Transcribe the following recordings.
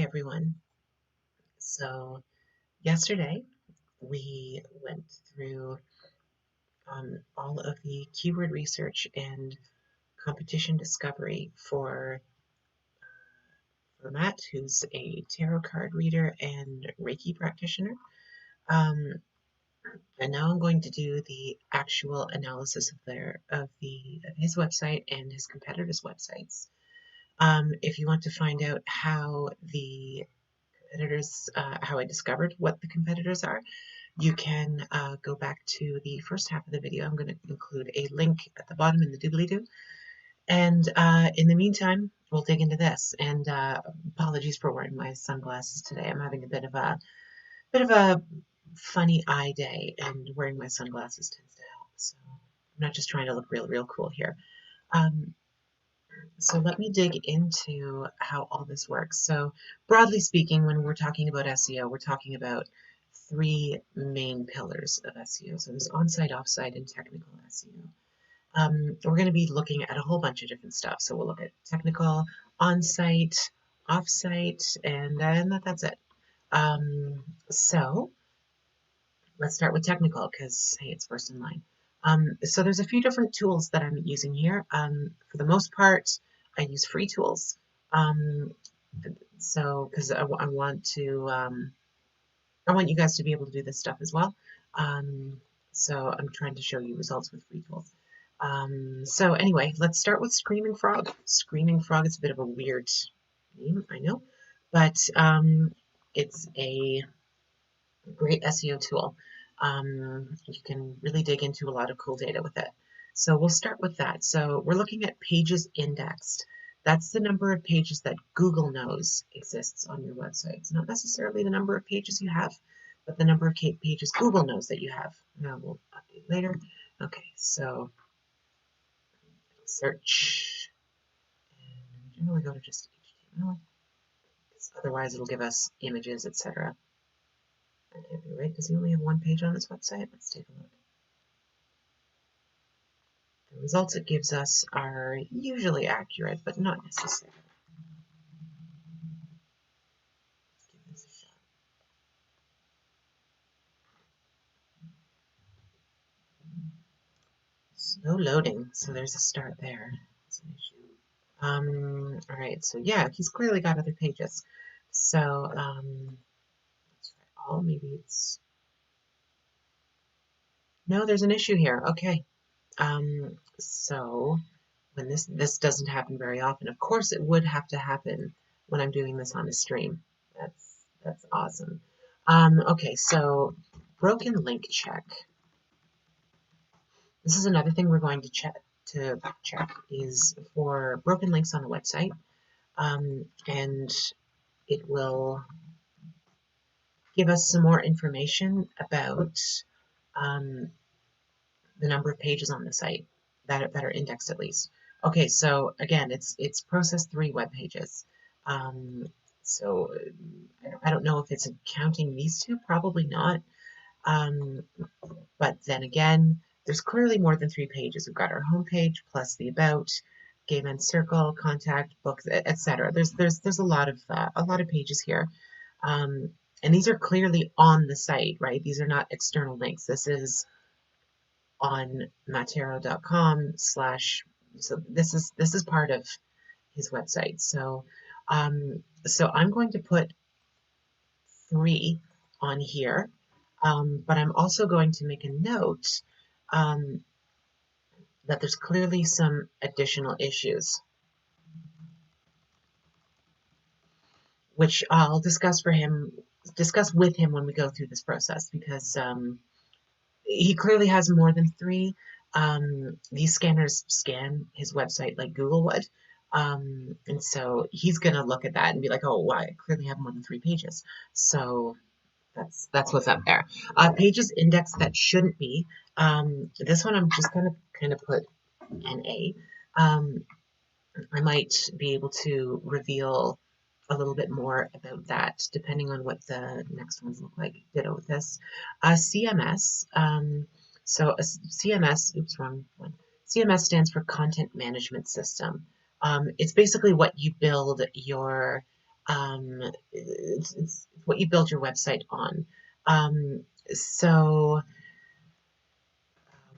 everyone. So yesterday we went through all of the keyword research and competition discovery for Matt, who's a tarot card reader and Reiki practitioner. And now I'm going to do the actual analysis of his website and his competitors' websites. If you want to find out how the competitors, how I discovered what the competitors are, you can go back to the first half of the video. I'm going to include a link at the bottom in the doobly-doo. And in the meantime, we'll dig into this. And apologies for wearing my sunglasses today. I'm having a bit of a funny eye day, and wearing my sunglasses tends to help. So I'm not just trying to look real cool here. So let me dig into how all this works. So broadly speaking, when we're talking about SEO, we're talking about three main pillars of SEO. So there's on-site, off-site, and technical SEO. We're going to be looking at a whole bunch of different stuff. So we'll look at technical, on-site, off-site, and that's it. So let's start with technical because, hey, it's first in line. So there's a few different tools that I'm using here. For the most part, I use free tools. So because I want you guys to be able to do this stuff as well. So I'm trying to show you results with free tools. So anyway, let's start with Screaming Frog. Screaming Frog is a bit of a weird name, I know, but it's a great SEO tool. You can really dig into a lot of cool data with it. So we'll start with that. So we're looking at pages indexed. That's the number of pages that Google knows exists on your website. It's not necessarily the number of pages you have, but the number of pages Google knows that you have. Now we'll update later. Okay, so search, and we generally go to just HTML, because otherwise it'll give us images, etc. Right? Does he only have one page on his website? Let's take a look. The results it gives us are usually accurate, but not necessarily. Let's give this a shot. Slow loading, so there's a start there. That's an issue. All right, so yeah, he's clearly got other pages. So let's try all. Maybe it's no. There's an issue here. Okay. So when this doesn't happen very often, of course it would have to happen when I'm doing this on a stream. That's awesome. Okay, so broken link check. This is another thing we're going to check is for broken links on the website, and it will give us some more information about the number of pages on the site that are indexed at least. Okay, so again, it's processed 3 web pages. So I don't know if it's counting these 2, probably not. But then again, there's clearly more than 3 pages. We've got our homepage plus the about, Gay Men's Circle, contact, books, etc. There's a lot of pages here. And these are clearly on the site, right? These are not external links. This is on matero.com/ so this is part of his website. So so I'm going to put 3 on here, but I'm also going to make a note that there's clearly some additional issues, which I'll discuss with him when we go through this process, because he clearly has more than 3. These scanners scan his website like Google would. And so he's going to look at that and be like, oh, wow, I clearly have more than 3 pages. So that's what's up there. Pages indexed that shouldn't be. This one I'm just going to kind of put NA. I might be able to reveal a little bit more about that, depending on what the next ones look like. Ditto with this. CMS. So a CMS, oops, wrong one. CMS stands for Content Management System. It's basically what you build your It's what you build your website on. So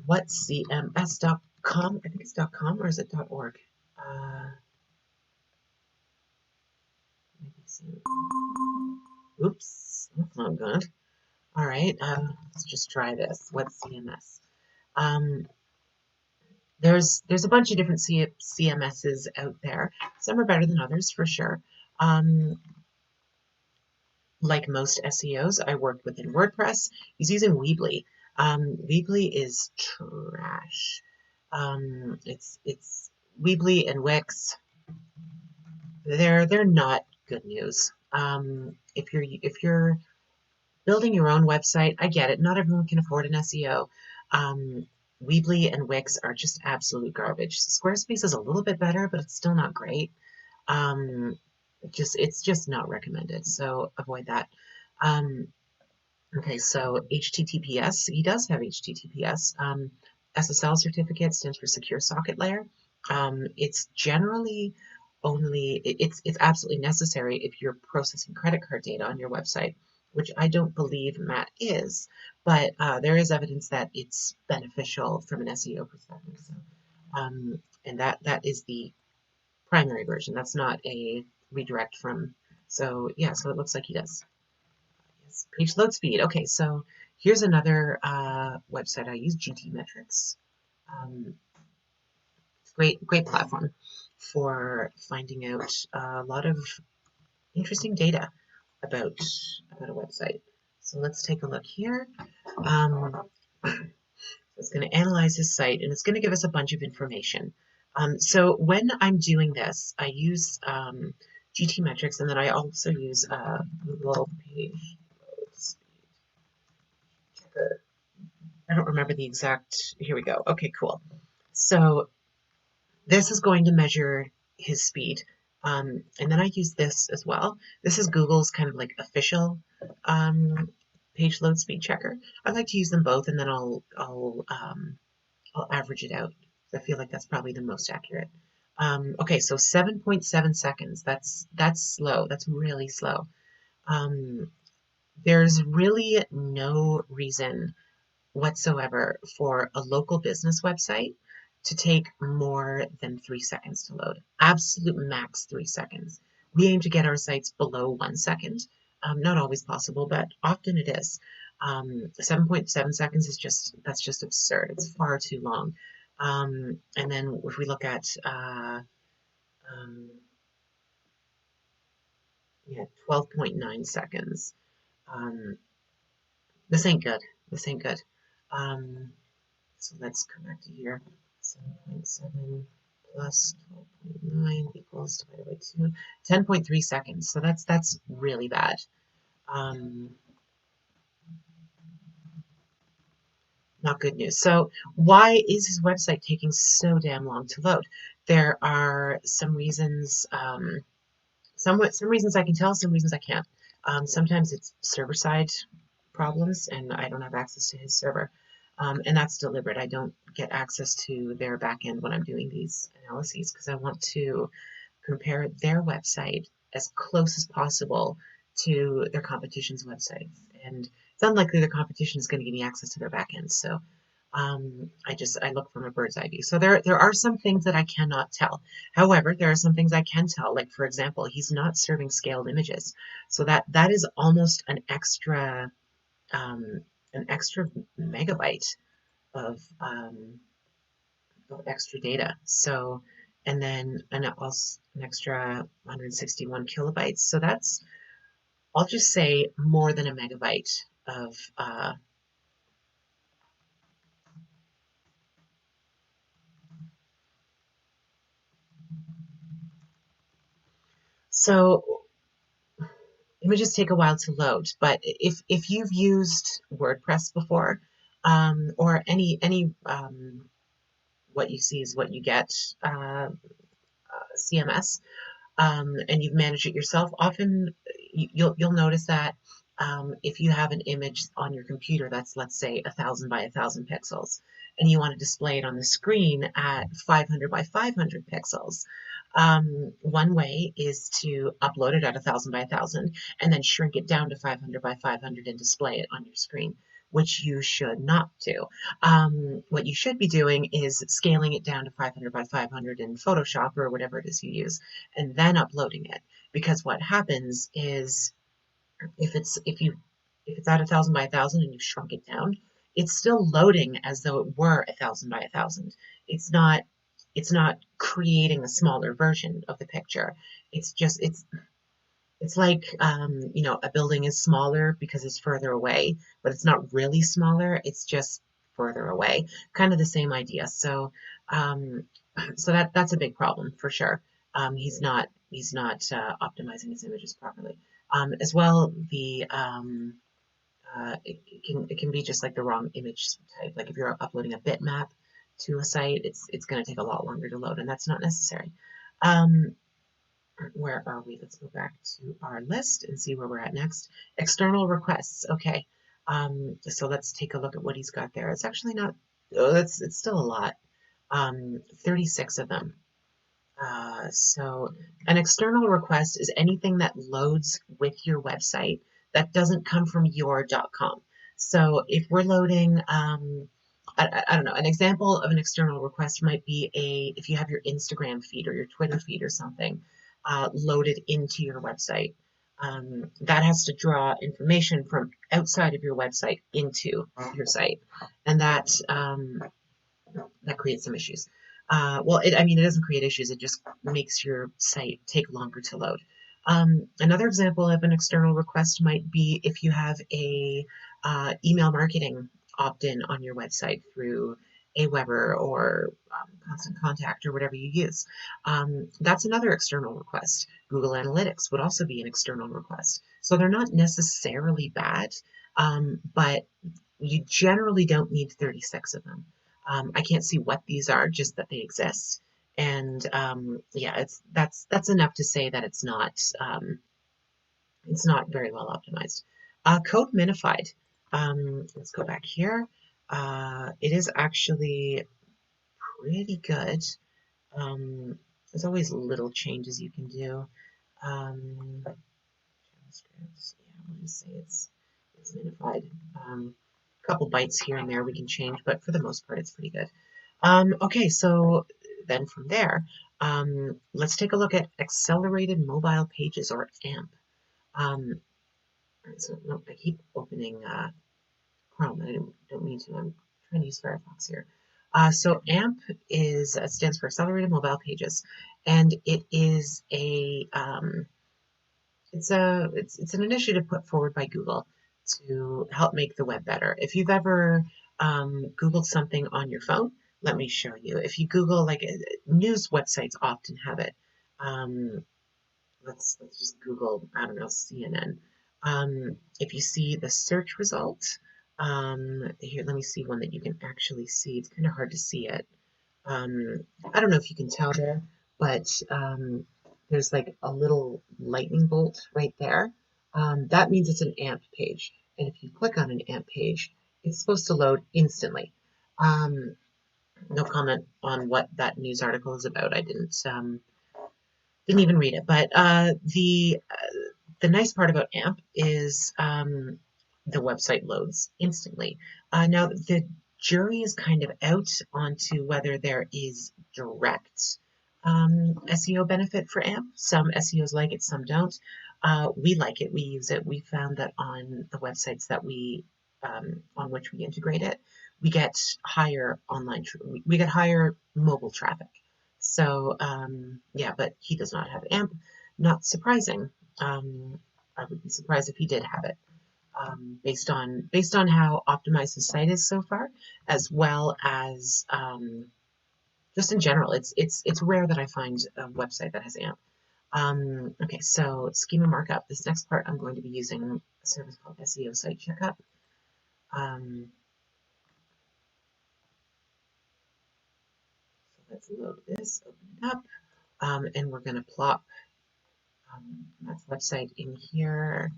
what's CMS.com? I think it's .com, or is it .org? Oops, that's not good. All right, let's just try this. What's CMS? There's a bunch of different CMSs out there. Some are better than others, for sure. Like most SEOs, I worked within WordPress. He's using Weebly. Weebly is trash. It's Weebly and Wix. They're not good news. If you're building your own website, I get it. Not everyone can afford an SEO. Weebly and Wix are just absolute garbage. Squarespace is a little bit better, but it's still not great. It's just not recommended, so avoid that. Okay, so HTTPS, he does have HTTPS. SSL certificate stands for Secure Socket Layer. It's generally it's absolutely necessary if you're processing credit card data on your website, which I don't believe Matt is, but there is evidence that it's beneficial from an SEO perspective. So, and that is the primary version. That's not a redirect from. So yeah, so it looks like he does. Yes, page load speed. Okay, so here's another website I use, GT Metrics. Great platform for finding out a lot of interesting data about a website. So let's take a look here. It's going to analyze his site, and it's going to give us a bunch of information. So when I'm doing this, I use GT Metrics, and then I also use Google Page Load Speed Checker. I don't remember the exact. Here we go. Okay, cool. So this is going to measure his speed. And then I use this as well. This is Google's kind of like official page load speed checker. I like to use them both, and then I'll average it out. I feel like that's probably the most accurate. Okay, so 7.7 seconds. That's slow. That's really slow. There's really no reason whatsoever for a local business website to take more than 3 seconds to load. Absolute max 3 seconds. We aim to get our sites below 1 second. Not always possible, but often it is. 7.7 seconds is that's just absurd. It's far too long. And then if we look at 12.9 seconds. This ain't good. This ain't good. So let's come back to here. 7.7 plus 12.9 equals divided by 2. 10.3 seconds. So that's really bad. Not good news. So why is his website taking so damn long to load? There are some reasons. Some reasons I can tell, some reasons I can't. Sometimes it's server-side problems, and I don't have access to his server. And that's deliberate. I don't get access to their backend when I'm doing these analyses because I want to compare their website as close as possible to their competition's websites. And it's unlikely their competition is going to give me access to their backend. So I look from a bird's eye view. So there are some things that I cannot tell. However, there are some things I can tell. Like, for example, he's not serving scaled images. So that is almost an extra megabyte of extra data. So, and then also an extra 161 kilobytes. So that's, I'll just say, more than a megabyte of so images take a while to load, but if you've used WordPress before, or any what you see is what you get CMS, and you've managed it yourself, often you'll notice that if you have an image on your computer that's, let's say, 1,000 by 1,000 pixels, and you want to display it on the screen at 500 by 500 pixels, One way is to upload it at 1,000 by 1,000 and then shrink it down to 500 by 500 and display it on your screen, which you should not do. What you should be doing is scaling it down to 500 by 500 in Photoshop or whatever it is you use, and then uploading it. Because what happens is if it's at 1,000 by 1,000 and you've shrunk it down, it's still loading as though it were 1,000 by 1,000. It's not creating a smaller version of the picture. It's like a building is smaller because it's further away, but it's not really smaller. It's just further away. Kind of the same idea. So that's a big problem for sure. He's not optimizing his images properly. As well, it can be just like the wrong image type. Like if you're uploading a bitmap to a site, it's going to take a lot longer to load, and that's not necessary. Where are we? Let's go back to our list and see where we're at next. External requests. Okay. So let's take a look at what he's got there. It's actually not, it's still a lot. 36 of them. So an external request is anything that loads with your website that doesn't come from your .com. So if we're loading, I don't know, an example of an external request might be if you have your Instagram feed or your Twitter feed or something loaded into your website. That has to draw information from outside of your website into your site, and that creates some issues. Well, it doesn't create issues. It just makes your site take longer to load. Another example of an external request might be if you have a email marketing opt-in on your website through Aweber or Constant Contact or whatever you use. That's another external request. Google Analytics would also be an external request. So they're not necessarily bad, but you generally don't need 36 of them. I can't see what these are, just that they exist. And yeah, that's enough to say that it's not very well optimized. Code minified. Let's go back here. It is actually pretty good. There's always little changes you can do. Yeah, let me say it's minified. A couple bytes here and there we can change, but for the most part, it's pretty good. Okay, so then from there, let's take a look at accelerated mobile pages, or AMP. So no, I keep opening Chrome. I don't mean to. I'm trying to use Firefox here. So AMP stands for Accelerated Mobile Pages, and it is it's an initiative put forward by Google to help make the web better. If you've ever Googled something on your phone, let me show you. If you Google, like, news websites often have it. Let's just Google, I don't know, CNN. If you see the search result, here, let me see one that you can actually see. It's kind of hard to see it. I don't know if you can tell there, but there's like a little lightning bolt right there. That means it's an AMP page. And if you click on an AMP page, it's supposed to load instantly. No comment on what that news article is about. I didn't even read it. But the nice part about AMP is the website loads instantly. Now, the jury is kind of out onto whether there is direct SEO benefit for AMP. Some SEOs like it, some don't. We like it. We use it. We found that on the websites that on which we integrate it, we get higher we get higher mobile traffic. So yeah, but he does not have AMP. Not surprising. I would be surprised if he did have it, based on how optimized his site is so far, as well as just in general. It's rare that I find a website that has AMP. Okay, so schema markup. This next part I'm going to be using a service called SEO Site Checkup. So let's load this, open it up, and we're going to plop that website in here.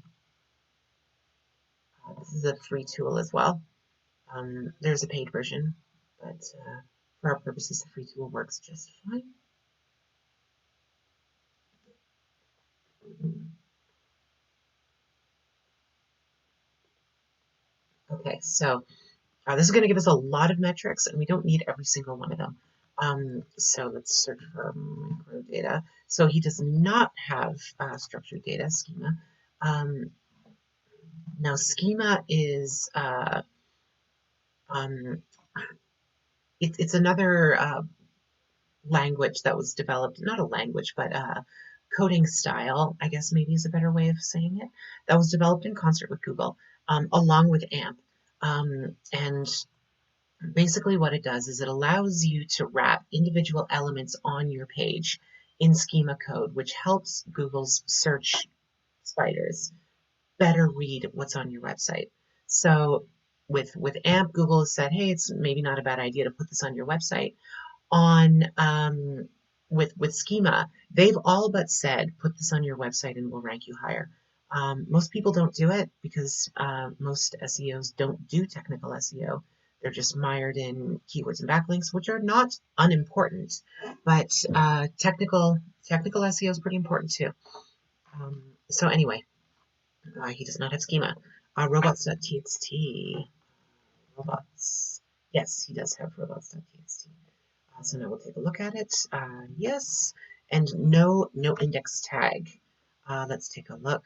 This is a free tool as well. There's a paid version, but for our purposes, the free tool works just fine. Okay, so this is going to give us a lot of metrics, and we don't need every single one of them. So let's search for micro data. So he does not have structured data schema. Now schema is it's another language that was developed, not a language, but coding style, I guess maybe is a better way of saying it, that was developed in concert with Google, along with AMP. And basically what it does is it allows you to wrap individual elements on your page in schema code, which helps Google's search spiders better read what's on your website. So with AMP, Google has said, hey, it's maybe not a bad idea to put this on your website. On with schema, they've all but said, put this on your website and we'll rank you higher. Most people don't do it because most SEOs don't do technical SEO. They're just mired in keywords and backlinks, which are not unimportant, but technical SEO is pretty important too. So anyway, he does not have schema. Robots.txt. Robots. Yes, he does have robots.txt. So now we'll take a look at it. Yes, and no index tag. Let's take a look.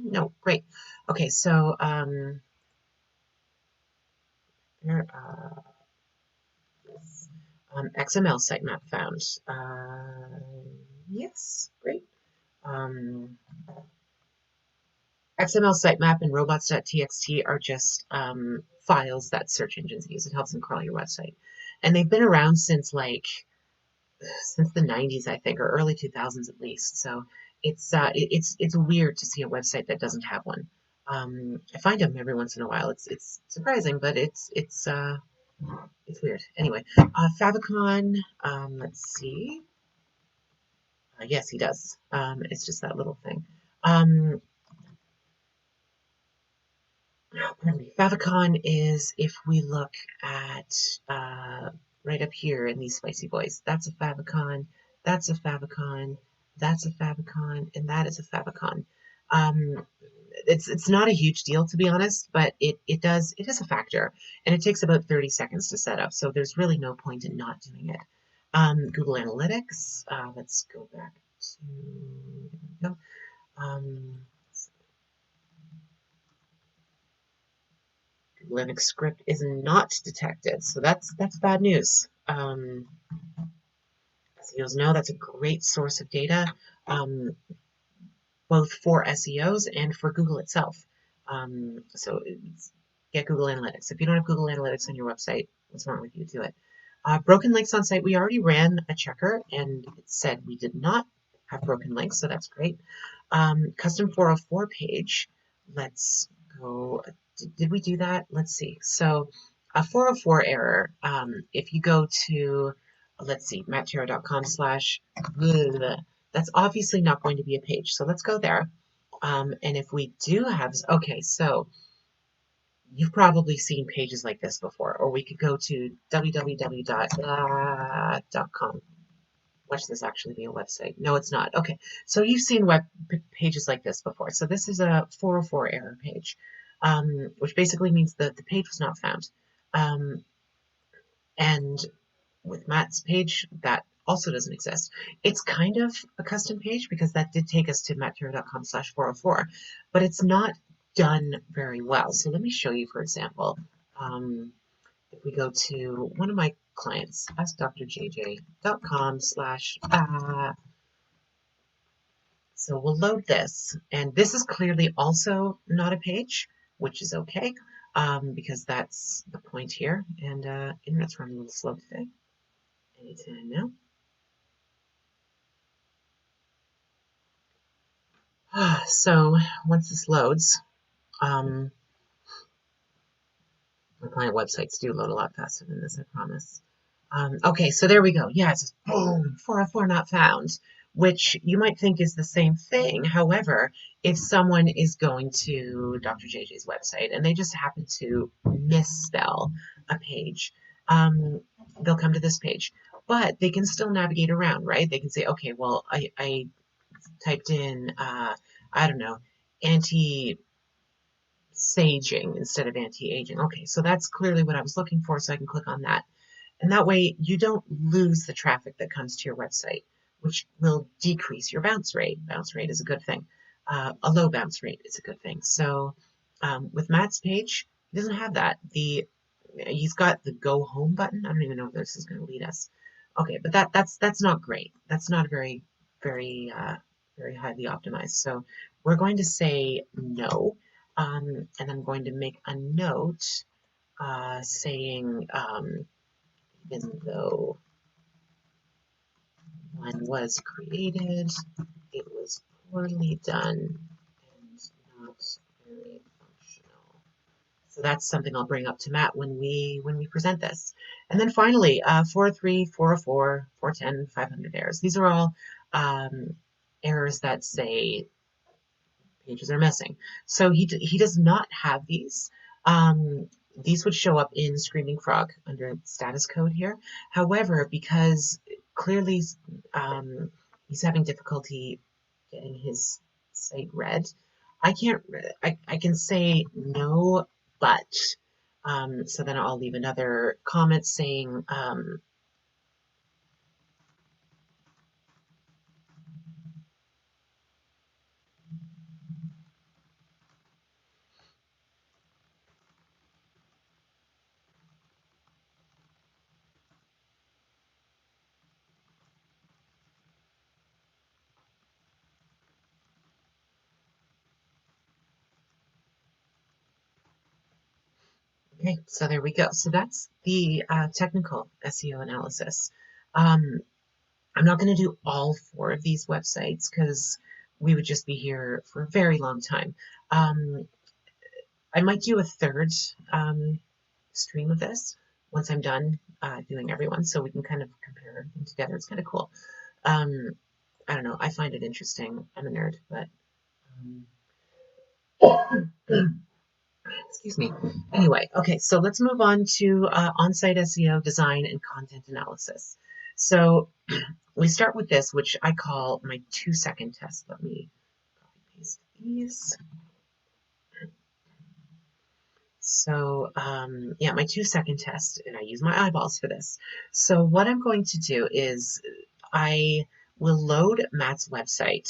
No, great. Okay, so there, yes. XML sitemap found. Yes, great. XML sitemap and robots.txt are just files that search engines use. It helps them crawl your website. And they've been around since since the 90s, I think, or early 2000s at least. So it's weird to see a website that doesn't have one. I find them every once in a while. It's surprising, but it's weird. Anyway, favicon. Let's see. Yes, he does. It's just that little thing. Favicon is, if we look at right up here in these spicy boys, that's a favicon, that's a favicon, that's a favicon, and that is a favicon. It's not a huge deal, to be honest, but it is a factor, and it takes about 30 seconds to set up, so there's really no point in not doing it. Google Analytics, let's go back to, there we go. Linux script is not detected, so that's bad news. SEOs know that's a great source of data, both for SEOs and for Google itself. So get Google Analytics. If you don't have Google Analytics on your website, what's wrong with you? Do it. Broken links on site. We already ran a checker, and it said we did not have broken links, so that's great. Custom 404 page. Let's go. Did we do that? Let's see. So a 404 error, if you go to, let's see, mattterra.com/, that's obviously not going to be a page. So let's go there. And if we do have, okay, so you've probably seen pages like this before, or we could go to www.com. Watch this actually be a website. No, it's not. Okay, so you've seen web pages like this before. So this is a 404 error page, which basically means that the page was not found. And with Matt's page, that also doesn't exist. It's kind of a custom page because that did take us to mattterra.com/404, but it's not done very well. So let me show you, for example, if we go to one of my clients, askdrjj.com/, so we'll load this, and this is clearly also not a page, which is okay, because that's the point here, and internet's running a little slow today. Anytime now. So once this loads, my client websites do load a lot faster than this, I promise. Okay, so there we go. Yeah, it's just boom, 404 not found, which you might think is the same thing. However, if someone is going to Dr. JJ's website and they just happen to misspell a page, they'll come to this page. But they can still navigate around, right? They can say, okay, well, I typed in, I don't know, anti-spam saging instead of anti-aging. Okay, so that's clearly what I was looking for, so I can click on that. And that way you don't lose the traffic that comes to your website, which will decrease your bounce rate. Bounce rate is a good thing. A low bounce rate is a good thing. So with Matt's page, he doesn't have that. He's got the go home button. I don't even know if this is going to lead us. Okay, but that's not great. That's not very highly optimized. So we're going to say no, and I'm going to make a note saying even though one was created, it was poorly done and not very functional. So that's something I'll bring up to Matt when we present this. And then finally, 403, 404, 410, 500 errors. These are all errors that say pages are missing. So he does not have these. These would show up in Screaming Frog under status code here. However, because clearly he's having difficulty getting his site read, I can say no, but so then I'll leave another comment saying okay, so there we go. So that's the technical SEO analysis. I'm not going to do all 4 of these websites because we would just be here for a very long time. I might do a third stream of this once I'm done doing everyone, so we can kind of compare everything together. It's kind of cool. I don't know. I find it interesting. I'm a nerd, but excuse me. Anyway, okay, so let's move on to on-site SEO design and content analysis. So we start with this, which I call my 2-second test. Let me copy paste these. So yeah, my 2-second test, and I use my eyeballs for this. So what I'm going to do is I will load Matt's website,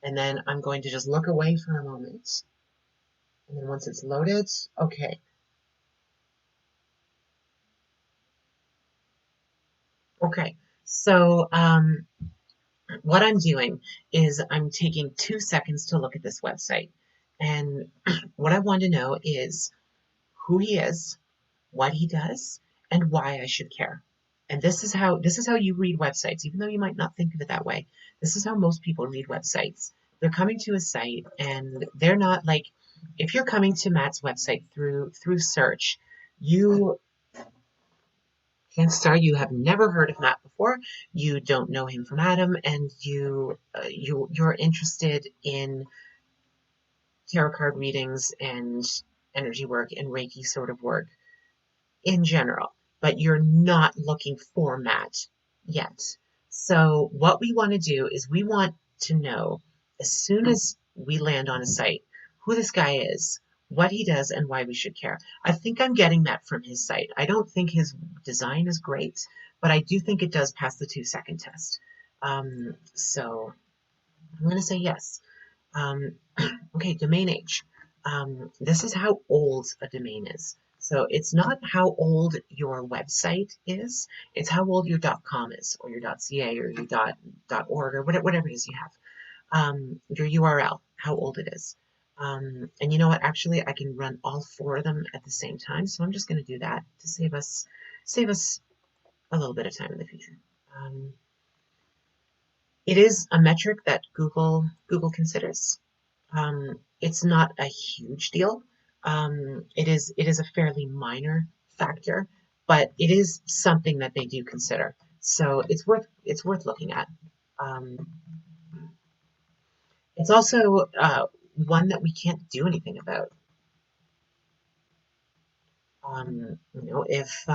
and then I'm going to just look away for a moment. And then once it's loaded, okay. Okay, so what I'm doing is I'm taking 2 seconds to look at this website. And what I want to know is who he is, what he does, and why I should care. And this is how you read websites, even though you might not think of it that way. This is how most people read websites. They're coming to a site and they're not like, if you're coming to Matt's website through search, chances are you have never heard of Matt before, you don't know him from Adam, and you're interested in tarot card readings and energy work and Reiki sort of work in general, but you're not looking for Matt yet. So what we want to do is we want to know as soon as we land on a site who this guy is, what he does, and why we should care. I think I'm getting that from his site. I don't think his design is great, but I do think it does pass the 2-second test. So I'm going to say yes. Okay, domain age. This is how old a domain is. So it's not how old your website is, it's how old your .com is, or your .ca, or your .org, or whatever it is you have. Your URL, how old it is. And you know what, actually I can run all 4 of them at the same time, so I'm just going to do that to save us a little bit of time in the future. It is a metric that Google considers. It's not a huge deal. It is a fairly minor factor, but it is something that they do consider. So it's worth looking at. It's also one that we can't do anything about. You know, if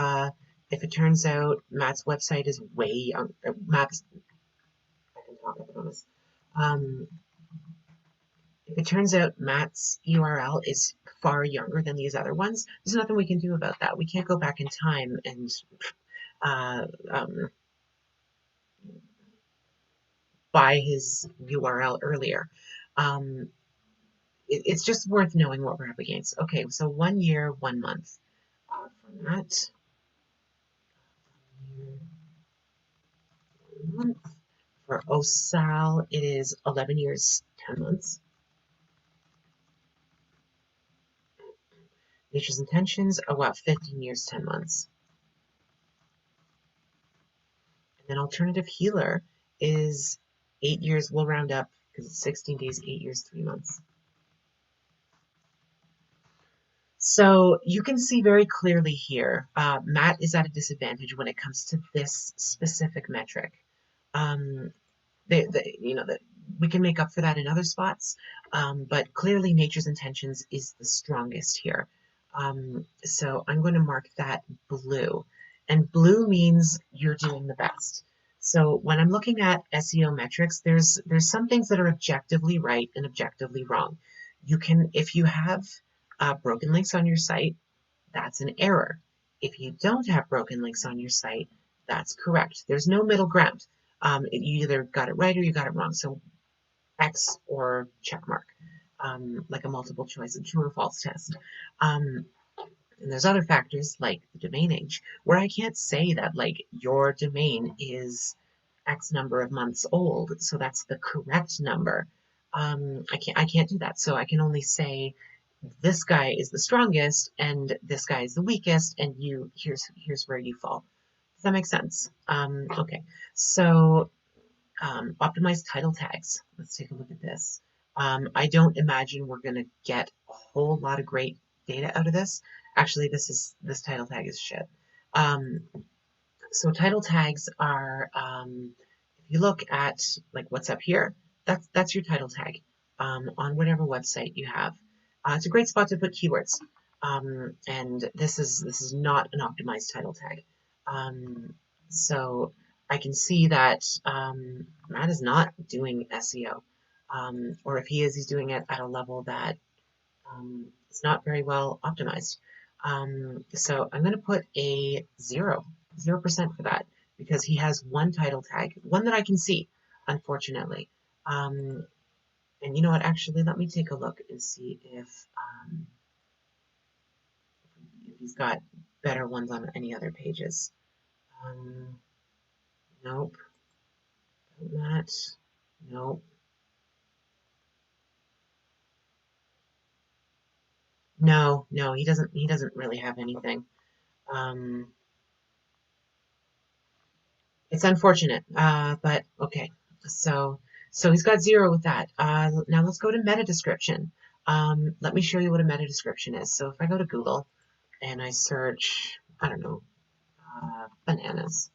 it turns out Matt's website is way young, Matt's, I can talk, I promise. If it turns out Matt's URL is far younger than these other ones, there's nothing we can do about that. We can't go back in time and uh, um, buy his URL earlier. Um, it's just worth knowing what we're up against. Okay, so 1 year, 1 month. For Matt, 1 month. For Osal, it is 11 years, 10 months. Nature's Intentions, oh wow, 15 years, 10 months. And then Alternative Healer is 8 years, we'll round up because it's 16 days, 8 years, 3 months. So you can see very clearly here, Matt is at a disadvantage when it comes to this specific metric. We can make up for that in other spots, but clearly Nature's Intentions is the strongest here. So I'm going to mark that blue, and blue means you're doing the best. So when I'm looking at SEO metrics, there's some things that are objectively right and objectively wrong. You can, if you have broken links on your site, that's an error. If you don't have broken links on your site, that's correct. There's no middle ground. You either got it right or you got it wrong. So X or check mark, like a multiple choice, a true or false test. And there's other factors like the domain age, where I can't say that like your domain is X number of months old, so that's the correct number. I can't do that. So I can only say this guy is the strongest and this guy is the weakest, and here's where you fall. Does that make sense? Okay, so optimize title tags. Let's take a look at this. I don't imagine we're going to get a whole lot of great data out of this. Actually, this title tag is shit. So title tags are, if you look at like what's up here, that's your title tag on whatever website you have. It's a great spot to put keywords, and this is not an optimized title tag. So I can see that Matt is not doing SEO, or if he is, he's doing it at a level that is not very well optimized. So I'm going to put a 0% for that, because he has one title tag, one that I can see, unfortunately. And you know what, actually, let me take a look and see if he's got better ones on any other pages. Nope. That. Nope. No, he doesn't really have anything. It's unfortunate, but okay. So he's got 0 with that. Now let's go to meta description. Let me show you what a meta description is. So if I go to Google and I search, I don't know, bananas.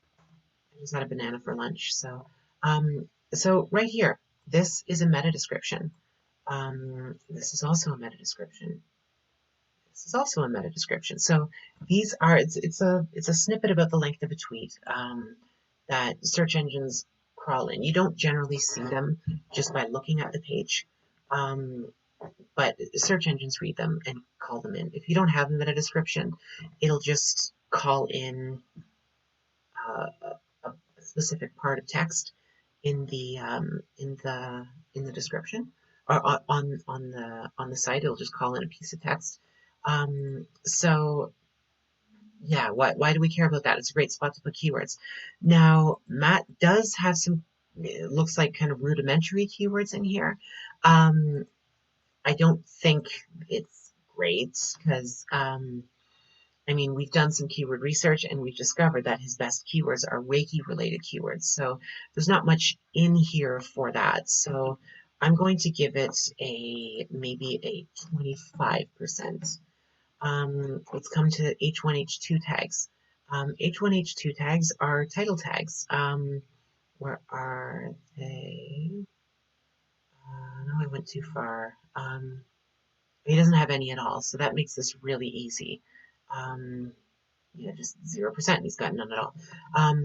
I just had a banana for lunch. So right here, this is a meta description. This is also a meta description. This is also a meta description. So these are, it's a snippet about the length of a tweet that search engines crawl in. You don't generally see them just by looking at the page, but search engines read them and call them in. If you don't have a meta description, it'll just call in a specific part of text in the description, or on the site. It'll just call in a piece of text. So yeah, why do we care about that? It's a great spot to put keywords. Now, Matt does have some, it looks like kind of rudimentary keywords in here. I don't think it's great because, I mean, we've done some keyword research and we've discovered that his best keywords are Reiki related keywords. So there's not much in here for that. So I'm going to give it maybe a 25%. Let's come to H1, H2 tags. H1, H2 tags are title tags. Where are they? No, I went too far. He doesn't have any at all, so that makes this really easy. Yeah, just 0%. He's got none at all.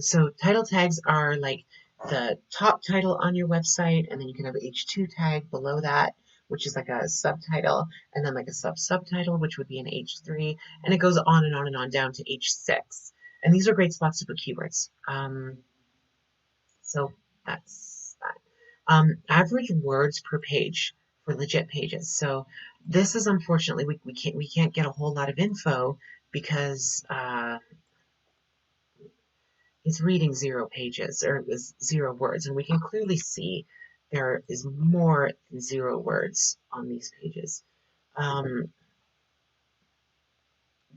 So title tags are like the top title on your website, and then you can have an H2 tag below that, which is like a subtitle, and then like a subtitle, which would be an H3, and it goes on and on and on down to H6. And these are great spots to put keywords. So that's that. Average words per page for legit pages. So this is unfortunately we can't get a whole lot of info because it's reading 0 pages or 0 words, and we can clearly see there is more than 0 words on these pages.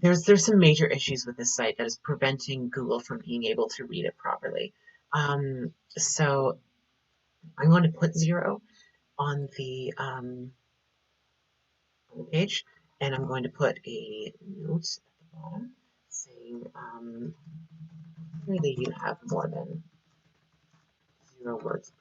There's some major issues with this site that is preventing Google from being able to read it properly. So I'm going to put 0 on the page, and I'm going to put a note at the bottom saying really you have more than 0 words.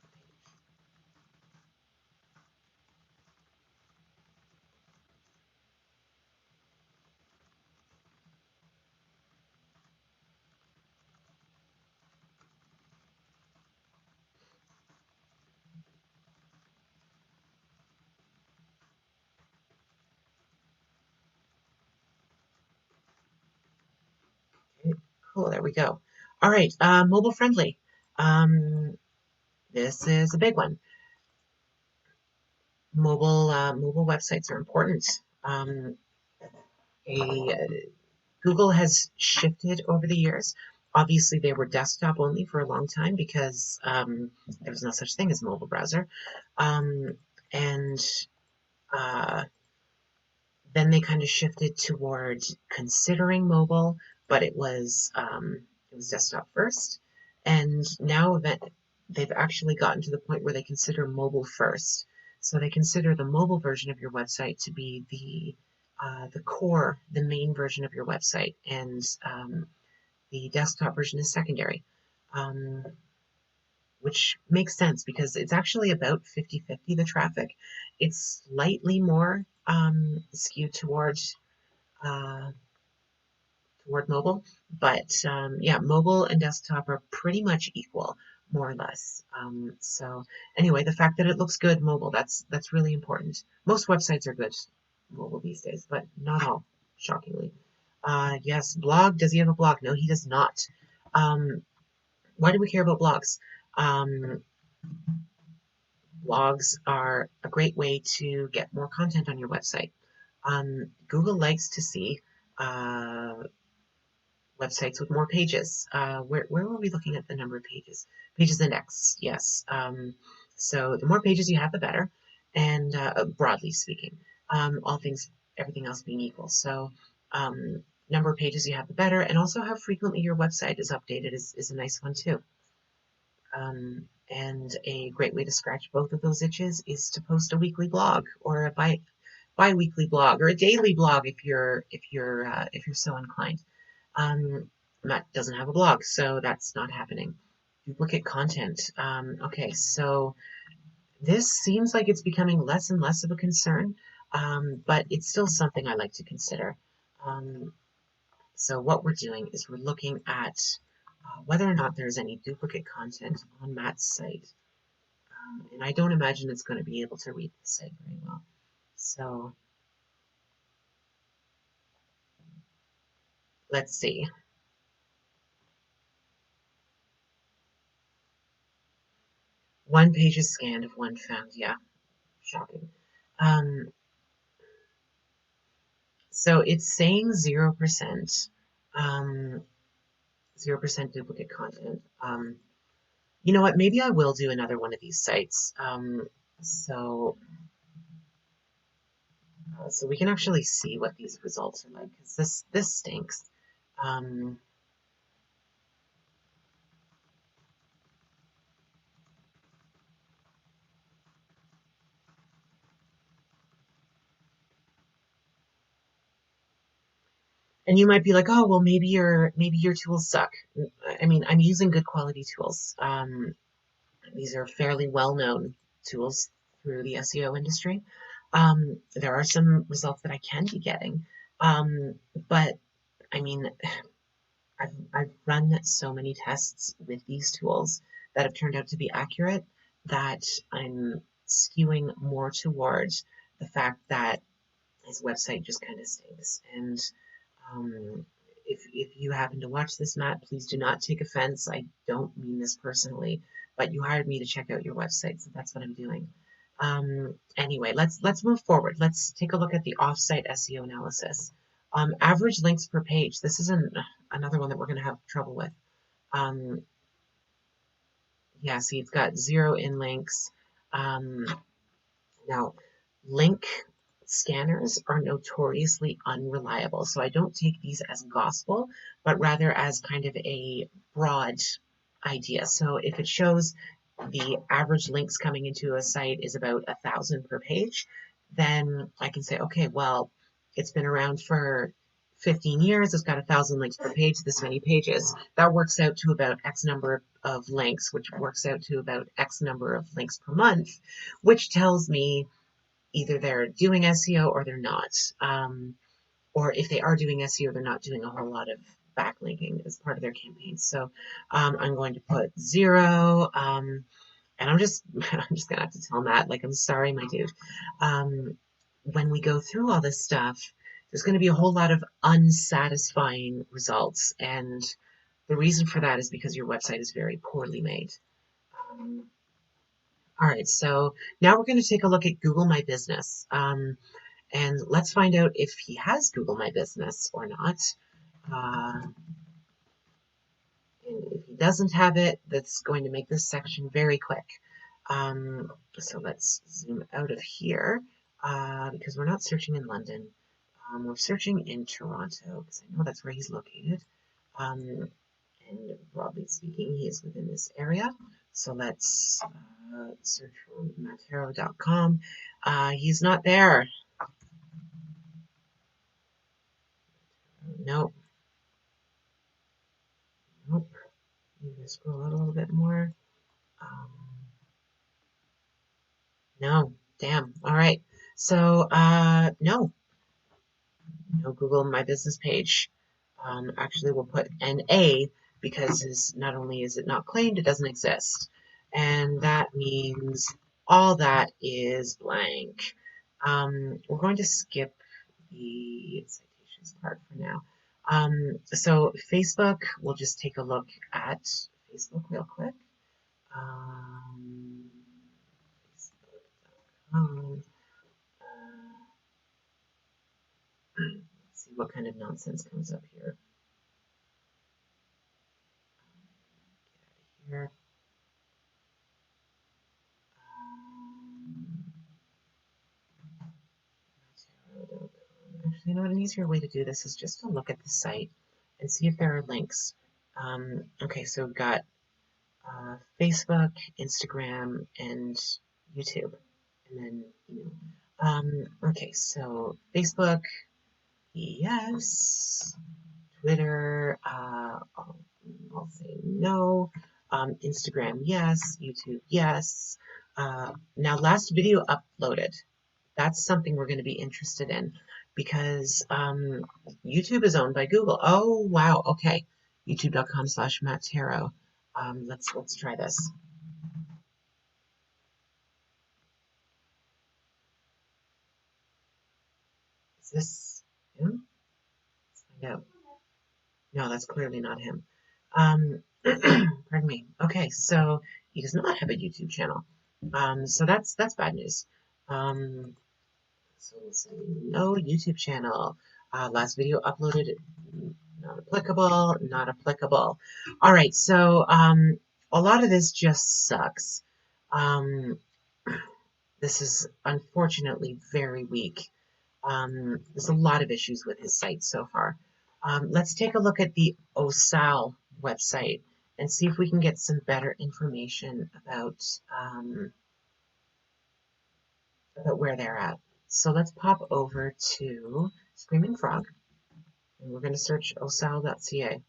Okay, cool, there we go. All right, mobile friendly. This is a big one. Mobile websites are important. Google has shifted over the years. Obviously, they were desktop only for a long time because there was no such thing as mobile browser. And then they kind of shifted toward considering mobile, but it was desktop first. And now that they've actually gotten to the point where they consider mobile first. So they consider the mobile version of your website to be the core, the main version of your website, and the desktop version is secondary, which makes sense because it's actually about 50-50 the traffic. It's slightly more skewed towards toward mobile, but yeah, mobile and desktop are pretty much equal, more or less. So anyway, the fact that it looks good mobile, that's really important. Most websites are good mobile these days, but not all, shockingly. Yes, blog. Does he have a blog? No, he does not. Why do we care about blogs? Blogs are a great way to get more content on your website. Google likes to see websites with more pages. Where were we looking at the number of pages? Pages index, yes. So the more pages you have, the better. And broadly speaking, everything else being equal. So number of pages you have, the better. And also how frequently your website is updated is a nice one too. And a great way to scratch both of those itches is to post a weekly blog or a bi-weekly blog or a daily blog if you're so inclined. Matt doesn't have a blog, so that's not happening. Duplicate content. Okay, so this seems like it's becoming less and less of a concern, but it's still something I like to consider. So what we're doing is we're looking at whether or not there's any duplicate content on Matt's site. And I don't imagine it's going to be able to read the site very well. So let's see. One page is scanned if one found. Yeah, shocking. So it's saying 0%, 0% duplicate content. You know what? Maybe I will do another one of these sites. So we can actually see what these results are like, because this stinks. And you might be like, oh, well, maybe your tools suck. I mean, I'm using good quality tools. These are fairly well-known tools through the SEO industry. There are some results that I can be getting, but I mean, I've run so many tests with these tools that have turned out to be accurate that I'm skewing more towards the fact that his website just kind of stinks. And if you happen to watch this, Matt, please do not take offense. I don't mean this personally, but you hired me to check out your website, so that's what I'm doing. Anyway, let's move forward. Let's take a look at the offsite SEO analysis. Average links per page. This is another one that we're going to have trouble with. Yeah, see, it's got 0 in links. Now, link scanners are notoriously unreliable, so I don't take these as gospel, but rather as kind of a broad idea. So if it shows the average links coming into a site is about 1,000 per page, then I can say, okay, well, it's been around for 15 years, it's got 1,000 links per page, this many pages. That works out to about X number of links, which works out to about X number of links per month, which tells me either they're doing SEO or they're not. Or if they are doing SEO, they're not doing a whole lot of backlinking as part of their campaigns. So I'm going to put 0. And I'm just gonna have to tell Matt, like, I'm sorry, my dude. When we go through all this stuff, there's going to be a whole lot of unsatisfying results, and the reason for that is because your website is very poorly made. All right, so now we're going to take a look at Google My Business, and let's find out if he has Google My Business or not. And if he doesn't have it, that's going to make this section very quick. So let's zoom out of here because we're not searching in London. We're searching in Toronto because I know that's where he's located. And broadly speaking, he is within this area. So let's search for mattero.com. He's not there. Nope. Nope. I'm going to scroll out a little bit more. No, damn. All right. So, no Google My Business page. Actually, we'll put NA because not only is it not claimed, it doesn't exist. And that means all that is blank. We're going to skip the citations part for now. So Facebook, we'll just take a look at Facebook real quick. Facebook.com. Let's see what kind of nonsense comes up here. Get out of here. Actually, you know what, an easier way to do this is just to look at the site and see if there are links. Okay, so we've got Facebook, Instagram, and YouTube. And then, okay, so Facebook, yes. Twitter, I'll say no. Instagram, yes. YouTube, yes. Now, last video uploaded. That's something we're going to be interested in because YouTube is owned by Google. Oh, wow. Okay. YouTube.com/Mattero. Let's try this. Is this him? Let's find out. No, that's clearly not him. Pardon me. Okay, so he does not have a YouTube channel. So that's bad news. So we'll say no YouTube channel. Last video uploaded, not applicable, not applicable. All right, so a lot of this just sucks. This is unfortunately very weak. There's a lot of issues with his site so far. Let's take a look at the OSAL website and see if we can get some better information about where they're at. So let's pop over to Screaming Frog, and we're going to search osal.ca,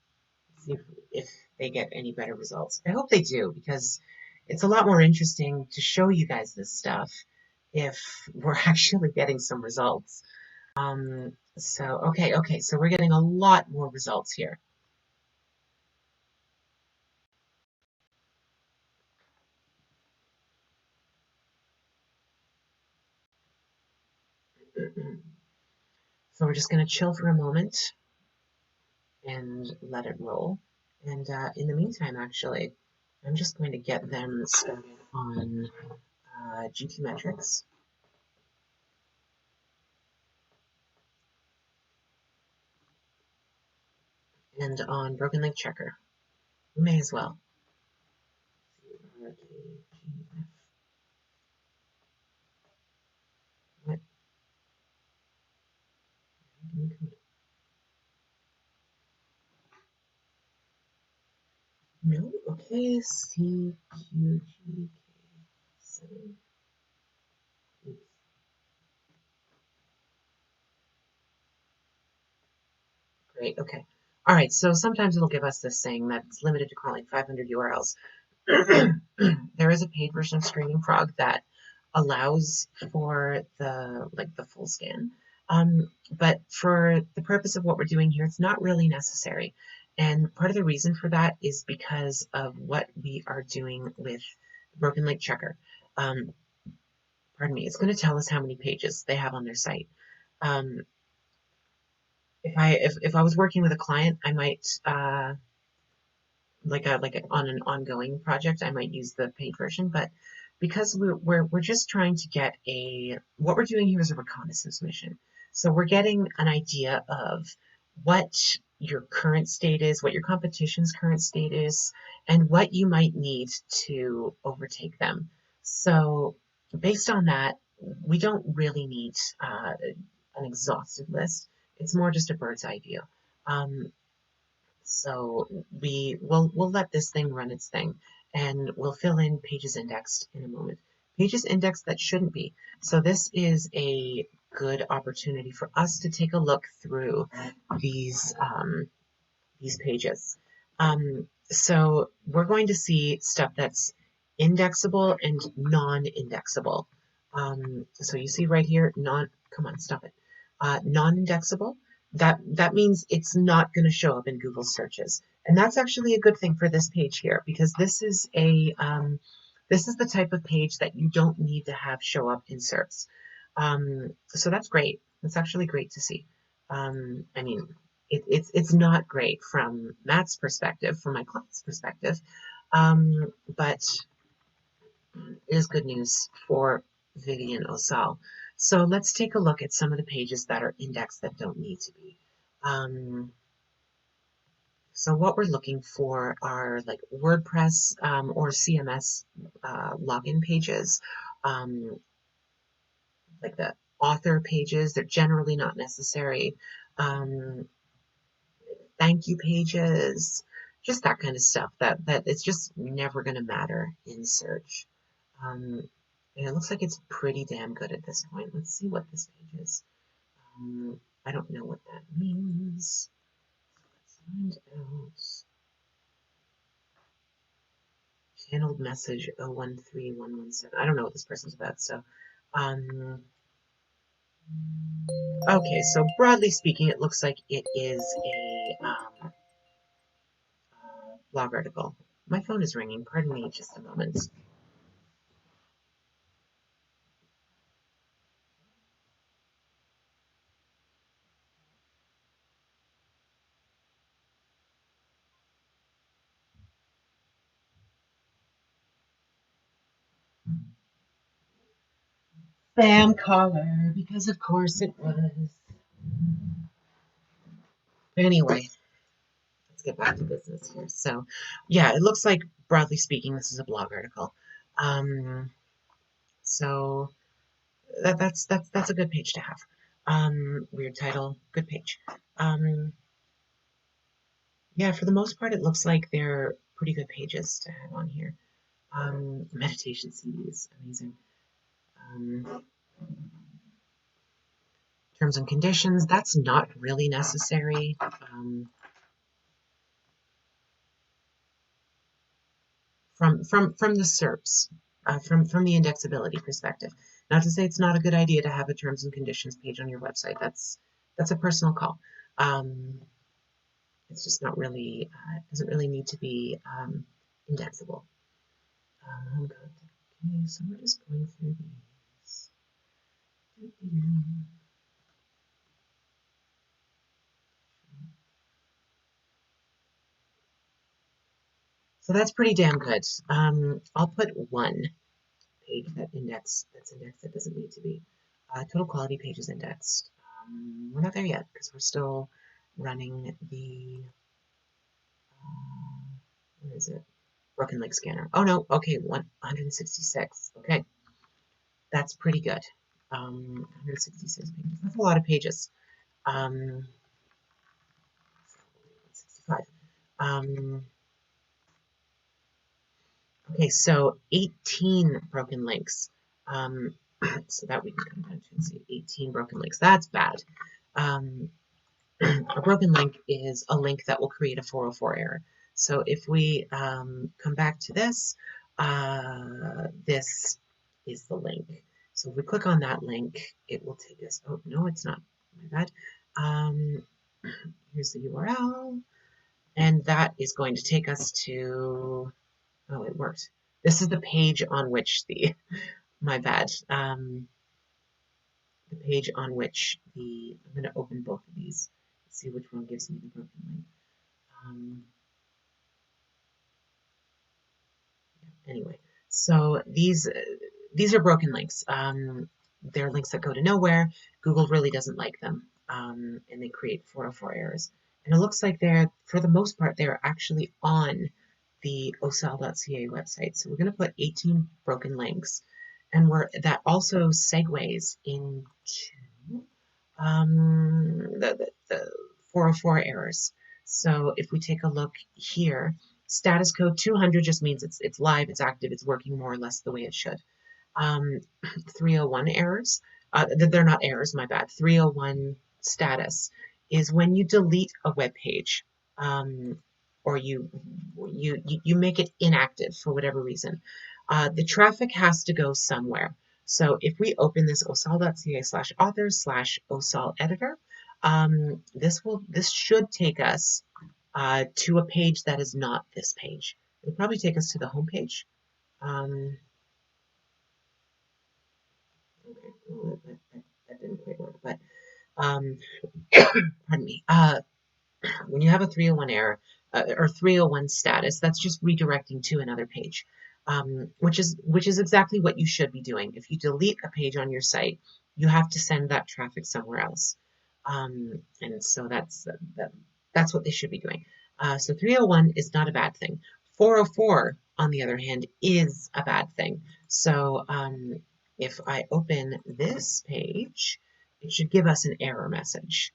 see if they get any better results. I hope they do, because it's a lot more interesting to show you guys this stuff if we're actually getting some results. Okay, so we're getting a lot more results here. So we're just going to chill for a moment and let it roll. And in the meantime, actually, I'm just going to get them started on GT Metrics and on Broken Link Checker. We may as well. What? No? Okay, CQGK7. Great, okay. All right, so sometimes it'll give us this saying that it's limited to crawling 500 URLs. There is a paid version of Screaming Frog that allows for the full scan. But for the purpose of what we're doing here, it's not really necessary. And part of the reason for that is because of what we are doing with Broken Link Checker. Pardon me, it's going to tell us how many pages they have on their site. If I was working with a client, I might on an ongoing project, I might use the paid version, but because we're just trying to get what we're doing here is a reconnaissance mission. So we're getting an idea of what your current state is, what your competition's current state is, and what you might need to overtake them. So based on that, we don't really need an exhaustive list. It's more just a bird's eye view. So we'll let this thing run its thing, and we'll fill in pages indexed in a moment. Pages indexed that shouldn't be. So this is a good opportunity for us to take a look through these pages. So we're going to see stuff that's indexable and non-indexable. So you see right here, come on, stop it. Non-indexable. That means it's not going to show up in Google searches, and that's actually a good thing for this page here, because this is the type of page that you don't need to have show up in SERPs. So that's great. That's actually great to see. I mean, it's not great from Matt's perspective, from my client's perspective, but it is good news for Vivian Osal. So let's take a look at some of the pages that are indexed that don't need to be. So what we're looking for are like WordPress or CMS login pages, like the author pages. They're generally not necessary. Thank you pages, just that kind of stuff that it's just never going to matter in search. And it looks like it's pretty damn good at this point. Let's see what this page is. I don't know what that means. Let's find out. Channeled message 013117. I don't know what this person's about, so okay, so broadly speaking, it looks like it is a blog article. My phone is ringing. Pardon me just a moment. Spam caller, because of course it was. Anyway, let's get back to business here. So, yeah, it looks like, broadly speaking, this is a blog article. So that's a good page to have. Weird title, good page. Yeah, for the most part, it looks like they're pretty good pages to have on here. Meditation CDs, amazing. Terms and conditions, that's not really necessary. From the SERPs, from the indexability perspective. Not to say it's not a good idea to have a terms and conditions page on your website. That's a personal call. It's just not really, it doesn't really need to be indexable. Okay, so we're just going through these. So that's pretty damn good. I'll put one page that's indexed that doesn't need to be. Total quality pages indexed. We're not there yet because we're still running the, where is it? Broken link scanner. Oh no, okay, 166. Okay, that's pretty good. 166 pages. That's a lot of pages. 65. Okay, so 18 broken links. So that we can come down to and see 18 broken links. That's bad. A broken link is a link that will create a 404 error. So if we come back to this, this is the link. So if we click on that link, it will take us, oh, no, it's not, my bad. Here's the URL, and that is going to take us to, oh, it worked. This is the page on which the, my bad, the page on which the, I'm going to open both of these, see which one gives me the broken link. Anyway, so these are broken links. They're links that go to nowhere. Google really doesn't like them, and they create 404 errors. And it looks like they're, for the most part, they're actually on the osal.ca website. So we're going to put 18 broken links, and that also segues into the 404 errors. So if we take a look here, status code 200 just means it's live, it's active, it's working more or less the way it should. 301 errors, they're not errors, my bad. 301 status is when you delete a web page, or you make it inactive for whatever reason. The traffic has to go somewhere. So if we open this osal.ca/authors/osal editor, this should take us to a page that is not this page. It'll probably take us to the home page. Okay, well, that didn't quite work, but pardon me. When you have a 301 error or 301 status, that's just redirecting to another page, which is exactly what you should be doing. If you delete a page on your site, you have to send that traffic somewhere else, and so that's what they should be doing. So 301 is not a bad thing. 404, on the other hand, is a bad thing. So if I open this page, it should give us an error message.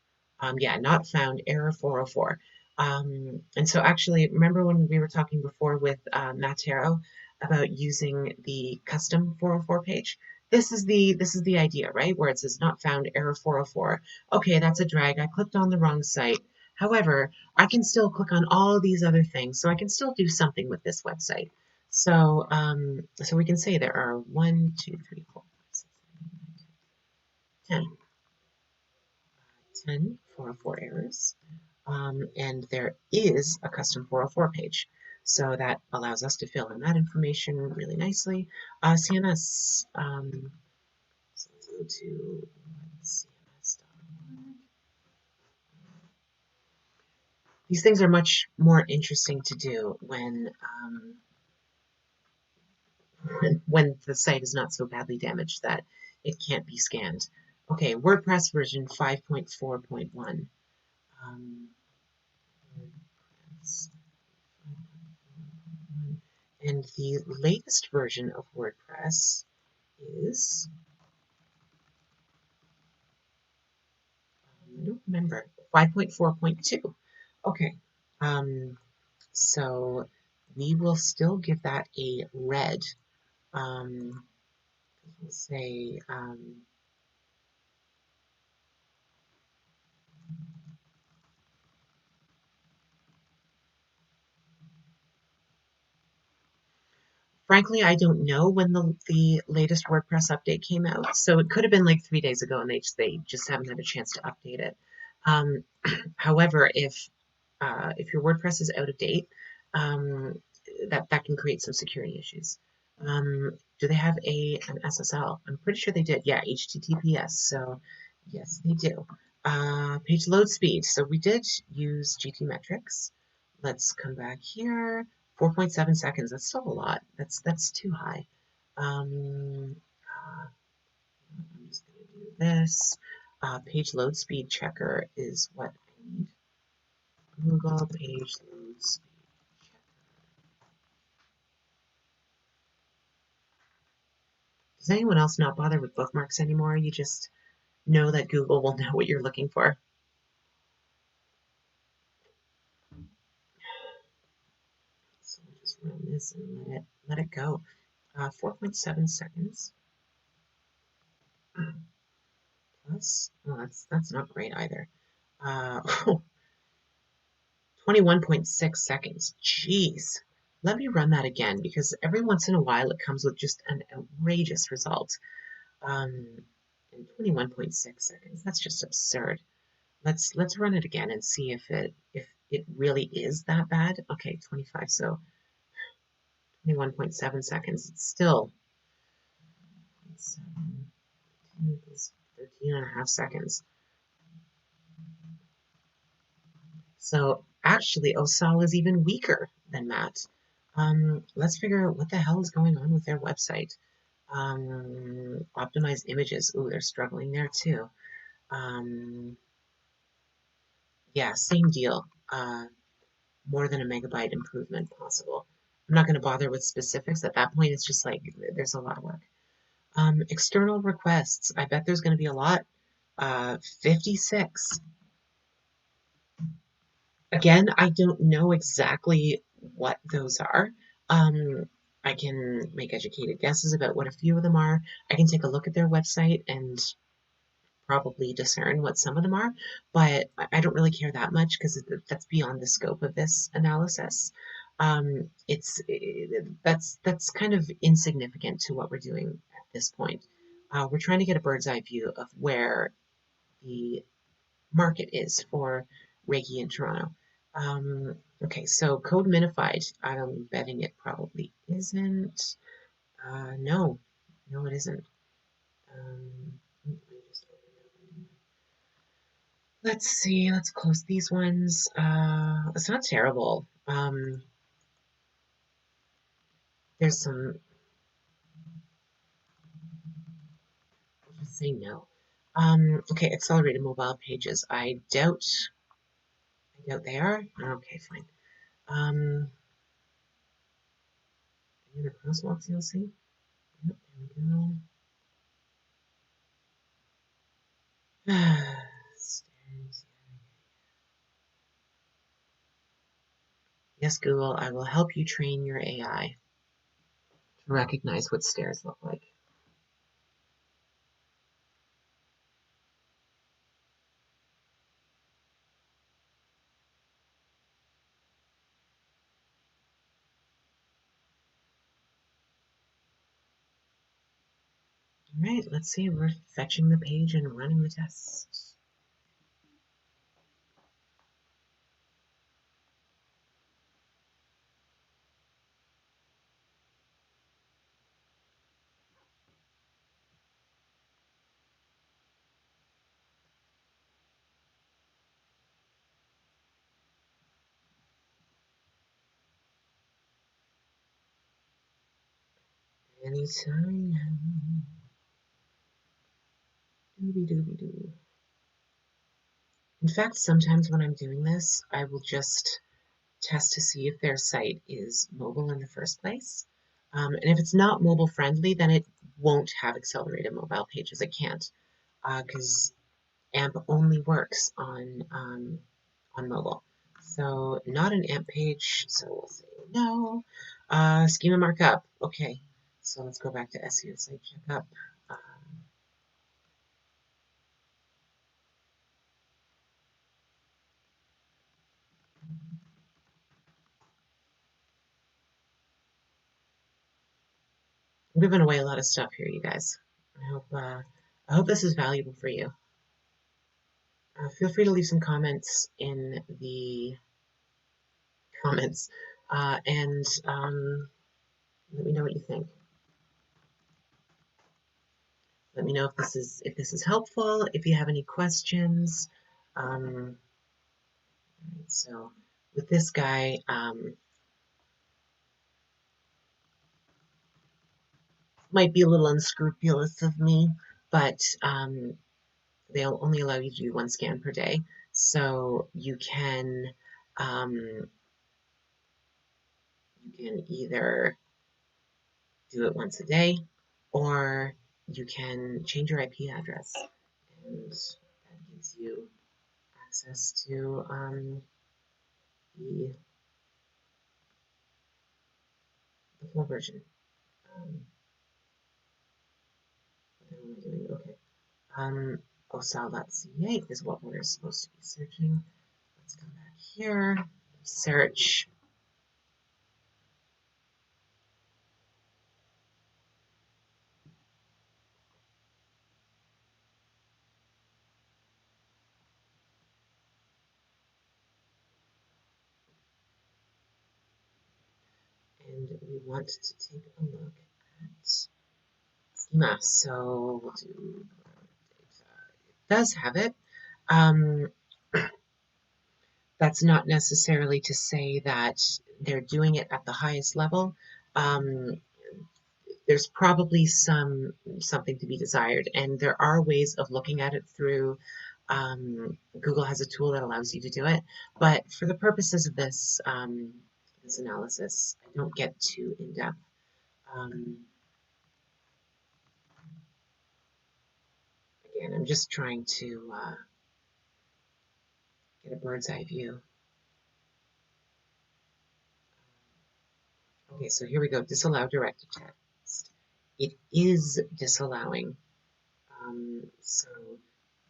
Yeah, not found, error 404. And so actually, remember when we were talking before with Matero about using the custom 404 page? This is the idea, right? Where it says not found, error 404. Okay, that's a drag. I clicked on the wrong site. However, I can still click on all these other things, so I can still do something with this website. So, so we can say there are 1, 2, 3, 4, 5, 6, 7, 8, 9, 10 404 errors, and there is a custom 404 page. So that allows us to fill in that information really nicely. CMS, so let's go to cms.org. These things are much more interesting to do when the site is not so badly damaged that it can't be scanned. Okay, WordPress version 5.4.1. WordPress 5.4.1. And the latest version of WordPress is, I don't remember, 5.4.2. Okay, so we will still give that a red. We'll say frankly, I don't know when the latest WordPress update came out, so it could have been like 3 days ago, and they just haven't had a chance to update it. However, if your WordPress is out of date, that can create some security issues. Do they have an SSL? I'm pretty sure they did. Yeah, HTTPS. So yes, they do. Page load speed. So we did use GT Metrics. Let's come back here. 4.7 seconds. That's still a lot. That's too high. I'm just going to do this. Page load speed checker is what I need. Google page load speed. Does anyone else not bother with bookmarks anymore? You just know that Google will know what you're looking for. So we'll just run this and let it go. 4.7 seconds. Plus, well, that's not great either. 21.6 seconds. Jeez. Let me run that again because every once in a while it comes with just an outrageous result. And 21.6 seconds. That's just absurd. Let's run it again and see if it really is that bad. Okay, 25. So 21.7 seconds. It's still 13.5 seconds. So actually, OSAL is even weaker than Matt. Let's figure out what the hell is going on with their website. Optimized images. Ooh, they're struggling there too. Yeah, same deal. More than a megabyte improvement possible. I'm not going to bother with specifics. At that point, it's just like there's a lot of work. External requests. I bet there's going to be a lot. 56. Again, I don't know exactly what those are. I can make educated guesses about what a few of them are. I can take a look at their website and probably discern what some of them are, but I don't really care that much because that's beyond the scope of this analysis. That's kind of insignificant to what we're doing at this point. We're trying to get a bird's eye view of where the market is for Reiki in Toronto. Okay, so code minified. I'm betting it probably isn't. No, it isn't. Let's see, let's close these ones. It's not terrible. There's some, I'll just say no. Okay, accelerated mobile pages. I doubt they are. Okay, fine. Any other crosswalks you'll see? Yep, there we go. Stairs. Yes, Google, I will help you train your AI to recognize what stairs look like. All right, let's see. We're fetching the page and running the test. Anytime now. Dooby-dooby-doo. In fact, sometimes when I'm doing this, I will just test to see if their site is mobile in the first place. And if it's not mobile friendly, then it won't have accelerated mobile pages. It can't, because AMP only works on mobile. So not an AMP page, so we'll say no. Schema Markup, okay. So let's go back to SEO Site Checkup. I'm giving away a lot of stuff here, you guys. I hope this is valuable for you. Feel free to leave some comments in the comments and let me know what you think. Let me know if this is helpful. If you have any questions. So with this guy, might be a little unscrupulous of me, but they'll only allow you to do one scan per day. So um, you can either do it once a day, or you can change your IP address, and that gives you access to the, the full version. What am I doing? Okay. osal.ca is what we're supposed to be searching. Let's come back here, search, and we want to take a look at schema. So we'll do data. It does have it. Um, that's not necessarily to say that they're doing it at the highest level. Um, there's probably something to be desired, and there are ways of looking at it through. Google has a tool that allows you to do it, but for the purposes of this analysis, I don't get too in depth. Again, I'm just trying to get a bird's eye view. Okay, so here we go. Disallow directed text. It is disallowing. So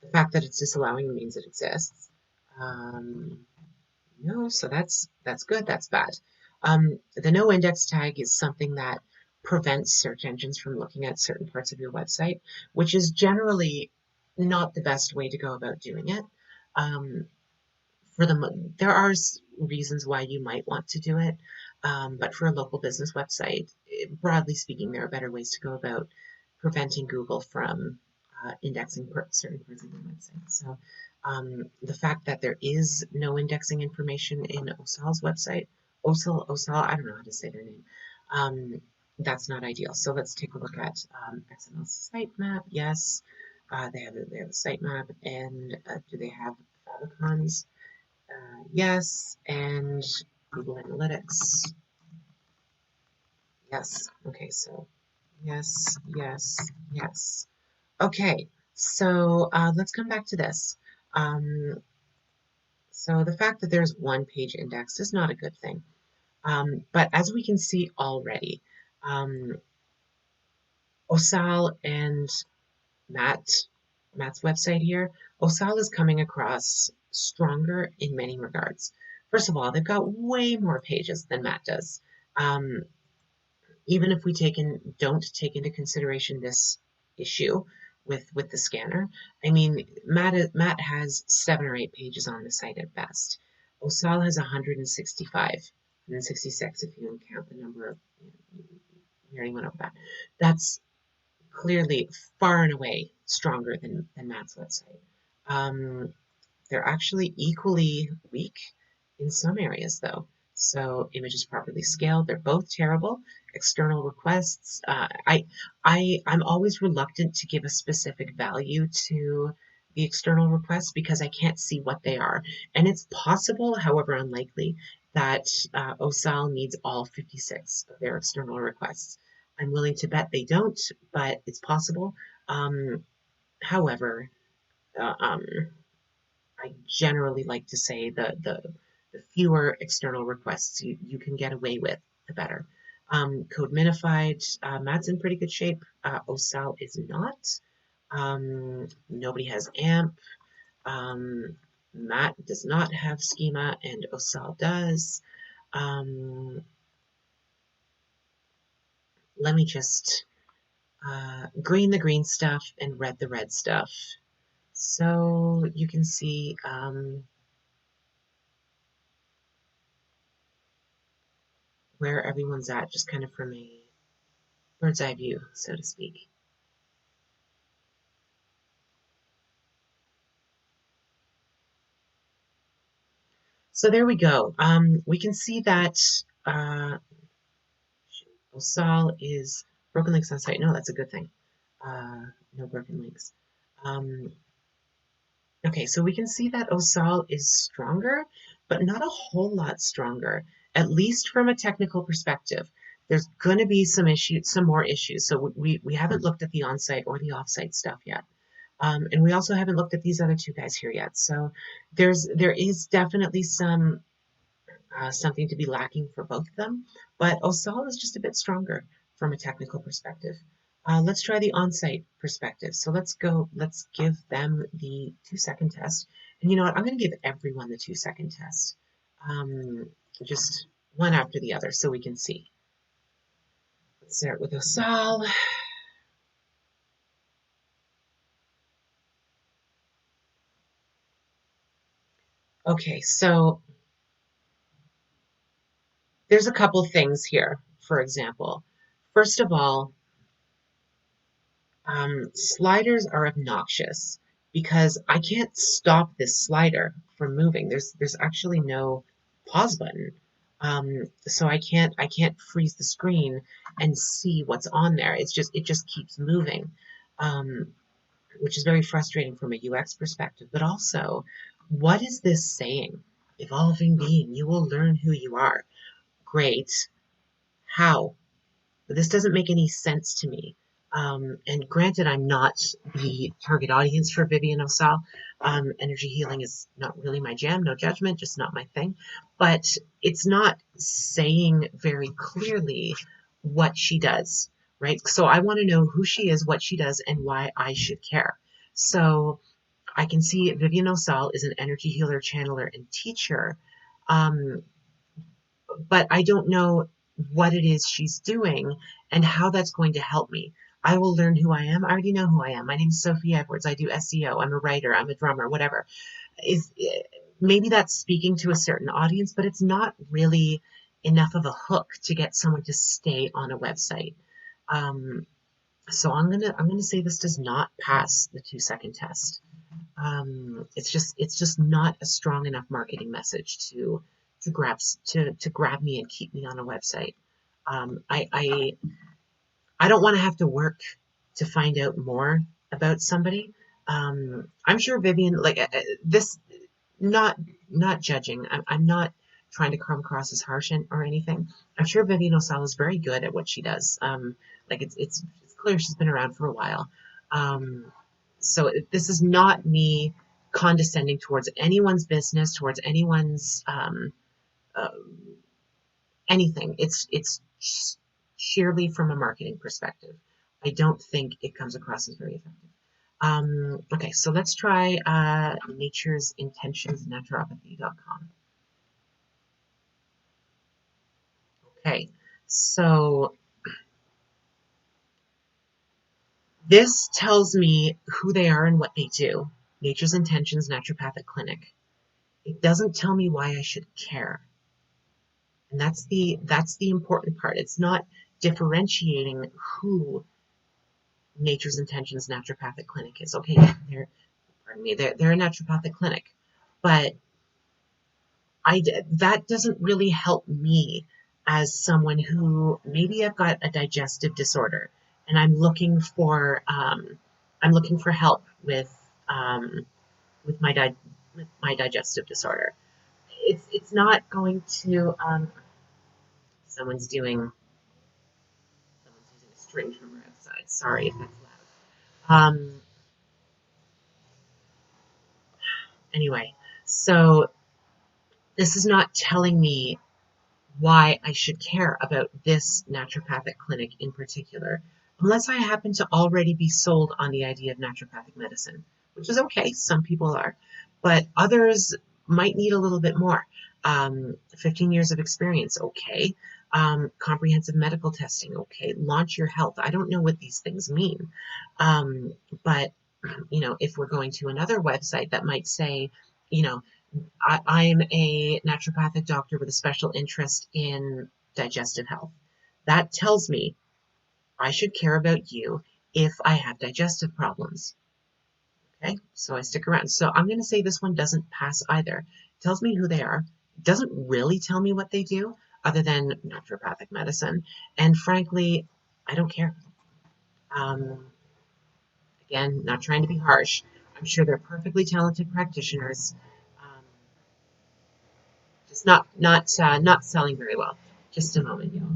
the fact that it's disallowing means it exists. No, so that's good. That's bad. The no index tag is something that prevents search engines from looking at certain parts of your website, which is generally not the best way to go about doing it. There are reasons why you might want to do it, but for a local business website, broadly speaking, there are better ways to go about preventing Google from indexing certain parts of your website. So the fact that there is no indexing information in OSAL's website, OSAL, I don't know how to say their name, that's not ideal. So let's take a look at XML Sitemap. Yes, they have a sitemap, and do they have favicons? Yes, and Google Analytics. Yes. Okay, so yes, yes, yes. Okay, so let's come back to this. Um, so the fact that there's one page indexed is not a good thing. But as we can see already, OSAL and Matt's website here, OSAL is coming across stronger in many regards. First of all, they've got way more pages than Matt does. Even if we don't take into consideration this issue with the scanner, I mean, Matt has 7 or 8 pages on the site at best. OSAL has 165, 166 if you count the number of, we already went over that. That's clearly far and away stronger than Matt's website. They're actually equally weak in some areas, though. So images properly scaled, they're both terrible. External requests, I'm always reluctant to give a specific value to the external requests because I can't see what they are. And it's possible, however unlikely, that OSAL needs all 56 of their external requests. I'm willing to bet they don't, but it's possible. However, I generally like to say the fewer external requests you can get away with, the better. Code minified, Matt's in pretty good shape. OSAL is not. Nobody has AMP. Matt does not have schema, and OSAL does. Let me just green the green stuff and red the red stuff. So you can see where everyone's at, just kind of from a bird's eye view, so to speak. So there we go. We can see that OSAL is Broken links on site. No, that's a good thing. No broken links. Okay, so we can see that OSAL is stronger, but not a whole lot stronger, at least from a technical perspective. There's going to be some issues, some more issues. So we haven't looked at the on-site or the off-site stuff yet. And we also haven't looked at these other two guys here yet. So there is definitely something to be lacking for both of them, but OSAL is just a bit stronger from a technical perspective. Let's try the on-site perspective. So let's give them the 2-second test. And you know what? I'm going to give everyone the 2-second test. Just one after the other so we can see. Let's start with OSAL. Okay, so there's a couple things here, for example. First of all, sliders are obnoxious because I can't stop this slider from moving. There's actually no pause button. So I can't freeze the screen and see what's on there. It just keeps moving, which is very frustrating from a UX perspective. But also, what is this saying? Evolving being, you will learn who you are. Great. How? But this doesn't make any sense to me. And granted, I'm not the target audience for Vivian Osal. Energy healing is not really my jam, no judgment, just not my thing. But it's not saying very clearly what she does, right? So I want to know who she is, what she does, and why I should care. So I can see Vivian Osal is an energy healer, channeler, and teacher. But I don't know what it is she's doing and how that's going to help me. I will learn who I am. I already know who I am. My name is Sophie Edwards. I do SEO. I'm a writer. I'm a drummer, whatever. Maybe that's speaking to a certain audience, but it's not really enough of a hook to get someone to stay on a website. So I'm gonna say this does not pass the 2-second test. It's just not a strong enough marketing message to grab me and keep me on a website. I don't want to have to work to find out more about somebody. I'm sure Vivian, this, not judging. I'm not trying to come across as harsh or anything. I'm sure Vivian Osal is very good at what she does. It's clear she's been around for a while. So this is not me condescending towards anyone's business, towards anyone's anything. It's sheerly from a marketing perspective. I don't think it comes across as very effective. Okay, so let's try Nature's Intentions naturopathy.com. Okay, so this tells me who they are and what they do. Nature's Intentions Naturopathic Clinic. It doesn't tell me why I should care. And that's the important part. It's not differentiating who Nature's Intentions Naturopathic Clinic is. Okay, they're a naturopathic clinic, but that doesn't really help me as someone who maybe I've got a digestive disorder and I'm looking for help with my digestive disorder. It's not going to someone's using a string trimmer outside. Sorry if that's loud. Anyway, so this is not telling me why I should care about this naturopathic clinic in particular, unless I happen to already be sold on the idea of naturopathic medicine, which is okay. Some people are, but others might need a little bit more. 15 years of experience, okay. Comprehensive medical testing, okay. Launch your health. I don't know what these things mean, but if we're going to another website that might say, I'm a naturopathic doctor with a special interest in digestive health. That tells me I should care about you if I have digestive problems. Okay, so I stick around. So I'm going to say this one doesn't pass either. It tells me who they are. It doesn't really tell me what they do other than naturopathic medicine. And frankly, I don't care. Again, not trying to be harsh. I'm sure they're perfectly talented practitioners, just not selling very well. Just a moment, y'all.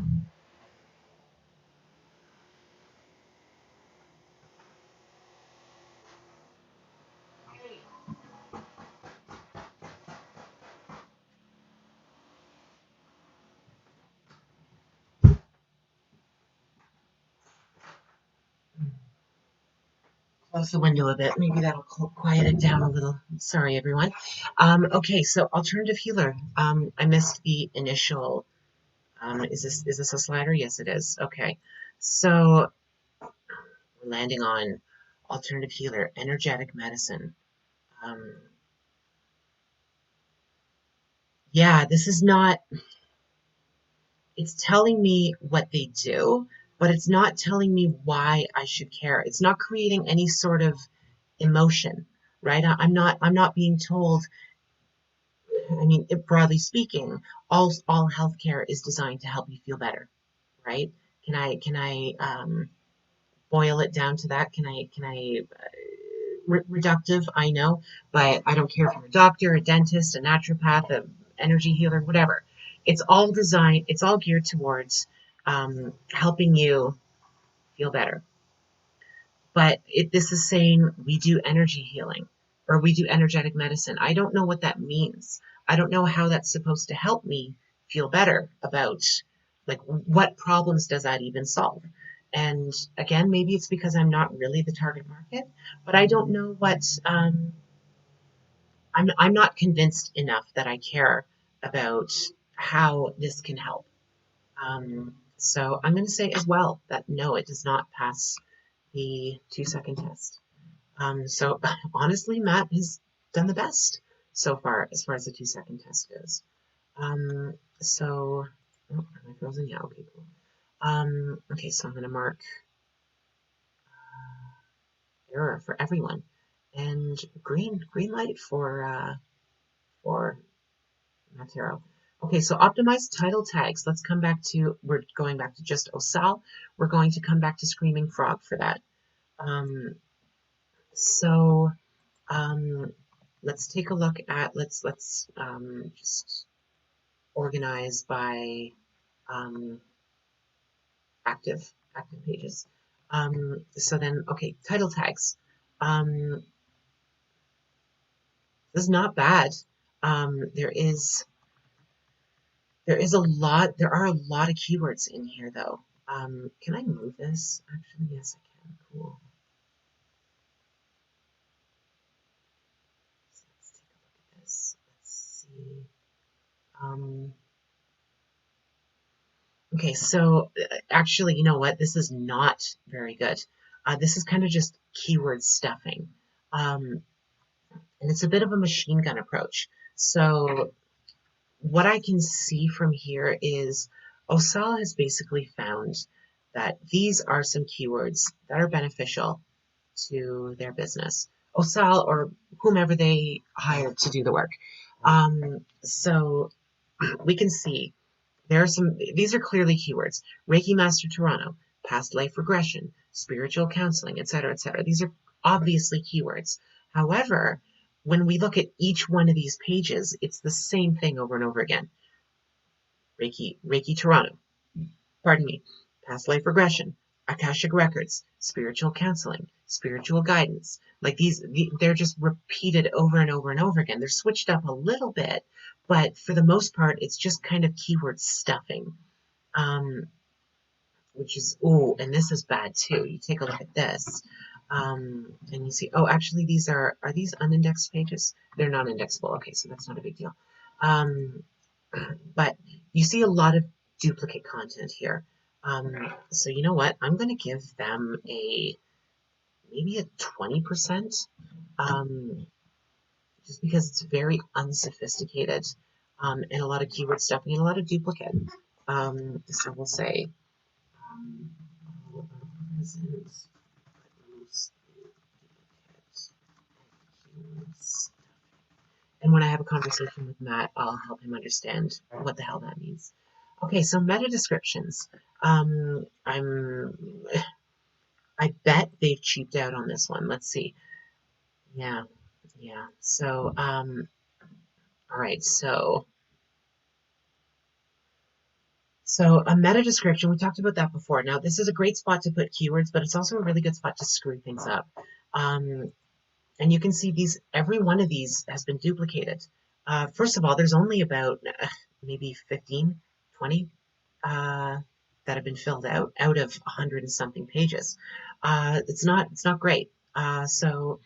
Close the window a bit. Maybe that'll quiet it down a little. Sorry, everyone. Okay, so alternative healer. I missed the initial. Is this a slider? Yes, it is. Okay, so we're landing on alternative healer, energetic medicine. Um, yeah, this is not. It's telling me what they do, but it's not telling me why I should care. It's not creating any sort of emotion, right? I'm not being told. I mean, broadly speaking, all healthcare is designed to help you feel better, right? Can I boil it down to that? Reductive? I know, but I don't care if you're a doctor, a dentist, a naturopath, a energy healer, whatever. It's all designed. It's all geared towards helping you feel better. But this is saying we do energy healing or we do energetic medicine. I don't know what that means. I don't know how that's supposed to help me feel better about, like, what problems does that even solve? And again, maybe it's because I'm not really the target market, but I don't know what, I'm not convinced enough that I care about how this can help. So I'm going to say as well that no, it does not pass the 2-second test. So honestly, Matt has done the best so far as the 2-second test goes. So, oh, am I frozen? Yeah, okay, cool. Okay, so I'm going to mark error for everyone, and green light for Matero. Okay, so optimize title tags. Let's come back to, we're going back to just OSAL. We're going to come back to Screaming Frog for that. So let's take a look at, let's just organize by active pages. So then, okay, title tags. This is not bad. There are a lot of keywords in here though. Can I move this? Actually, yes, I can. Cool. So let's take a look at this. Let's see. Okay, so actually, you know what? This is not very good. This is kind of just keyword stuffing. And it's a bit of a machine gun approach. So what I can see from here is OSAL has basically found that these are some keywords that are beneficial to their business. OSAL or whomever they hired to do the work. So we can see there are these are clearly keywords. Reiki Master Toronto, past life regression, spiritual counseling, etc., etc. These are obviously keywords. However, when we look at each one of these pages, it's the same thing over and over again. Reiki Toronto, pardon me, past life regression, Akashic records, spiritual counseling, spiritual guidance. Like they're just repeated over and over and over again. They're switched up a little bit, but for the most part, it's just kind of keyword stuffing. Which is, oh, and this is bad too. You take a look at this, and you see, oh, actually, are these unindexed pages? They're non-indexable. Okay, so that's not a big deal. But you see a lot of duplicate content here. So you know what? I'm going to give them maybe a 20%, just because it's very unsophisticated, and a lot of keyword stuffing and a lot of duplicate. So we'll say present, and when I have a conversation with Matt, I'll help him understand what the hell that means. Okay, so meta descriptions. I bet they've cheaped out on this one. Let's see. Yeah, yeah. So, all right. So a meta description, we talked about that before. Now, this is a great spot to put keywords, but it's also a really good spot to screw things up. Um, and you can see these, every one of these has been duplicated. First of all, there's only about maybe 15, 20 that have been filled out of 100 and something pages. It's not great. So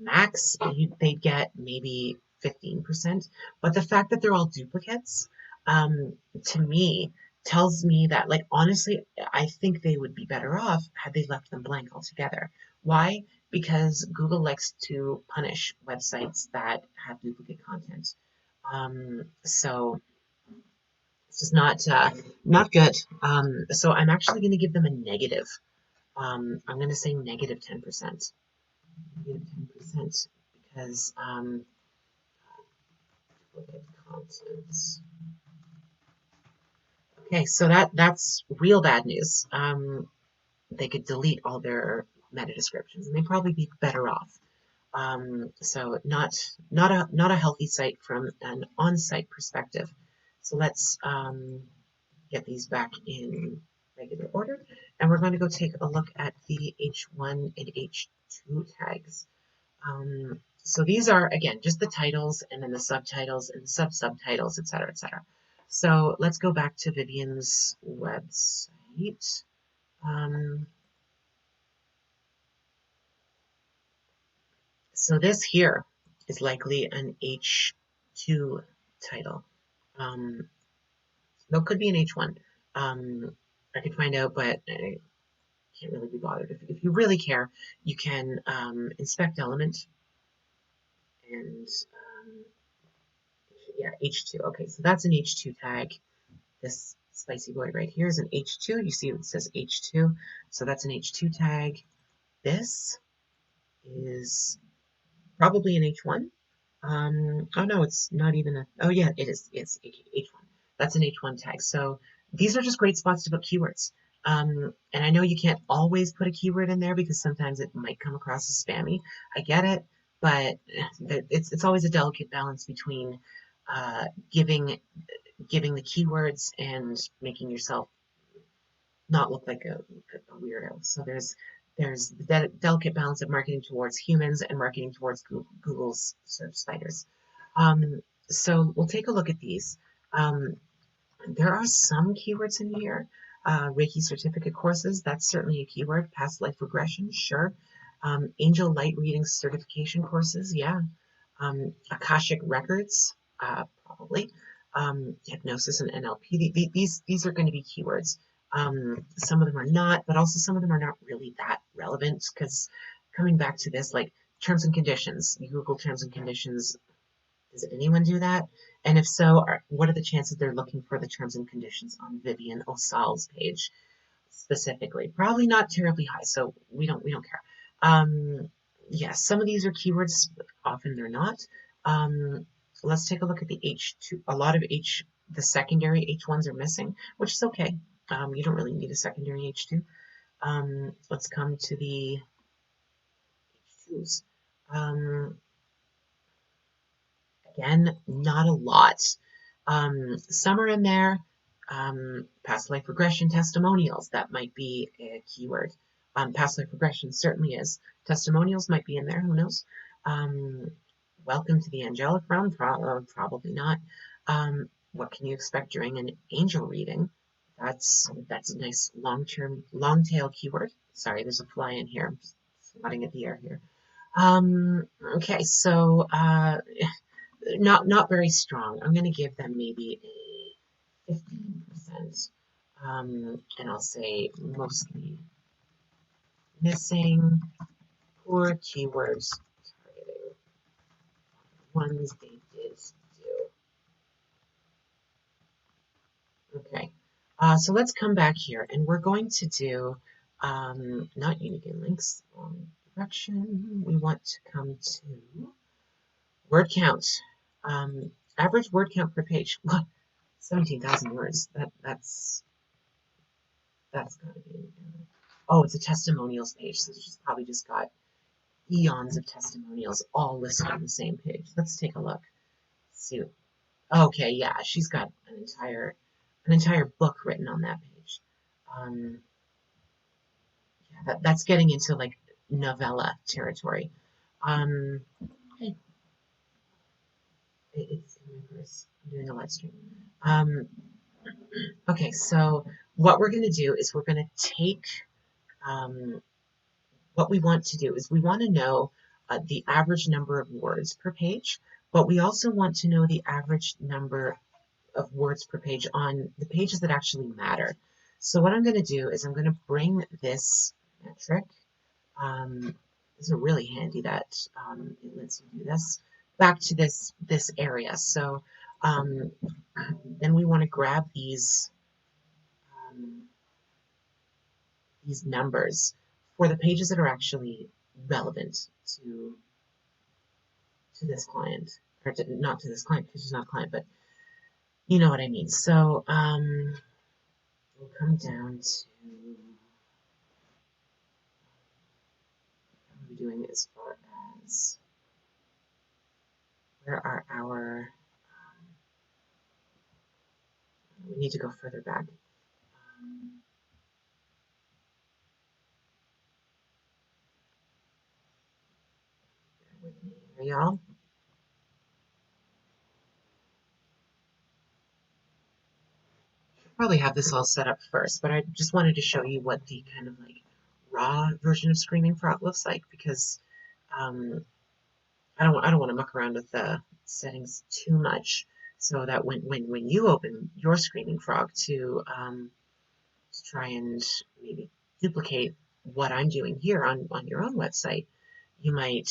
max, they'd get maybe 15%. But the fact that they're all duplicates, to me, tells me that, like, honestly, I think they would be better off had they left them blank altogether. Why? Because Google likes to punish websites that have duplicate content. So it's just not good. So I'm actually going to give them a negative. I'm going to say negative 10%. Negative 10% because look at contents. Okay, so that's real bad news. They could delete all their meta descriptions, and they'd probably be better off. So not a healthy site from an on-site perspective. So let's get these back in regular order, and we're going to go take a look at the H1 and H2 tags. So these are, again, just the titles and then the subtitles and subtitles, etc., etc. So let's go back to Vivian's website. So this here is likely an H2 title. No, it could be an H1. I could find out, but I can't really be bothered. If you really care, you can inspect element and yeah, H2. Okay, so that's an H2 tag. This spicy boy right here is an H2. You see it says H2, so that's an H2 tag. This is probably an H1. Oh no, it's not even a, oh yeah, it is, it's H1. That's an H1 tag. So these are just great spots to put keywords. And I know you can't always put a keyword in there because sometimes it might come across as spammy. I get it, but it's always a delicate balance between giving the keywords and making yourself not look like a weirdo. So there's the delicate balance of marketing towards humans and marketing towards Google's search spiders. So we'll take a look at these. There are some keywords in here. Reiki certificate courses, that's certainly a keyword. Past life regression, sure. Angel light reading certification courses, yeah. Akashic records, probably. Hypnosis and NLP, these are going to be keywords. Some of them are not, but also some of them are not really that relevant because coming back to this, like terms and conditions, you Google terms and conditions, does anyone do that? And if so, what are the chances they're looking for the terms and conditions on Vivian Osal's page specifically? Probably not terribly high, so we don't care. Yes, some of these are keywords, often they're not. Let's take a look at the H2. A lot of the secondary H1s are missing, which is okay. You don't really need a secondary H2. Let's come to the H2s. Again, not a lot. Some are in there. Past life regression testimonials, that might be a keyword. Past life regression certainly is. Testimonials might be in there, who knows? Welcome to the angelic realm, probably not. What can you expect during an angel reading? That's a nice long tail keyword. Sorry, there's a fly in here. I'm swatting at the air here. Okay, so not very strong. I'm going to give them maybe a 15%. And I'll say mostly missing, poor keywords targeting, ones they did do. Okay, so let's come back here and we're going to do not unique links, wrong direction. We want to come to word count. Average word count per page. 17,000 words. That's gotta be. Oh, it's a testimonials page, so she's probably just got eons of testimonials all listed on the same page. Let's take a look. Let's see. Okay, yeah, she's got an entire book written on that page. Yeah, that's getting into like novella territory. Hey, it's in my purse. I'm doing a live stream. Okay, so what we're going to do is we're going to take what we want to do is we want to know the average number of words per page, but we also want to know the average number of words per page on the pages that actually matter. So what I'm going to do is I'm going to bring this metric. This is really handy that it lets you do this back to this area. So then we want to grab these numbers for the pages that are actually relevant to this client, or not to this client because she's not a client, but you know what I mean. So we'll come down to how are we doing as far as where are our we need to go further back. Bear with me here, y'all. Probably have this all set up first, but I just wanted to show you what the kind of like raw version of Screaming Frog looks like because I don't want to muck around with the settings too much, so that when you open your Screaming Frog to try and maybe duplicate what I'm doing here on your own website, you might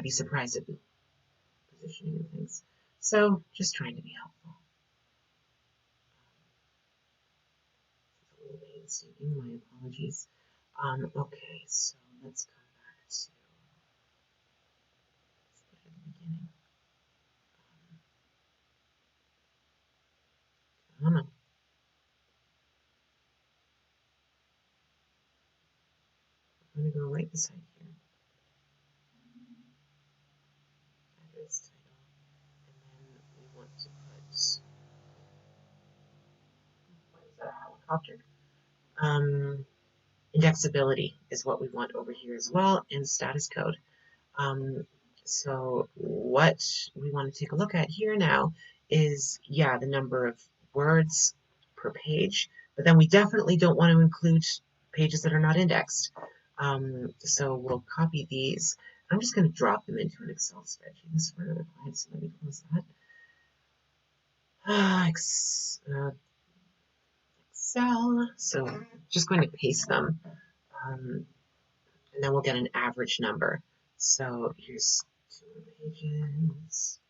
be surprised at the positioning of things. So just trying to be helpful. Painstaking, my apologies. Okay, so let's come back to the beginning. Come on. I'm going to go right beside here. Address title. And then we want to put, what is that, a helicopter? Indexability is what we want over here as well, and status code. So what we want to take a look at here now is, yeah, the number of words per page, but then we definitely don't want to include pages that are not indexed. So we'll copy these. I'm just going to drop them into an Excel spreadsheet. This is for another client, so let me close that. Excel. So just going to paste them. And then we'll get an average number. So here's 2 pages.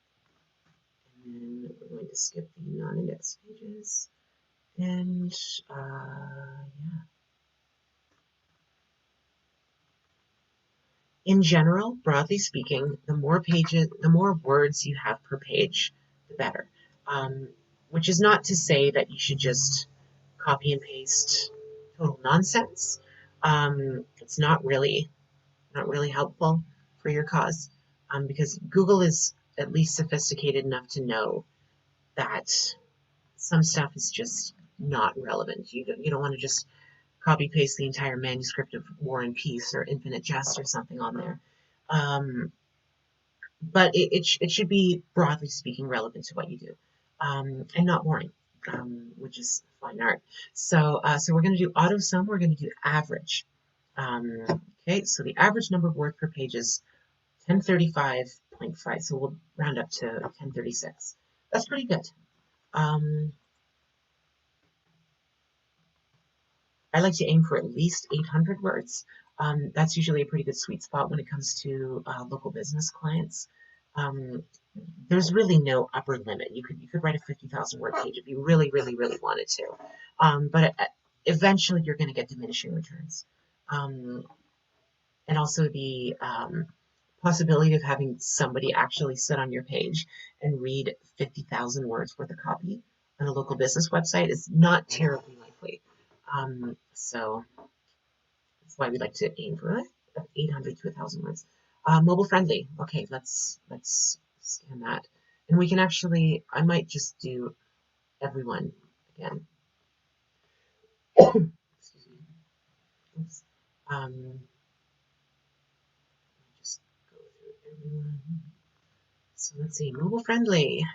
And then we're going to skip the non-indexed pages. And yeah. In general, broadly speaking, the more words you have per page, the better. Which is not to say that you should just copy and paste total nonsense. It's not really helpful for your cause, because Google is at least sophisticated enough to know that some stuff is just not relevant. You don't want to just copy paste the entire manuscript of War and Peace or Infinite Jest or something on there. But it should be, broadly speaking, relevant to what you do, and not boring, which is fine art. So we're going to do auto sum. We're going to do average. Okay, so the average number of words per page is 1035.5. So we'll round up to 1036. That's pretty good. I like to aim for at least 800 words. That's usually a pretty good sweet spot when it comes to local business clients. There's really no upper limit. You could write a 50,000 word page if you really wanted to. But eventually you're going to get diminishing returns. And also the possibility of having somebody actually sit on your page and read 50,000 words worth of copy on a local business website is not terribly likely. So that's why we like to aim for 800 to 1,000 words. Mobile friendly. Okay, let's scan that, and we can actually. I might just do everyone again. Excuse me. Oops. Just go through everyone. So let's see, mobile friendly.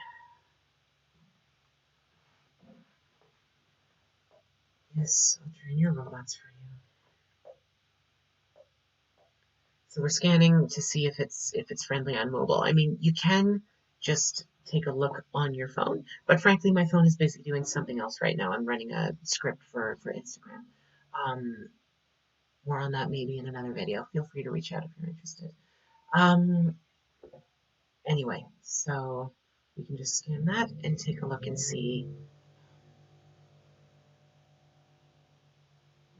Yes, I'll train your robots for you. So we're scanning to see if it's friendly on mobile. I mean, you can just take a look on your phone, but frankly, my phone is basically doing something else right now. I'm running a script for Instagram. More on that maybe in another video. Feel free to reach out if you're interested. Anyway, so we can just scan that and take a look and see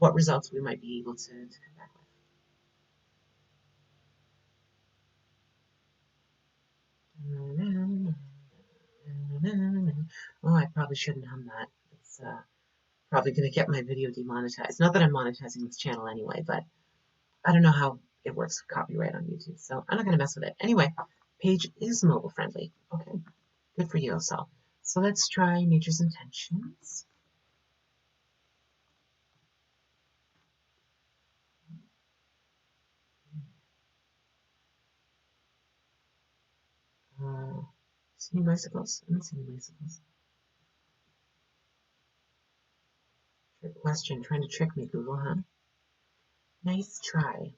what results we might be able to come back with. Oh, I probably shouldn't hum that. It's probably going to get my video demonetized. Not that I'm monetizing this channel anyway, but I don't know how it works with copyright on YouTube, so I'm not going to mess with it. Anyway, page is mobile friendly. Okay, good for you, Osal. So let's try Nature's Intentions. See any bicycles? I don't see any bicycles. Trick question, trying to trick me, Google, huh? Nice try.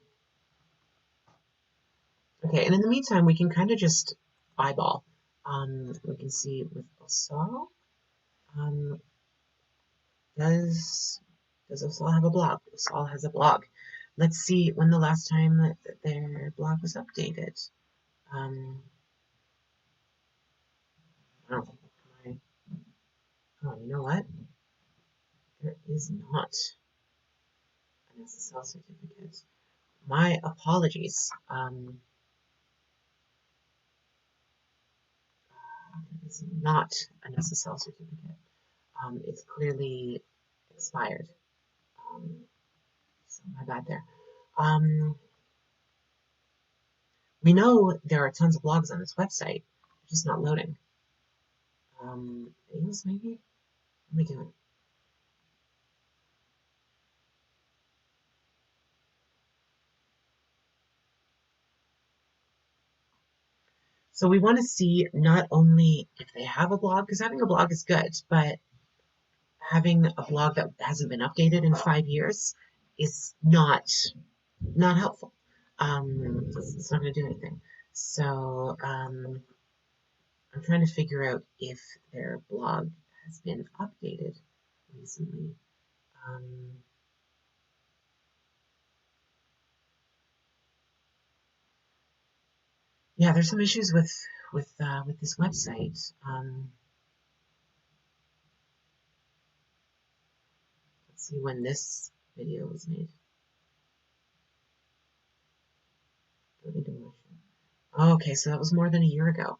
Okay, and in the meantime, we can kind of just eyeball. We can see with Osal, does Osal have a blog? Osal has a blog. Let's see when the last time that their blog was updated. Oh, you know what? There is not an SSL certificate. My apologies. It's not an SSL certificate. It's clearly expired. So my bad there. We know there are tons of blogs on this website, just not loading. Ales maybe? What am I doing? So we want to see not only if they have a blog, because having a blog is good, but having a blog that hasn't been updated in 5 years is not helpful. It's not going to do anything. So I'm trying to figure out if their blog has been updated recently. Yeah, there's some issues with this website. Let's see when this video was made. Okay, so that was more than a year ago.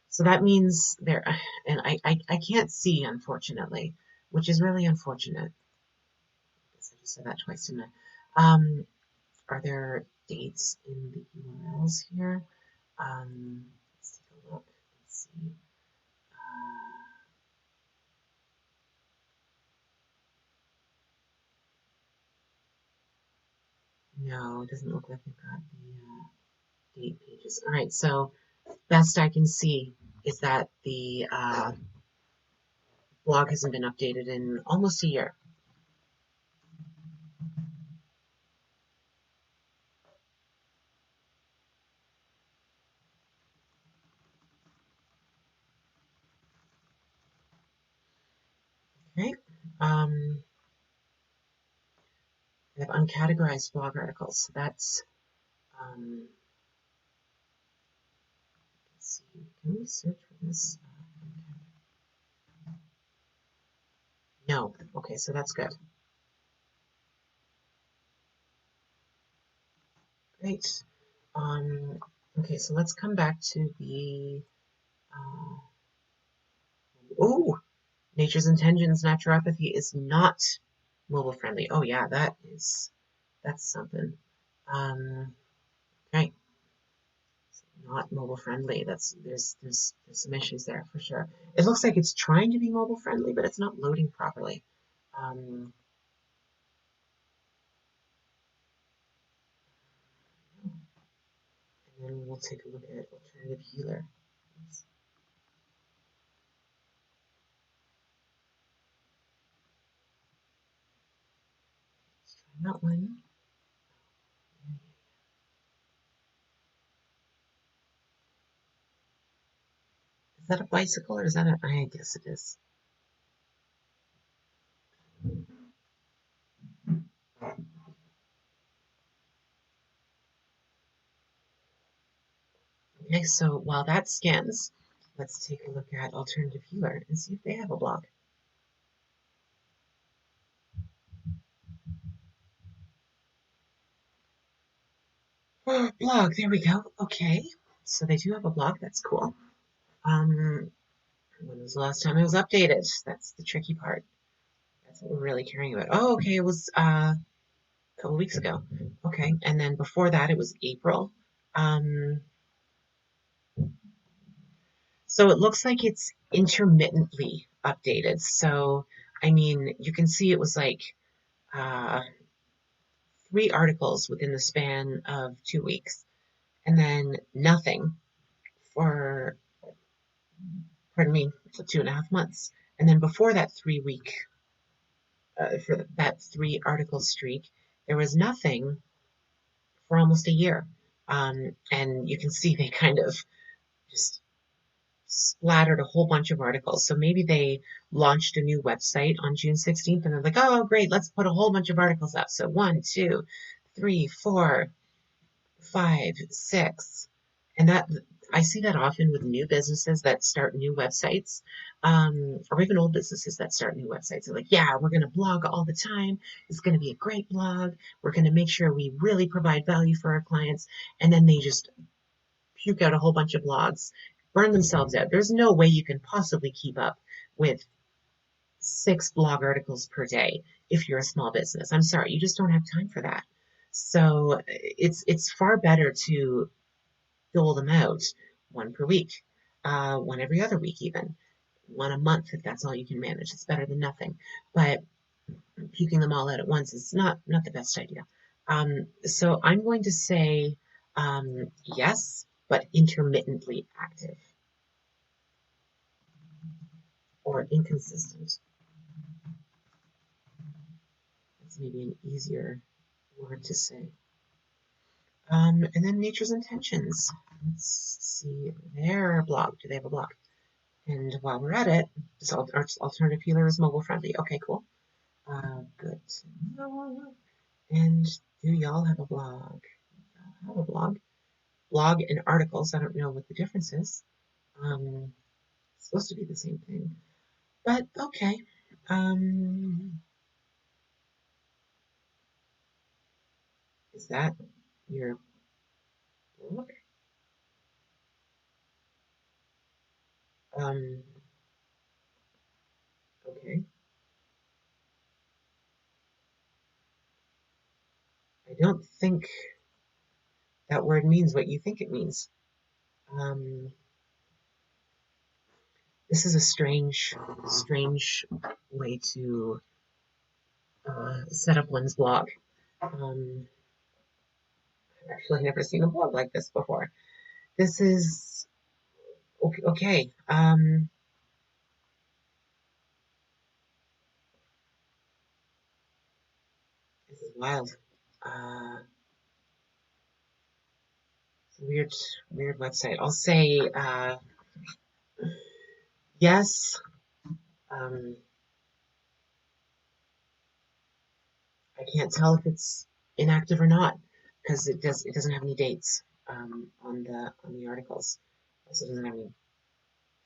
So that means there, and I can't see, unfortunately, which is really unfortunate. I guess I just said that twice, didn't I? Are there dates in the URLs here? Let's take a look. Let's see. No, it doesn't look like we've got the date pages. All right, so best I can see is that the blog hasn't been updated in almost a year. Okay. I have uncategorized blog articles. That's let's see. Can we search for this? No. Okay, so that's good. Great. Okay, so let's come back to the oh, Nature's Intentions naturopathy is not mobile friendly. Oh yeah, that's something. Right. Not mobile friendly. There's some issues there for sure. It looks like it's trying to be mobile friendly, but it's not loading properly. Um, and then we'll take a look at alternative healer. Let's try that one. Is that a bicycle or is that a? I guess it is. Okay, so while that scans, let's take a look at alternative healer and see if they have a blog. Oh, blog, there we go. Okay, so they do have a blog. That's cool. When was the last time it was updated? That's the tricky part. That's what we're really caring about. Oh, okay, it was a couple weeks ago. Okay, and then before that it was April. Um, so it looks like it's intermittently updated. So, I mean, you can see it was like uh, 3 articles within the span of 2 weeks, and then nothing for, pardon me, for 2.5 months. And then before that 3 week, for that 3 article streak, there was nothing for almost a year. And you can see they kind of just splattered a whole bunch of articles. So maybe they launched a new website on June 16th and they're like, oh, great, let's put a whole bunch of articles up. So 1, 2, 3, 4, 5, 6. And that I see that often with new businesses that start new websites, or even old businesses that start new websites. They're like, yeah, we're going to blog all the time. It's going to be a great blog. We're going to make sure we really provide value for our clients. And then they just puke out a whole bunch of blogs, burn themselves out. There's no way you can possibly keep up with 6 blog articles per day if you're a small business. I'm sorry, you just don't have time for that. So it's far better to dole them out, 1 per week, 1 every other week even, 1 a month if that's all you can manage. It's better than nothing. But puking them all out at once is not the best idea. So I'm going to say yes, but intermittently active or inconsistent. That's maybe an easier word to say. And then Nature's Intentions. Let's see their blog. Do they have a blog? And while we're at it, this alternative healer is mobile friendly. Okay, cool. Good to know. And do y'all have a blog? I have a blog. Blog and articles. I don't know what the difference is. It's supposed to be the same thing. But okay. Is that your blog? Okay. I don't think that word means what you think it means. Um, this is a strange way to set up one's blog. I've actually never seen a blog like this before. This is okay. This is wild. It's a weird website. I'll say yes. I can't tell if it's inactive or not because it doesn't have any dates on the articles. Also doesn't have any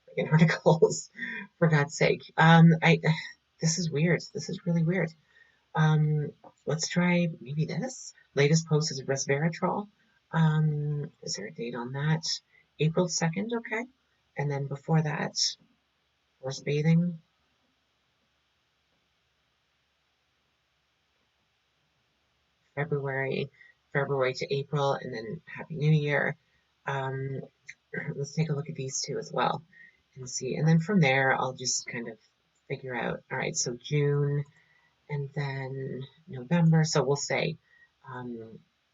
freaking articles for God's sake. This is weird. This is really weird. Um, let's try maybe this. Latest post is resveratrol. Is there a date on that? April 2nd, okay. And then before that, forest bathing, February, February to April, and then Happy New Year. Um, let's take a look at these two as well and see. And then from there, I'll just kind of figure out, all right, so June and then November. So we'll say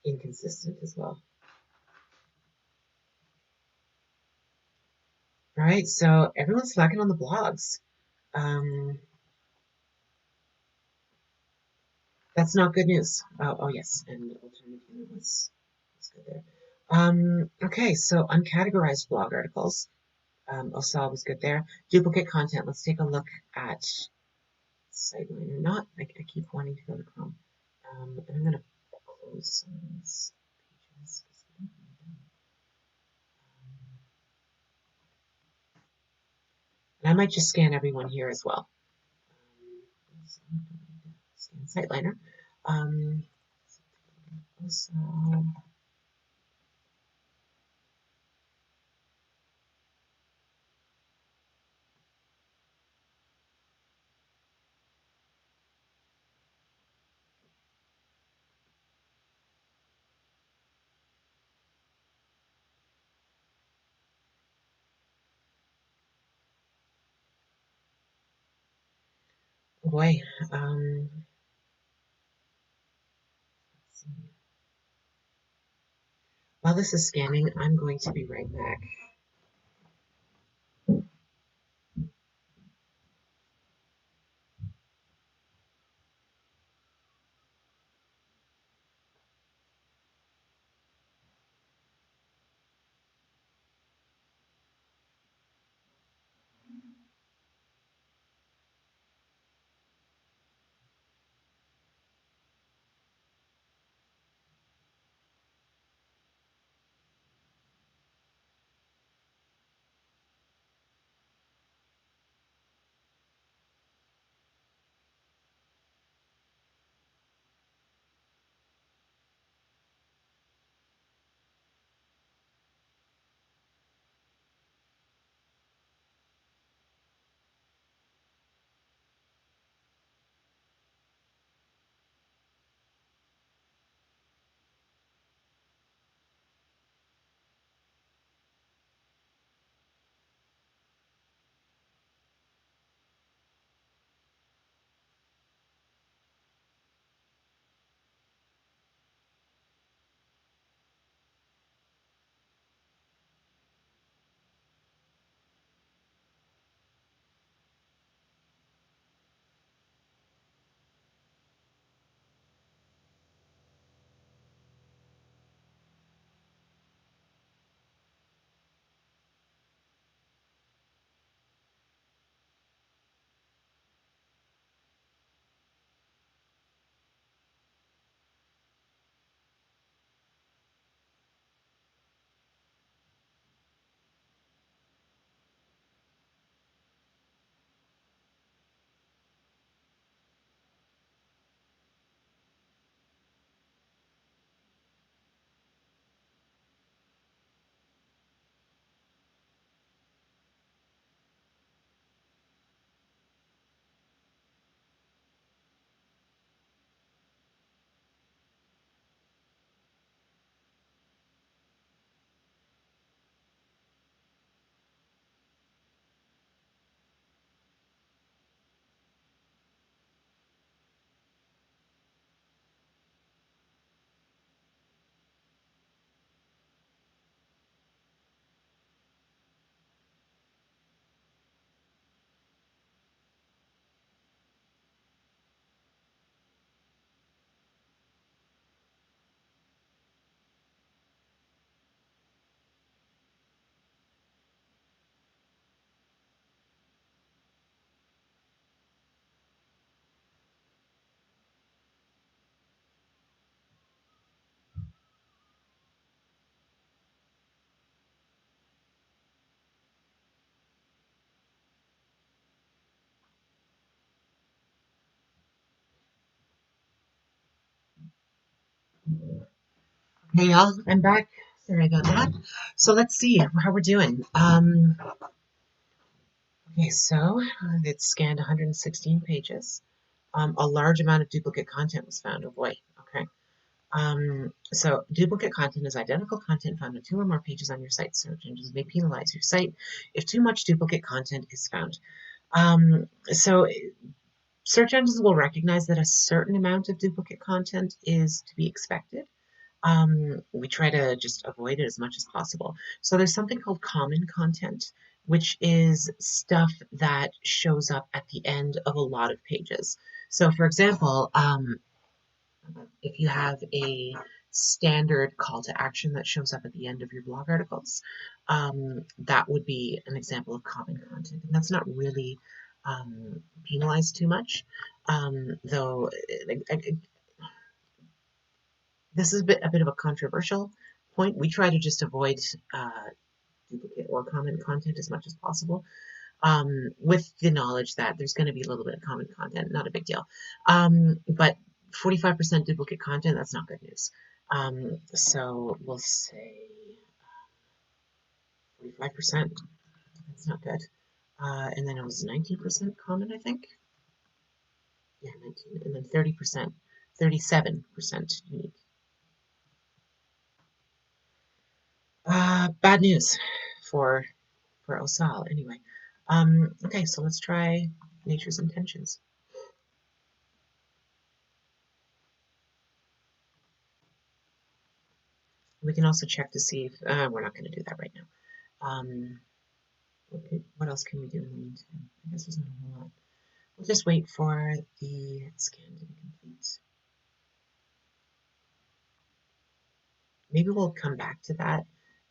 inconsistent as well. All right, so everyone's slacking on the blogs. Um, that's not good news. Oh yes, and alternative unit was good there. Okay, so uncategorized blog articles. OSAL was good there. Duplicate content. Let's take a look at SiteLiner. Not, I keep wanting to go to Chrome. And I'm going to close some of these pages. And I might just scan everyone here as well. Scan SiteLiner. OSAL. Oh boy. While this is scanning, I'm going to be right back. Hey y'all, I'm back. Sorry about that. So let's see how we're doing. Okay, so it scanned 116 pages. A large amount of duplicate content was found. Oh boy. Okay. So duplicate content is identical content found on 2 or more pages on your site. Search engines may penalize your site if too much duplicate content is found. So search engines will recognize that a certain amount of duplicate content is to be expected. We try to just avoid it as much as possible. So there's something called common content, which is stuff that shows up at the end of a lot of pages. So for example, if you have a standard call to action that shows up at the end of your blog articles, that would be an example of common content. And that's not really penalized too much, though this is a bit of a controversial point. We try to just avoid duplicate or common content as much as possible, with the knowledge that there's going to be a little bit of common content, not a big deal. But 45% duplicate content, that's not good news. So we'll say 45%, that's not good. And then it was 19% common, I think. Yeah, 19, and then 30%, 37% unique. Bad news for Osal, anyway. Okay, so let's try nature's intentions. We can also check to see if, we're not going to do that right now. What else can we do in the meantime? I guess there's not a whole lot. We'll just wait for the scan to be complete. Maybe we'll come back to that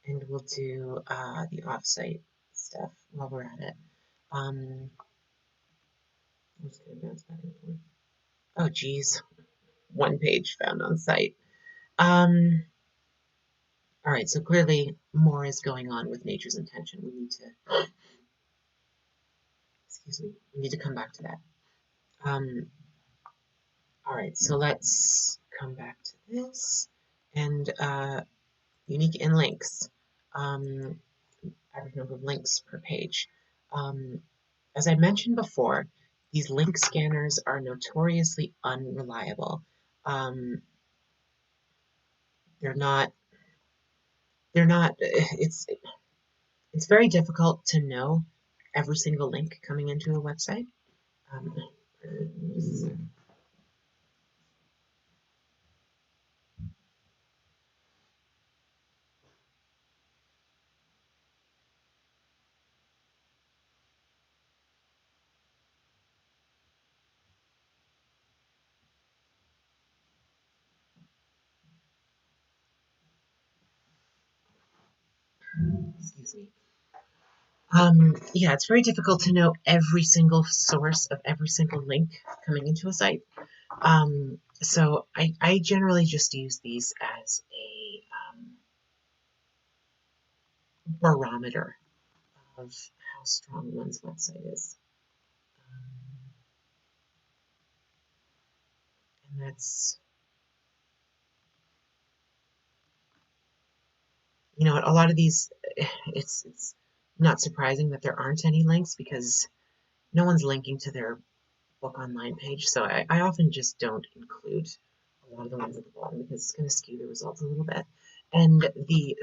and we'll do the offsite stuff while we're at it. I'm just going to bounce back and forth. Oh, geez. One page found on site. All right, so clearly more is going on with nature's intention. We need to, excuse me, we need to come back to that. All right, so let's come back to this. And unique in links, average number of links per page. As I mentioned before, these link scanners are notoriously unreliable. It's very difficult to know every single link coming into a website. Excuse me. Yeah, it's very difficult to know every single source of every single link coming into a site. So I generally just use these as a barometer of how strong one's website is. And that's, you know, a lot of these, it's not surprising that there aren't any links because no one's linking to their book online page. So I often just don't include a lot of the ones at the bottom because it's going to skew the results a little bit. And the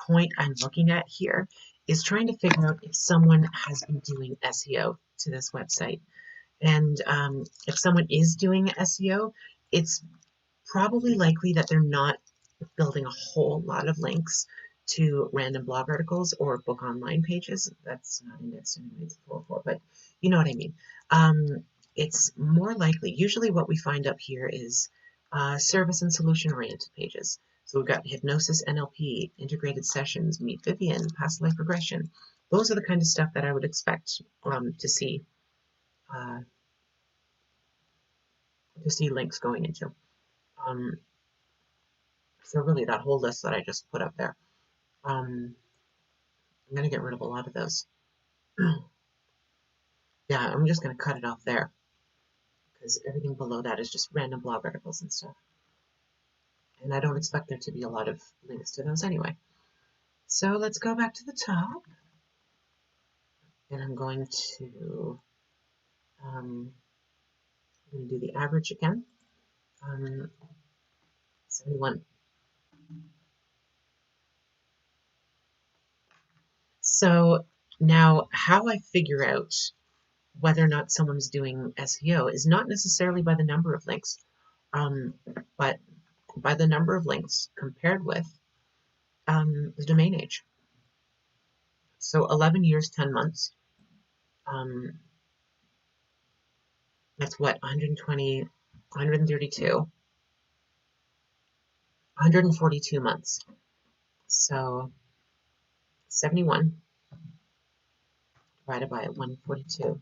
point I'm looking at here is trying to figure out if someone has been doing SEO to this website. And if someone is doing SEO, it's probably likely that they're not building a whole lot of links to random blog articles or book online pages. That's not indexed anyway, it's 404, but you know what I mean. It's more likely, usually what we find up here is service and solution oriented pages. So we've got hypnosis, NLP, integrated sessions, Meet Vivian, past life regression. Those are the kind of stuff that I would expect to see links going into. So really that whole list that I just put up there. I'm going to get rid of a lot of those. Yeah, I'm just going to cut it off there because everything below that is just random blog articles and stuff. And I don't expect there to be a lot of links to those anyway. So let's go back to the top. And I'm going to do the average again. 71. So now how I figure out whether or not someone's doing SEO is not necessarily by the number of links, but by the number of links compared with the domain age. So 11 years, 10 months. That's what, 120, 132, 142 months. So 71 divided by 142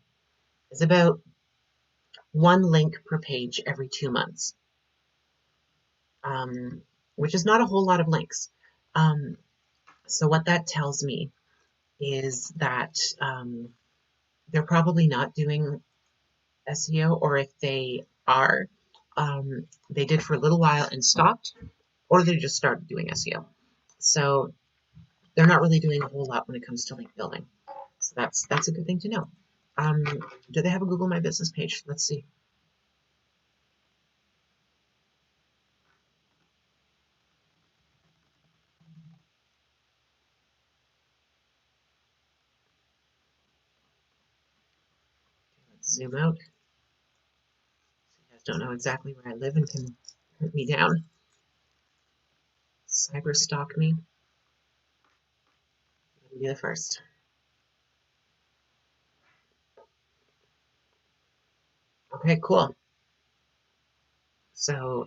is about 1 link per page every 2 months, which is not a whole lot of links. So what that tells me is that they're probably not doing SEO, or if they are, they did for a little while and stopped, or they just started doing SEO. So they're not really doing a whole lot when it comes to link building. So that's a good thing to know. Do they have a Google My Business page? Let's see. Let's zoom out. So you guys don't know exactly where I live and can hunt me down. Cyber stalk me. Let me be the first. Okay, cool. So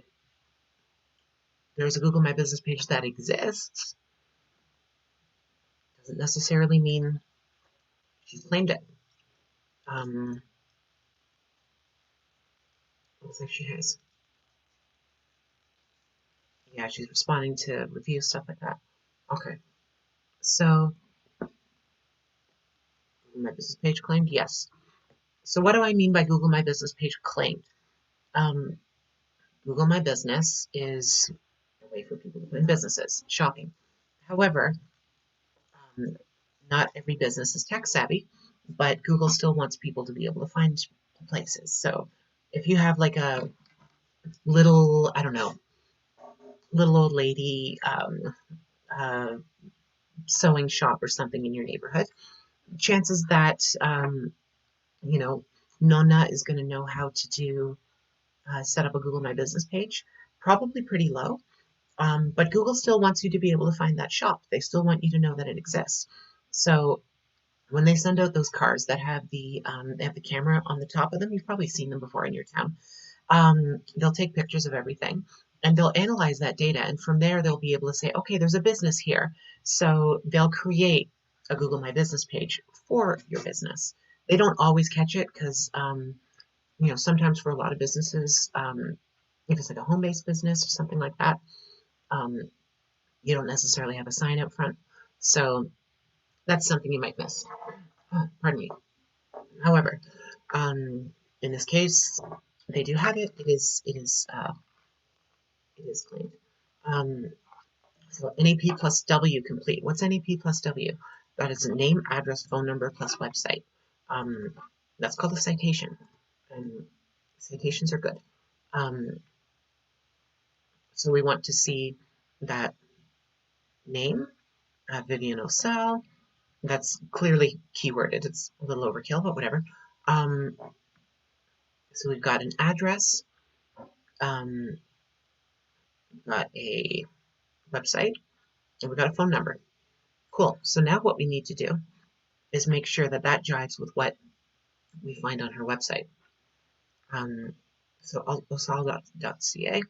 there's a Google My Business page that exists. Doesn't necessarily mean she's claimed it. Looks like she has. Yeah, she's responding to reviews, stuff like that. Okay. So Google My Business page claimed? Yes. So what do I mean by Google My Business page claimed? Google My Business is a way for people to put in businesses, shopping. However, not every business is tech savvy, but Google still wants people to be able to find places. So if you have like a little, I don't know, little old lady sewing shop or something in your neighborhood, chances that, you know, Nonna is going to know how to do set up a Google My Business page, probably pretty low. But Google still wants you to be able to find that shop. They still want you to know that it exists. So when they send out those cars that have the camera on the top of them, you've probably seen them before in your town. They'll take pictures of everything and they'll analyze that data. And from there, they'll be able to say, okay, there's a business here. So they'll create a Google My Business page for your business. They don't always catch it because, you know, sometimes for a lot of businesses, if it's like a home-based business or something like that, you don't necessarily have a sign up front. So that's something you might miss. Pardon me. However, in this case, they do have it. It is claimed. So NAP plus W complete. What's NAP plus W? That is a name, address, phone number plus website. That's called a citation, and citations are good. So we want to see that name, Vivian O'Sell. That's clearly keyworded. It's a little overkill, but whatever. So we've got an address, we've got a website, and we've got a phone number. Cool. So now what we need to do is make sure that that jives with what we find on her website. So osal.ca,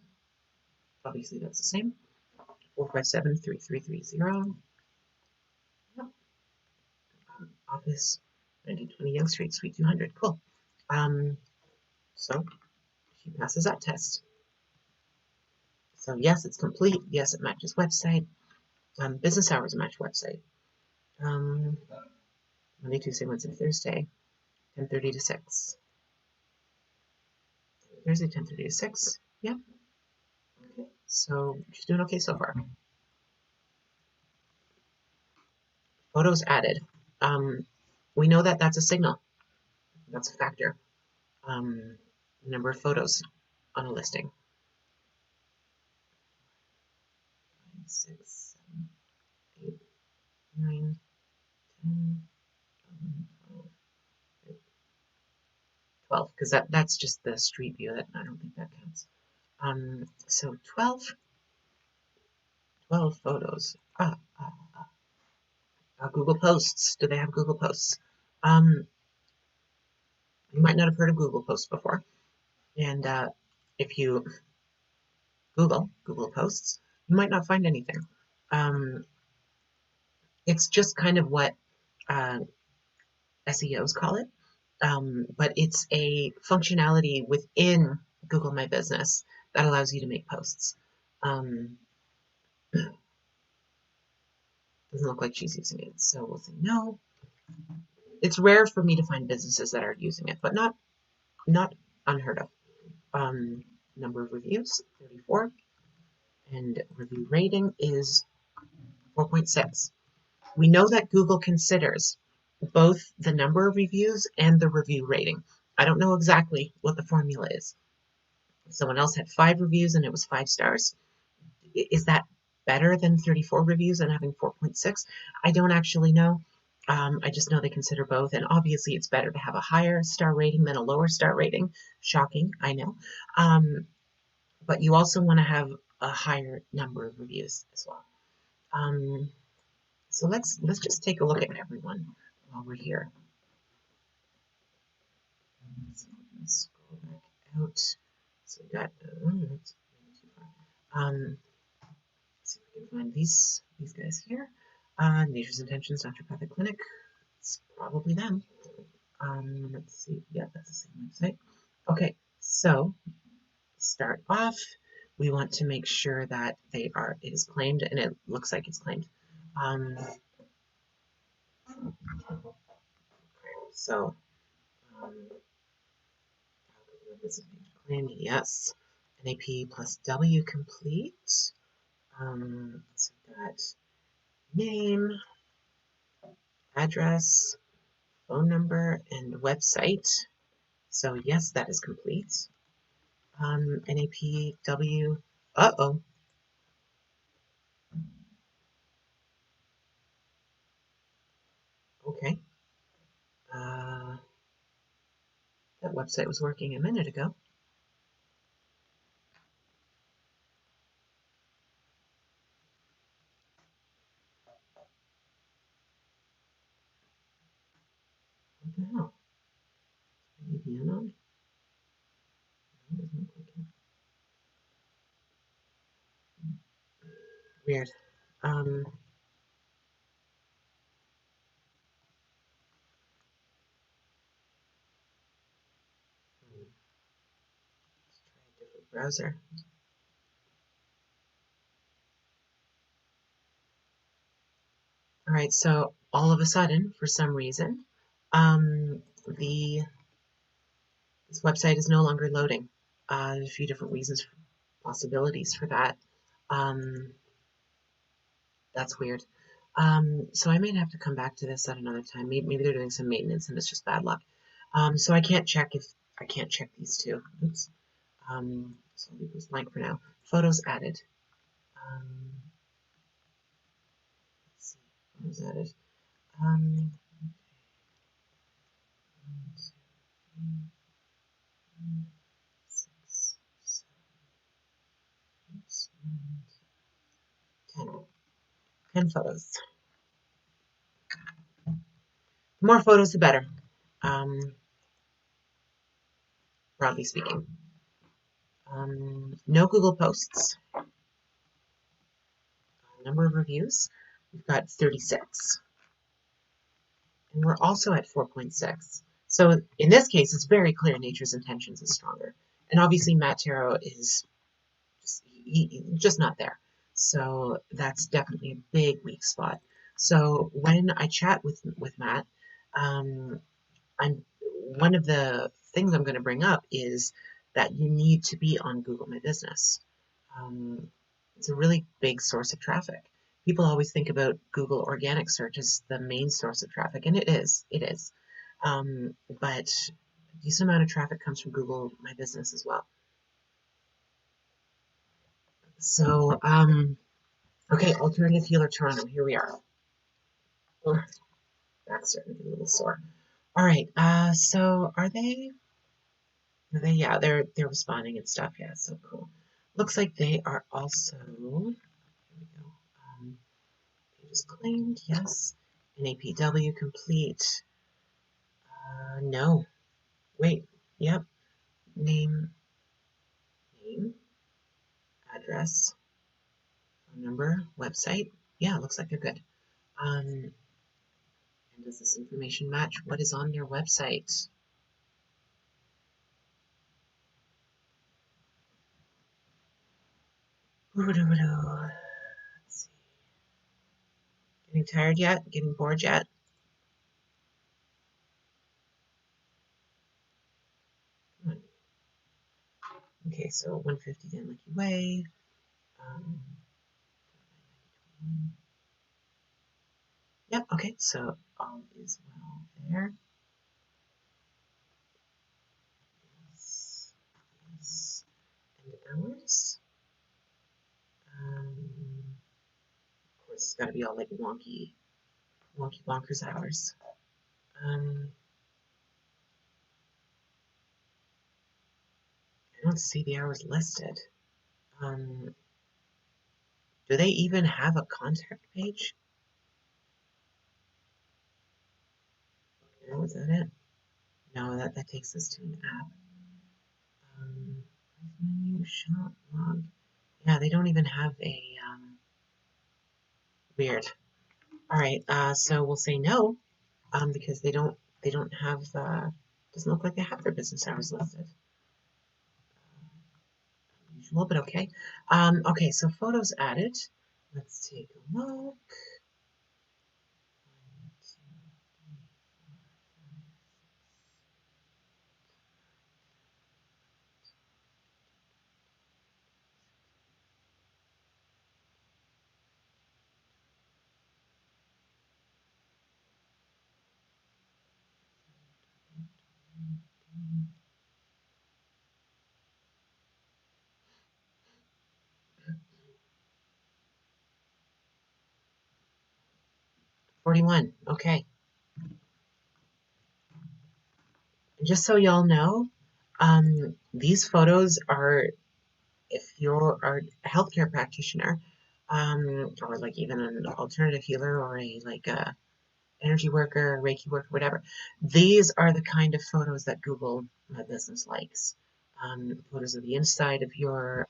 obviously that's the same, 457-3330. Yep. Office, 1920 Young Street, Suite 200. Cool. So she passes that test. So yes, it's complete. Yes, it matches website. Business hours match website. Monday, Tuesday, Wednesday, Thursday, 10:30 to 6. Thursday, 10:30 to 6. Yep. Okay. So she's doing okay so far. Photos added. We know that that's a signal. That's a factor. Number of photos on a listing. 6, 7, 8, 9, 10, 11, 12, because that's just the street view. That I don't think that counts. So 12 photos. Google Posts. Do they have Google Posts? You might not have heard of Google Posts before. And if you Google Posts, you might not find anything. It's just kind of what SEOs call it. But it's a functionality within Google My Business that allows you to make posts. Doesn't look like she's using it, so we'll say no. It's rare for me to find businesses that are using it, but not unheard of. Number of reviews, 34, and review rating is 4.6. We know that Google considers both the number of reviews and the review rating. I don't know exactly what the formula is. Someone else had 5 reviews and it was 5 stars. Is that better than 34 reviews and having 4.6? I don't actually know. I just know they consider both, and obviously it's better to have a higher star rating than a lower star rating. Shocking, I know. But you also want to have a higher number of reviews as well. So let's just take a look at everyone while we're here. So let's scroll back out. So we got let's see if we can find these guys here. Nature's Intentions Naturopathic Clinic. It's probably them. Let's see. Yeah, that's the same website. Okay, so start off. We want to make sure that it is claimed, and it looks like it's claimed. So claimed, yes. NAP plus W complete. So that name, address, phone number, and website. So yes, that is complete. NAP W. Uh-oh. Okay. That website was working a minute ago. What the hell? VPN on? No, it doesn't look like it. Weird. Let's try a different browser. All right, so all of a sudden, for some reason, this website is no longer loading. There's a few different reasons, possibilities for that. That's weird. So I may have to come back to this at another time. Maybe they're doing some maintenance and it's just bad luck. So I can't check these two. Oops. So I'll leave this blank for now. Photos added. Let's see. Photos added. 1, 2, 3, 6, 7, 8, 9, 10 photos. The more photos, the better, broadly speaking. No Google Posts. Number of reviews, we've got 36. And we're also at 4.6. So in this case, it's very clear Nature's Intentions is stronger. And obviously Matt Tarot is just not there. So that's definitely a big weak spot. So when I chat with Matt, one of the things I'm going to bring up is that you need to be on Google My Business. It's a really big source of traffic. People always think about Google organic search as the main source of traffic, and it is. But a decent amount of traffic comes from Google My Business as well. So, okay, Alternative Healer Toronto, here we are. Oh, back's starting to get a little sore. All right, so are they, yeah, they're responding and stuff, yeah, so cool. Looks like they are also, here we go, pages claimed, yes, NAPW complete, no, wait, yep, name, address, phone number, website, yeah, looks like they're good. And does this information match what is on their website? Let's see. Getting tired yet? Getting bored yet? Come on. Okay, so 150 Dan Licky Way. Yep, okay, so all is well there. Yes, yes. And hours. Of course, it's got to be all like wonky bonkers hours. I don't see the hours listed. Do they even have a contact page? Was that it? No, that takes us to an app. Menu, shop, log. Yeah, they don't even have a, weird. All right, so we'll say no, because they don't have, doesn't look like they have their business hours listed. Unusual, but okay. Okay, so photos added. Let's take a look. 41, okay. Just so y'all know, these photos are, if you're a healthcare practitioner, or like even an alternative healer or a energy worker, Reiki worker, whatever, these are the kind of photos that Google My Business likes. Photos of the inside of your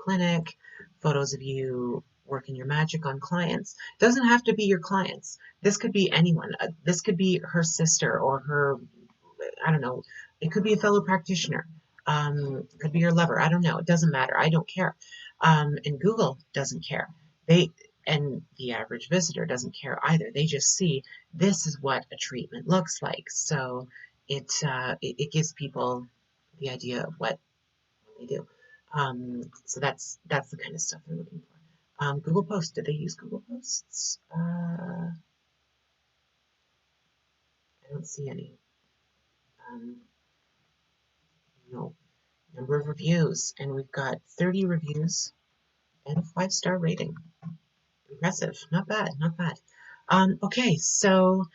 clinic, photos of you working your magic on clients. It doesn't have to be your clients. This could be anyone. This could be her sister or her, I don't know, it could be a fellow practitioner. It could be your lover. I don't know. It doesn't matter. I don't care. And Google doesn't care. And the average visitor doesn't care either. They just see this is what a treatment looks like. So it gives people the idea of what they do. So that's the kind of stuff they're looking for. Google Posts. Did they use Google Posts? I don't see any. No. Number of reviews, and we've got 30 reviews and a 5-star rating. Impressive. Not bad. Not bad. Okay, so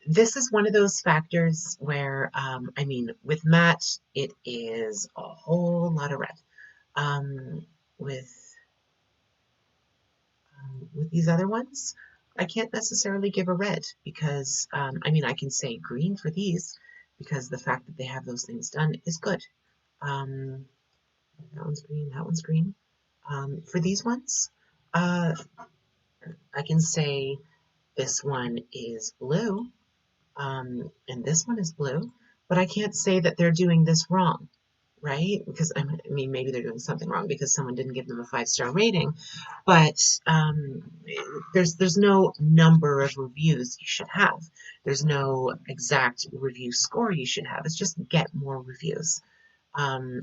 this is one of those factors where, I mean, with Matt, it is a whole lot of red. With these other ones, I can't necessarily give a red because, I mean, I can say green for these because the fact that they have those things done is good. That one's green, that one's green. For these ones, I can say this one is blue, and this one is blue, but I can't say that they're doing this wrong, right? Because, I mean, maybe they're doing something wrong because someone didn't give them a 5-star rating, but there's no number of reviews you should have. There's no exact review score you should have. It's just get more reviews.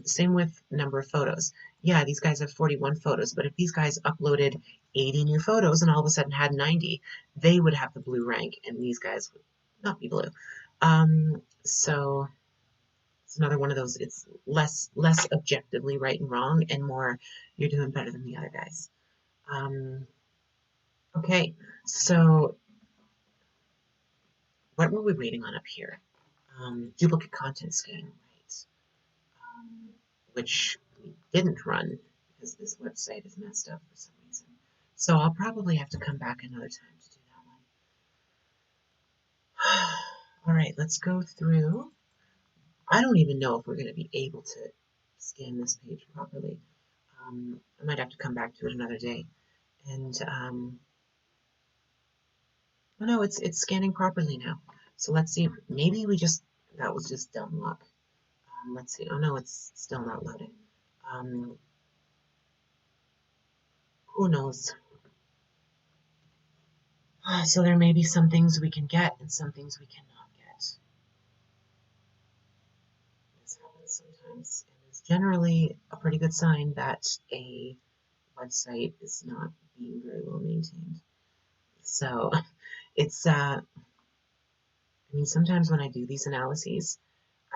Same with number of photos. yeah, these guys have 41 photos, but if these guys uploaded 80 new photos and all of a sudden had 90, they would have the blue rank, and these guys would not be blue. So it's another one of those, it's less objectively right and wrong, and more you're doing better than the other guys. Okay, so what were we waiting on up here? Duplicate content scan, right? Which we didn't run because this website is messed up for some reason. So I'll probably have to come back another time to do that one. All right, let's go through. I don't even know if we're going to be able to scan this page properly. I might have to come back to it another day. And oh no, it's scanning properly now. So let's see. Maybe that was just dumb luck. Let's see. Oh no, it's still not loading. Who knows? So there may be some things we can get and some things we cannot get. This happens sometimes, and it's generally a pretty good sign that a website is not being very well maintained. So it's, I mean, sometimes when I do these analyses,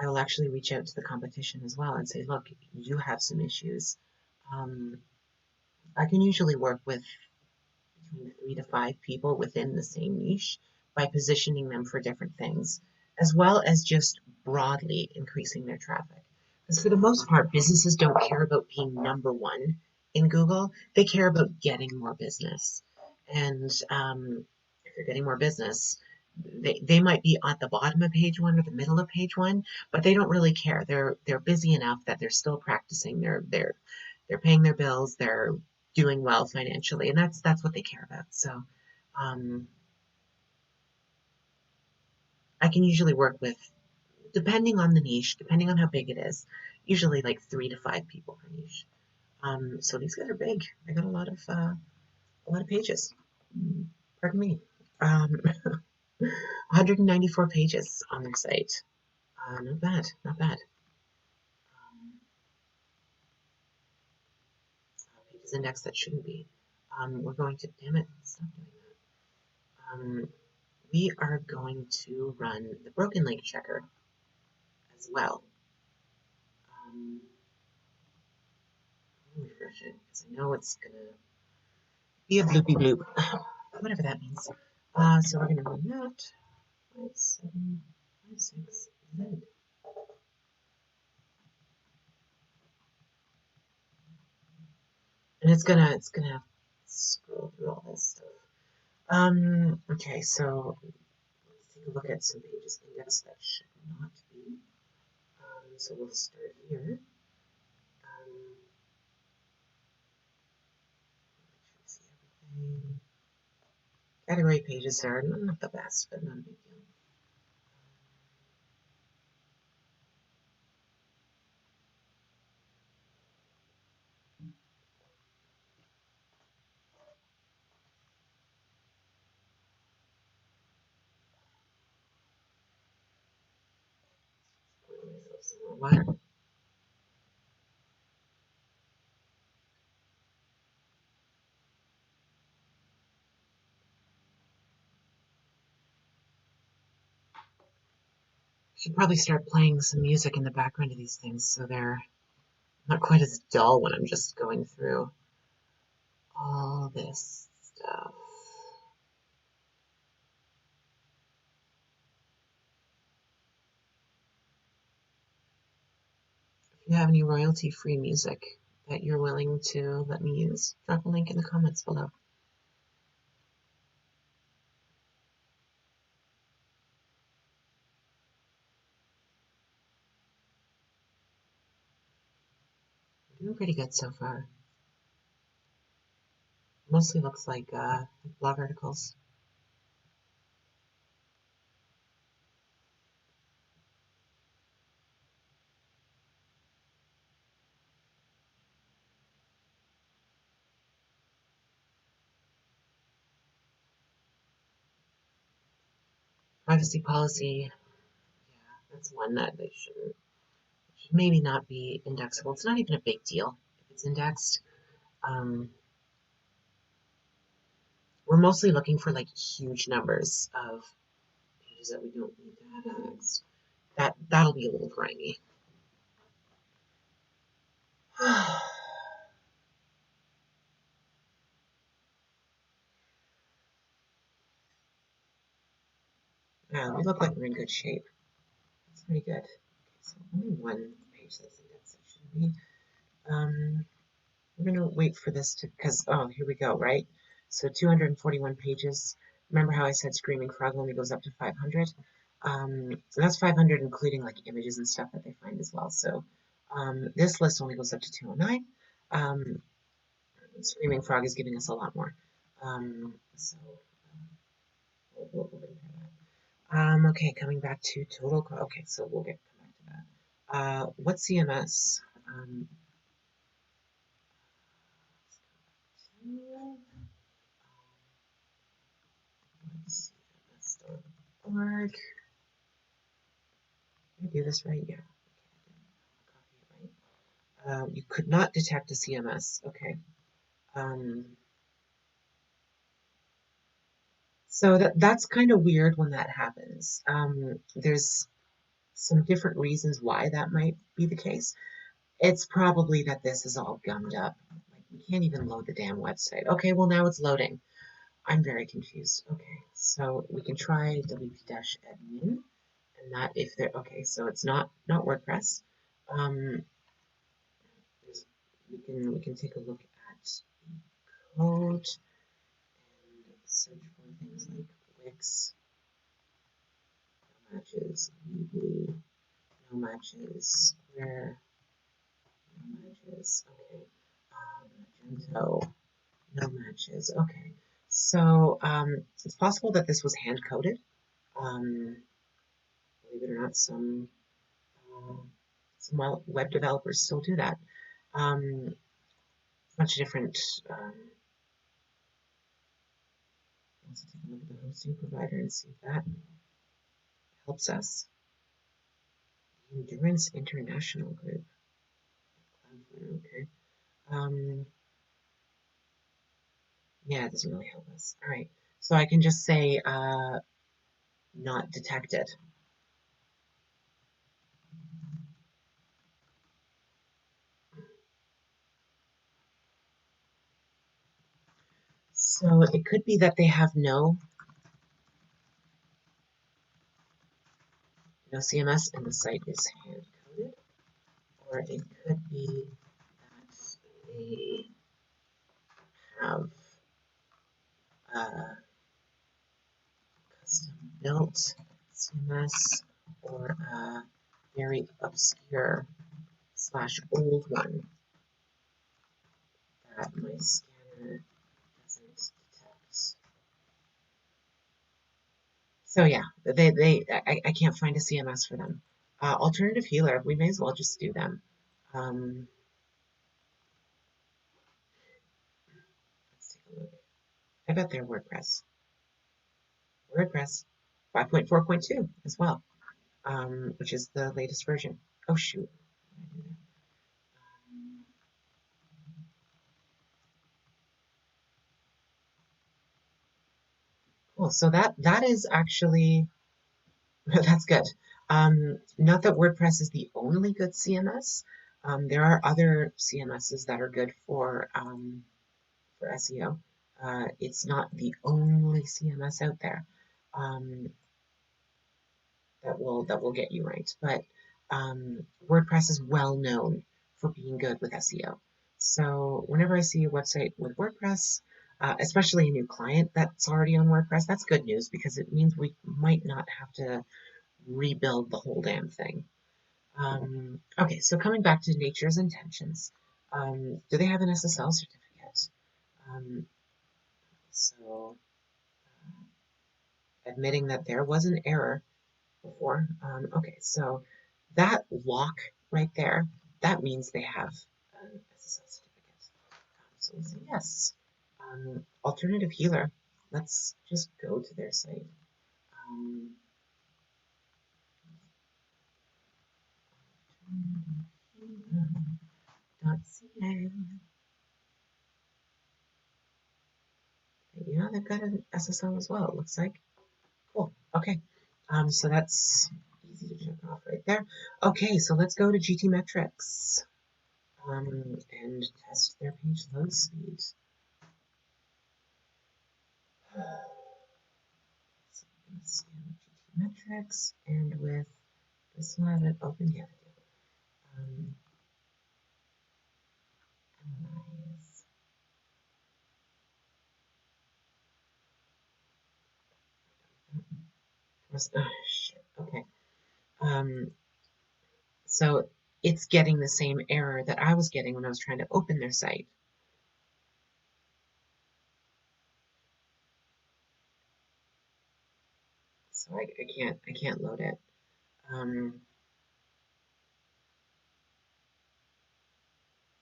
I will actually reach out to the competition as well and say, look, you have some issues. I can usually work with between 3 to 5 people within the same niche by positioning them for different things, as well as just broadly increasing their traffic. Because for the most part, businesses don't care about being number one in Google. They care about getting more business. And if they're getting more business, they might be at the bottom of page one or the middle of page one, but they don't really care. They're busy enough that they're still practicing. They're paying their bills. They're doing well financially, and that's what they care about. So I can usually work with, depending on the niche, depending on how big it is, usually like 3 to 5 people per niche. So these guys are big. I got a lot of pages. Pardon me. 194 pages on their site. Not bad, not bad. Pages index that shouldn't be. We're going to, damn it, stop doing that. We are going to run the broken link checker as well. I'll refresh it because I know it's gonna be a bloopy bloop, whatever that means. So we're gonna run that 5756Z. And it's gonna scroll through all this stuff. Okay, so let's take a look at some pages index that should not be. So we'll start here. See everything. Category pages are not the best, but not a big deal. Pour myself some more water. Should probably start playing some music in the background of these things so they're not quite as dull when I'm just going through all this stuff. If you have any royalty-free music that you're willing to let me use, drop a link in the comments below. Doing pretty good so far. Mostly looks like blog articles. Privacy policy, yeah, that's one that they should maybe not be indexable. It's not even a big deal if is indexed. We're mostly looking for like huge numbers of pages that we don't need to have indexed. That'll be a little grimy. Yeah, we look like we're in good shape. That's pretty good. Okay, so only one page that's indexed, shouldn't be. We're gonna wait for this to, because, oh, here we go, right? So 241 pages. Remember how I said Screaming Frog only goes up to 500? So that's 500 including like images and stuff that they find as well. So this list only goes up to 209. Screaming Frog is giving us a lot more. So we'll wait for that. Okay, coming back to total. Okay, so we'll come back to that. What CMS? CMS.org. Did I do this right? Yeah. Okay, I did. Right. You could not detect a CMS. Okay. So that's kind of weird when that happens. There's some different reasons why that might be the case. It's probably that this is all gummed up. Like we can't even load the damn website. Okay, well now it's loading. I'm very confused. Okay, so we can try wp-admin, and that if they're okay. So it's not WordPress. We can take a look at the code and search for things like Wix. No matches, Weebly, no matches, Square, no matches, okay, Magento, no matches, okay. So it's possible that this was hand-coded. Believe it or not, some web developers still do that. Much different. Let's take a look at the hosting provider and see if that helps us. Endurance International Group. Okay. Yeah, it doesn't really help us. All right. So I can just say not detected. So it could be that they have no CMS and the site is hand-coded, or it could be that they have custom-built CMS or a very obscure / old one that my scanner doesn't detect. So yeah, I can't find a CMS for them. Alternative Healer, we may as well just do them. Let's take a look. I bet they're WordPress. WordPress 5.4.2 as well, which is the latest version. Oh shoot. Cool. So that is actually that's good. Not that WordPress is the only good CMS. There are other CMSs that are good for SEO. It's not the only CMS out there that will get you right, but WordPress is well known for being good with SEO. So whenever I see a website with WordPress, especially a new client that's already on WordPress, that's good news because it means we might not have to rebuild the whole damn thing. Okay, so coming back to nature's intentions, do they have an SSL certificate? So admitting that there was an error before. Okay, so that lock right there, that means they have an SSL certificate. So we say yes. Alternative Healer, let's just go to their site. .ca. got an SSO as well, it looks like. Cool. Okay. So that's easy to check off right there. Okay, so let's go to GT Metrics and test their page load speed. So let's scan GT Metrics, and with this one I have it open here. Analyze. Oh, shit. Okay. So it's getting the same error that I was getting when I was trying to open their site. So I can't load it.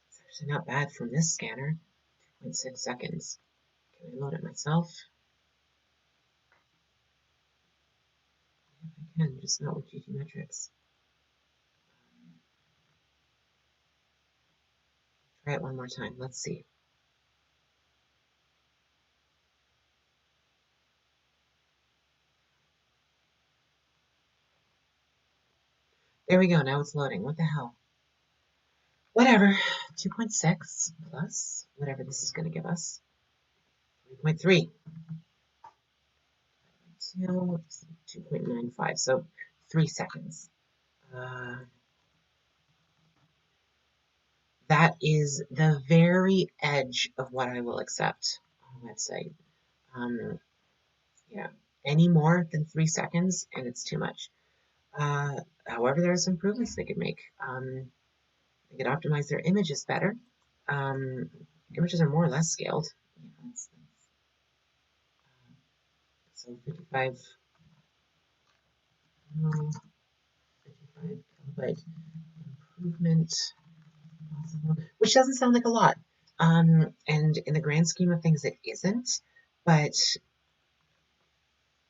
It's actually not bad from this scanner. 2.6 seconds. Can I load it myself? I can, just not with GT Metrics. Try it one more time. Let's see. There we go. Now it's loading. What the hell? Whatever. 2.6 plus whatever this is going to give us. 3.3. 2.95. So 3 seconds. That is the very edge of what I will accept on a website. Yeah, any more than 3 seconds, and it's too much. However, there are some improvements they could make. They could optimize their images better. Images are more or less scaled. Yeah, so 55 kilobyte improvement possible, which doesn't sound like a lot. And in the grand scheme of things, it isn't. But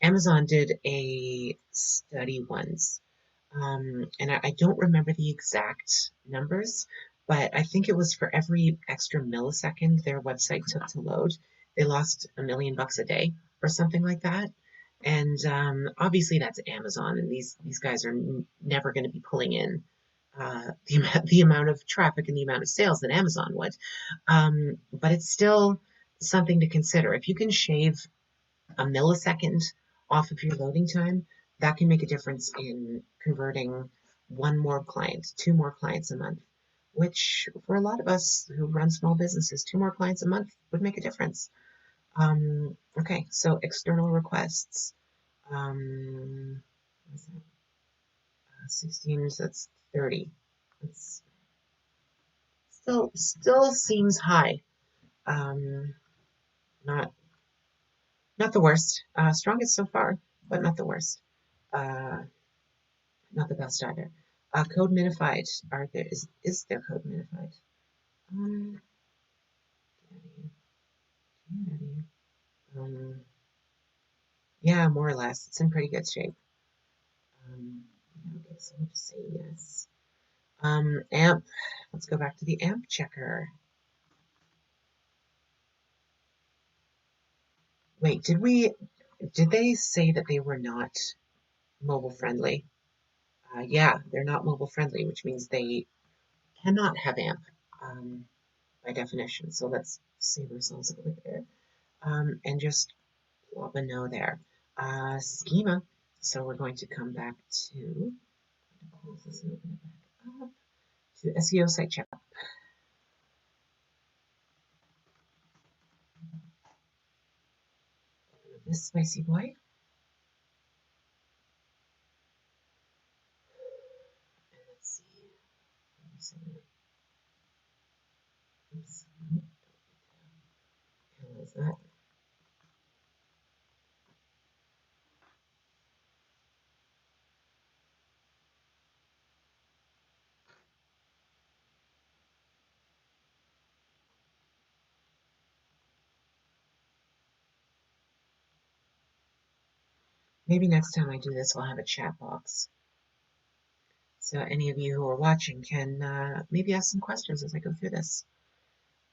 Amazon did a study once, and I don't remember the exact numbers, but I think it was for every extra millisecond their website took to load, they lost $1 million a day or something like that. And obviously that's Amazon, and these guys are never going to be pulling in the amount of traffic and the amount of sales that Amazon would. But it's still something to consider. If you can shave a millisecond off of your loading time, that can make a difference in converting 1 more client, 2 more clients a month, which for a lot of us who run small businesses, 2 more clients a month would make a difference. Okay, so external requests. 16, so that's 30. It's still seems high. Not the worst. Strongest so far, but not the worst. Not the best either. Code minified. Is there code minified? Yeah, more or less. It's in pretty good shape. Okay, so we'll just say yes. AMP. Let's go back to the AMP checker. Wait, did they say that they were not mobile friendly? Yeah, they're not mobile friendly, which means they cannot have AMP by definition. So let's save ourselves a click there. And just plop a no there. Schema. So we're going to come back to, close this and open it back up, to SEO Sitemap. This spicy boy. And let's see. Oops. Analyze that. Maybe next time I do this, I'll have a chat box. So any of you who are watching can maybe ask some questions as I go through this.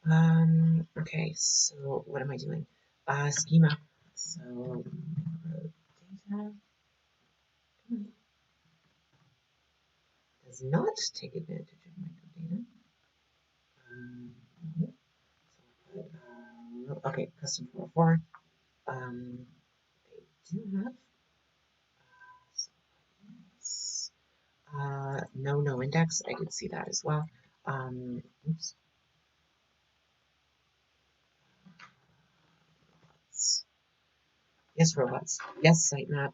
Okay, so what am I doing? Schema. So data does not take advantage of microdata. No. So okay, custom 404. They do have no index. I did see that as well. Oops. Yes, robots. Yes, sitemap.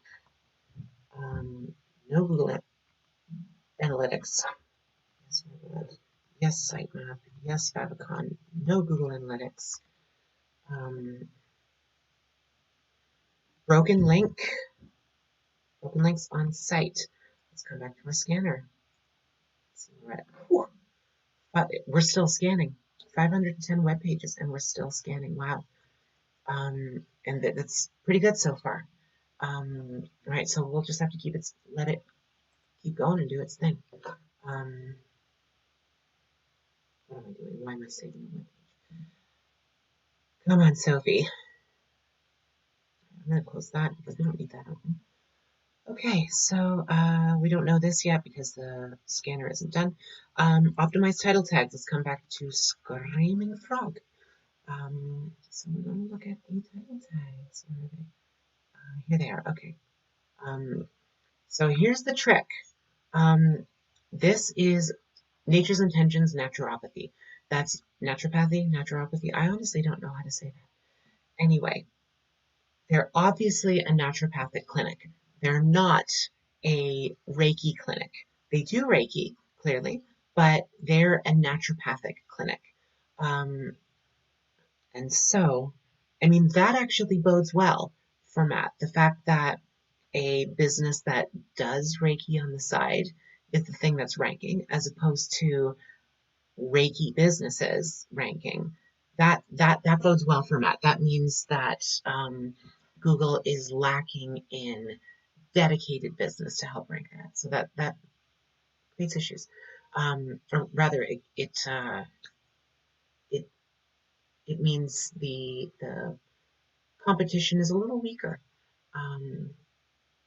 No Google Analytics. Yes, robot. Yes, sitemap. Yes, Favicon. No Google Analytics. Broken link. Broken links on site. Let's come back to our scanner. Let's see where we're at. Whew. But we're still scanning. 510 web pages, and we're still scanning. Wow. And that's pretty good so far. Right, so we'll just have to let it keep going and do its thing. What am I doing? Why am I saving the web page? Come on, Sophie. I'm going to close that because we don't need that open. Okay, so we don't know this yet because the scanner isn't done. Optimize title tags. Let's come back to Screaming Frog. So we're going to look at the title tags. Where are they? Here they are. Okay. So here's the trick. This is Nature's Intentions Naturopathy. That's naturopathy, naturopathy. I honestly don't know how to say that. Anyway, they're obviously a naturopathic clinic. They're not a Reiki clinic. They do Reiki, clearly, but they're a naturopathic clinic. And so, I mean, that actually bodes well for Matt. The fact that a business that does Reiki on the side is the thing that's ranking, as opposed to Reiki businesses ranking. That bodes well for Matt. That means that Google is lacking in dedicated business to help rank that. So that creates issues. Or rather, it means the competition is a little weaker,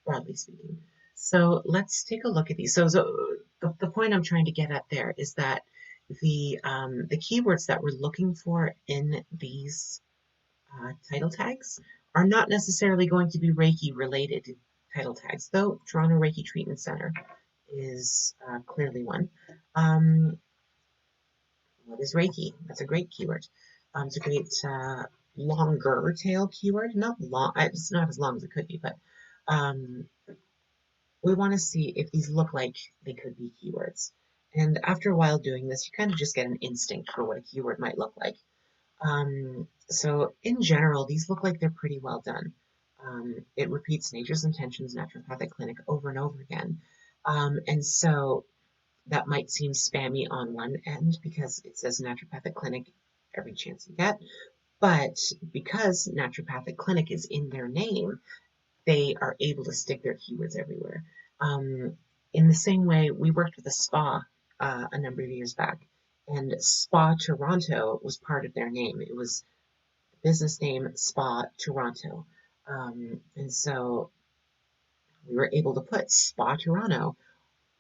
broadly speaking. So let's take a look at these. So the point I'm trying to get at there is that the keywords that we're looking for in these title tags are not necessarily going to be Reiki related title tags, though Toronto Reiki Treatment Center is clearly one. What is Reiki? That's a great keyword. It's a great longer tail keyword. Not long. It's not as long as it could be, but we want to see if these look like they could be keywords. And after a while doing this, you kind of just get an instinct for what a keyword might look like. So in general, these look like they're pretty well done. It repeats Nature's Intentions Naturopathic Clinic over and over again. And so that might seem spammy on one end because it says naturopathic clinic every chance you get. But because naturopathic clinic is in their name, they are able to stick their keywords everywhere. In the same way, we worked with a spa a number of years back, and Spa Toronto was part of their name. It was the business name Spa Toronto. And so we were able to put Spa Toronto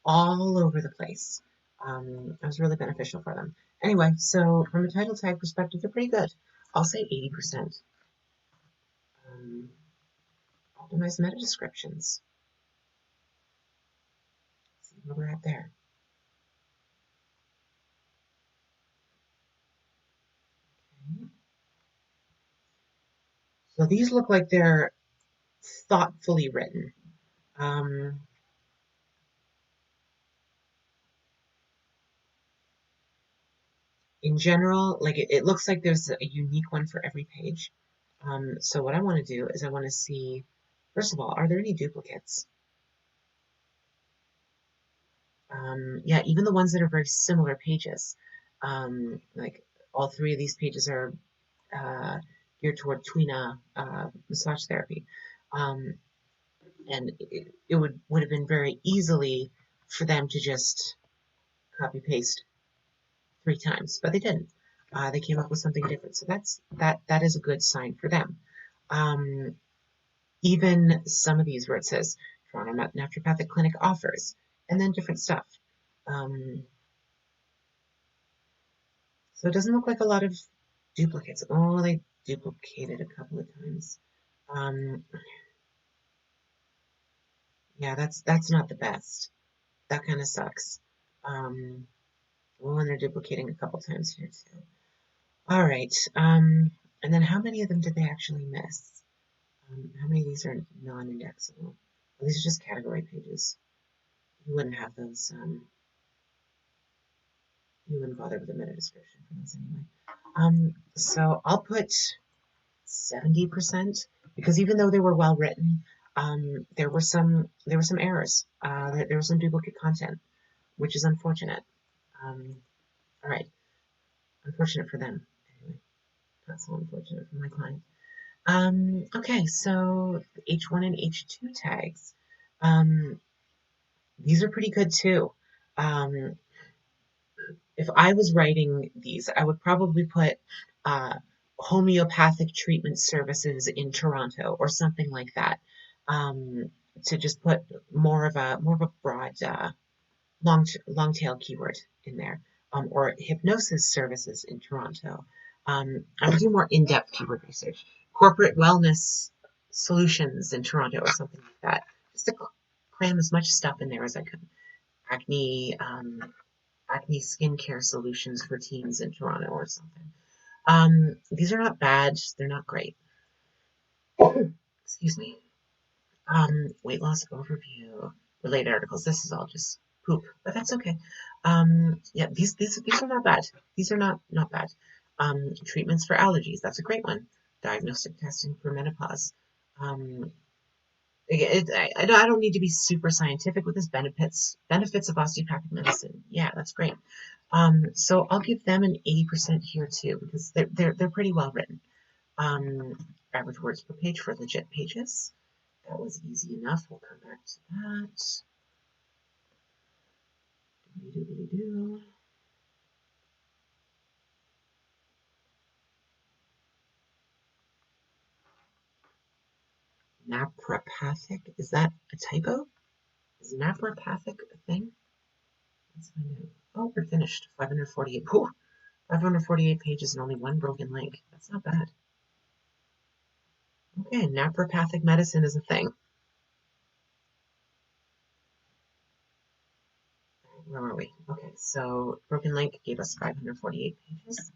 all over the place. It was really beneficial for them. Anyway, so from a title tag perspective, they're pretty good. I'll say 80%. Optimize meta descriptions. See where we're at there. Okay. So these look like they're thoughtfully written. In general, like it looks like there's a unique one for every page. So what I want to do is I want to see, first of all, are there any duplicates? Yeah, even the ones that are very similar pages. Like all three of these pages are geared toward Twina massage therapy. And it would have been very easily for them to just copy paste 3 times, but they didn't. They came up with something different, so that is a good sign for them. Even some of these where it says Toronto Naturopathic Clinic offers, and then different stuff. So it doesn't look like a lot of duplicates. Oh, they duplicated a couple of times. Yeah, that's not the best. That kind of sucks. Well, and they're duplicating a couple times here too. All right. And then how many of them did they actually miss? How many of these are non-indexable? Well, these are just category pages. You wouldn't have those. You wouldn't bother with a meta description for those anyway. So I'll put 70% because even though they were well written, there were some errors. There was some duplicate content, which is unfortunate. All right, unfortunate for them. Anyway, not so unfortunate for my client. Okay, so H1 and H2 tags. These are pretty good too. If I was writing these, I would probably put homeopathic treatment services in Toronto or something like that. To just put more of a broad long tail keyword in there, or hypnosis services in Toronto. I would do more in-depth keyword research. Corporate wellness solutions in Toronto or something like that. Just to cram as much stuff in there as I could. Acne skincare solutions for teens in Toronto or something. These are not bad. They're not great. Excuse me. Weight loss overview, related articles. This is all just poop, but that's okay. Yeah, these are not bad. These are not bad. Treatments for allergies. That's a great one. Diagnostic testing for menopause. I don't need to be super scientific with this. Benefits of osteopathic medicine. Yeah, that's great. So I'll give them an 80% here too because they're pretty well written. Average words per page for legit pages. That was easy enough. We'll come back to that. Naturopathic? Is that a typo? Is naturopathic a thing? Let's find out. Oh, we're finished. 548. Whew, 548 pages and only one broken link. That's not bad. Okay, naturopathic medicine is a thing. Where are we? Okay, so broken link gave us 548 pages.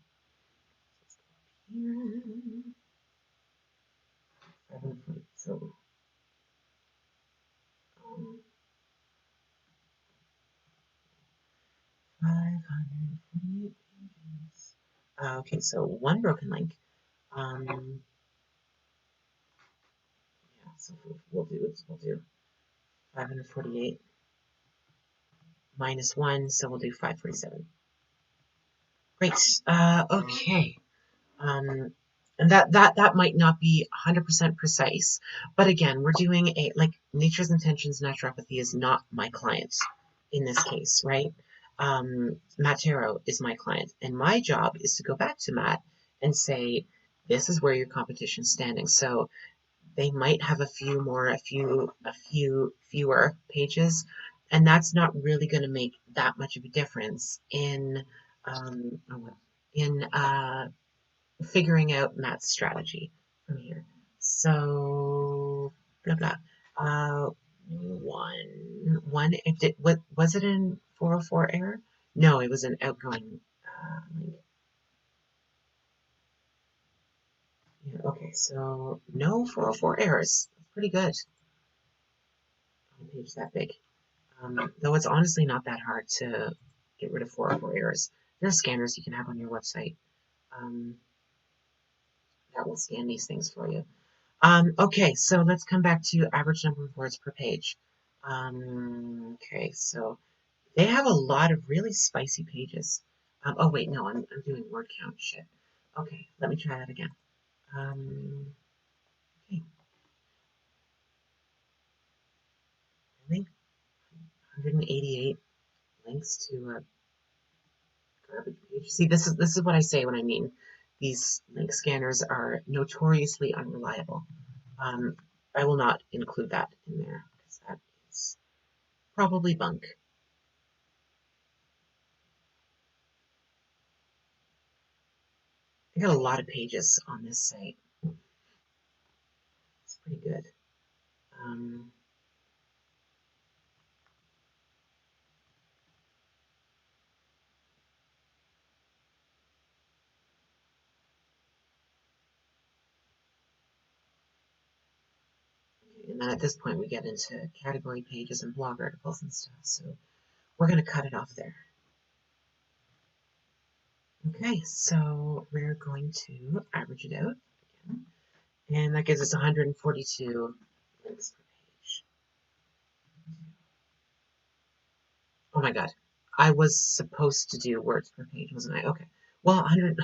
Here. 540. So 548 pages. Okay, so one broken link. Yeah, so we'll do 548 minus 1, so we'll do 547. Great. Okay. And that might not be 100% precise, but again, we're doing Nature's Intentions Naturopathy is not my client in this case, right? Matt Tarot is my client, and my job is to go back to Matt and say, this is where your competition's standing. So they might have a few fewer pages, and that's not really going to make that much of a difference in figuring out Matt's strategy from here. So blah blah. What was it in 404 error? No, it was an outgoing link. Yeah, okay, so no 404 errors. That's pretty good on a page that big. Though it's honestly not that hard to get rid of 404 errors. There are scanners you can have on your website that will scan these things for you. Okay, so let's come back to average number of words per page. Okay, so they have a lot of really spicy pages. Oh wait, no, I'm doing word count shit. Okay, let me try that again. Okay. Really? 188 links to a garbage page. See, this is what I say when I mean these link scanners are notoriously unreliable. I will not include that in there because that is probably bunk. I got a lot of pages on this site. It's pretty good. And then at this point, we get into category pages and blog articles and stuff. So we're going to cut it off there. Okay, so we're going to average it out again. And that gives us 142 links per page. Oh my god. I was supposed to do words per page, wasn't I? Okay. Well, 100.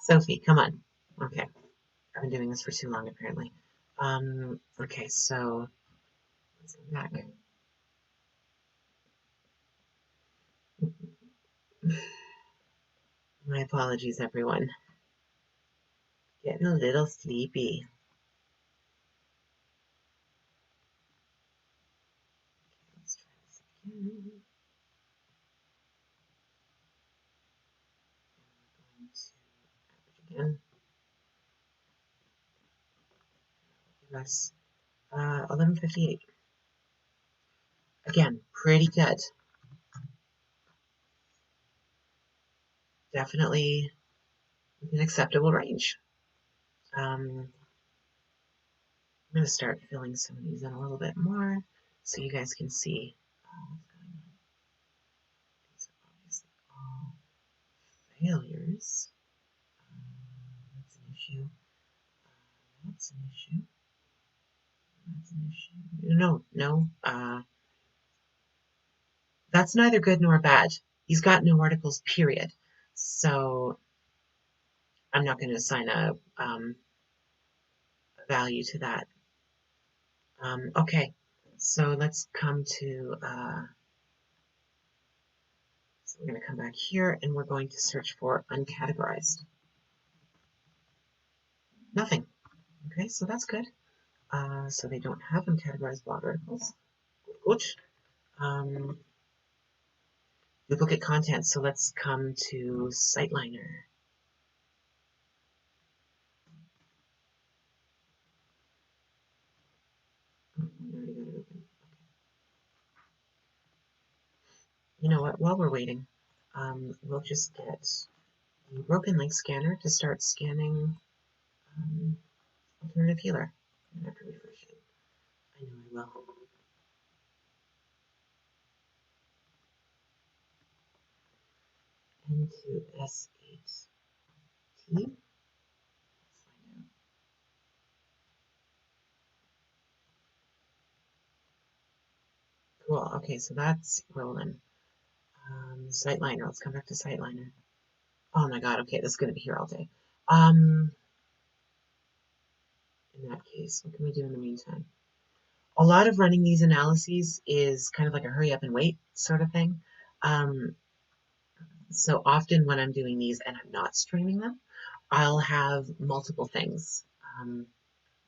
Sophie, come on. Okay. I've been doing this for too long, apparently. Okay, so let's go back. My apologies, everyone. Getting a little sleepy. Let's try this again. And we're going to average again. Give us 1158. Again, pretty good. Definitely an acceptable range. I'm going to start filling some of these in a little bit more so you guys can see what's going on. These are obviously all failures. That's an issue. That's an issue. That's an issue. No. That's neither good nor bad. He's got no articles, period. So I'm not going to assign a value to that. Okay, so let's come to, so we're going to come back here and we're going to search for uncategorized. Nothing. Okay, so that's good. So they don't have uncategorized blog articles. Good. Duplicate content, so let's come to SiteLiner. You know what, while we're waiting, we'll just get the broken link scanner to start scanning alternative healer. I have to refresh it. I know I will. Into S8T. Let's find out. Cool. Okay, so that's rolling. SiteLiner. Let's come back to SiteLiner. Oh my god. Okay, this is going to be here all day. In that case, what can we do in the meantime? A lot of running these analyses is kind of like a hurry up and wait sort of thing. So often when I'm doing these and I'm not streaming them, I'll have multiple things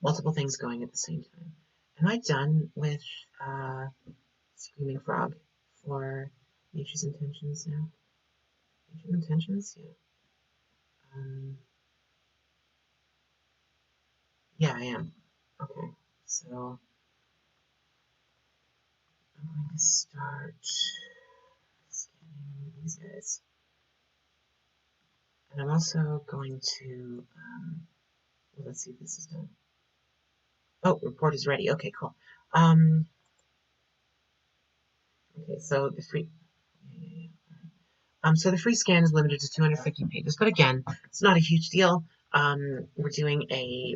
going at the same time. Am I done with Screaming Frog for Nature's Intentions now? Nature's Intentions? Yeah. Yeah, I am. Okay, so I'm going to start scanning these guys. And I'm also going to, well, let's see if this is done. Oh, report is ready. Okay, cool. Okay, so the free, so the free scan is limited to 250 pages, but again, it's not a huge deal. We're doing a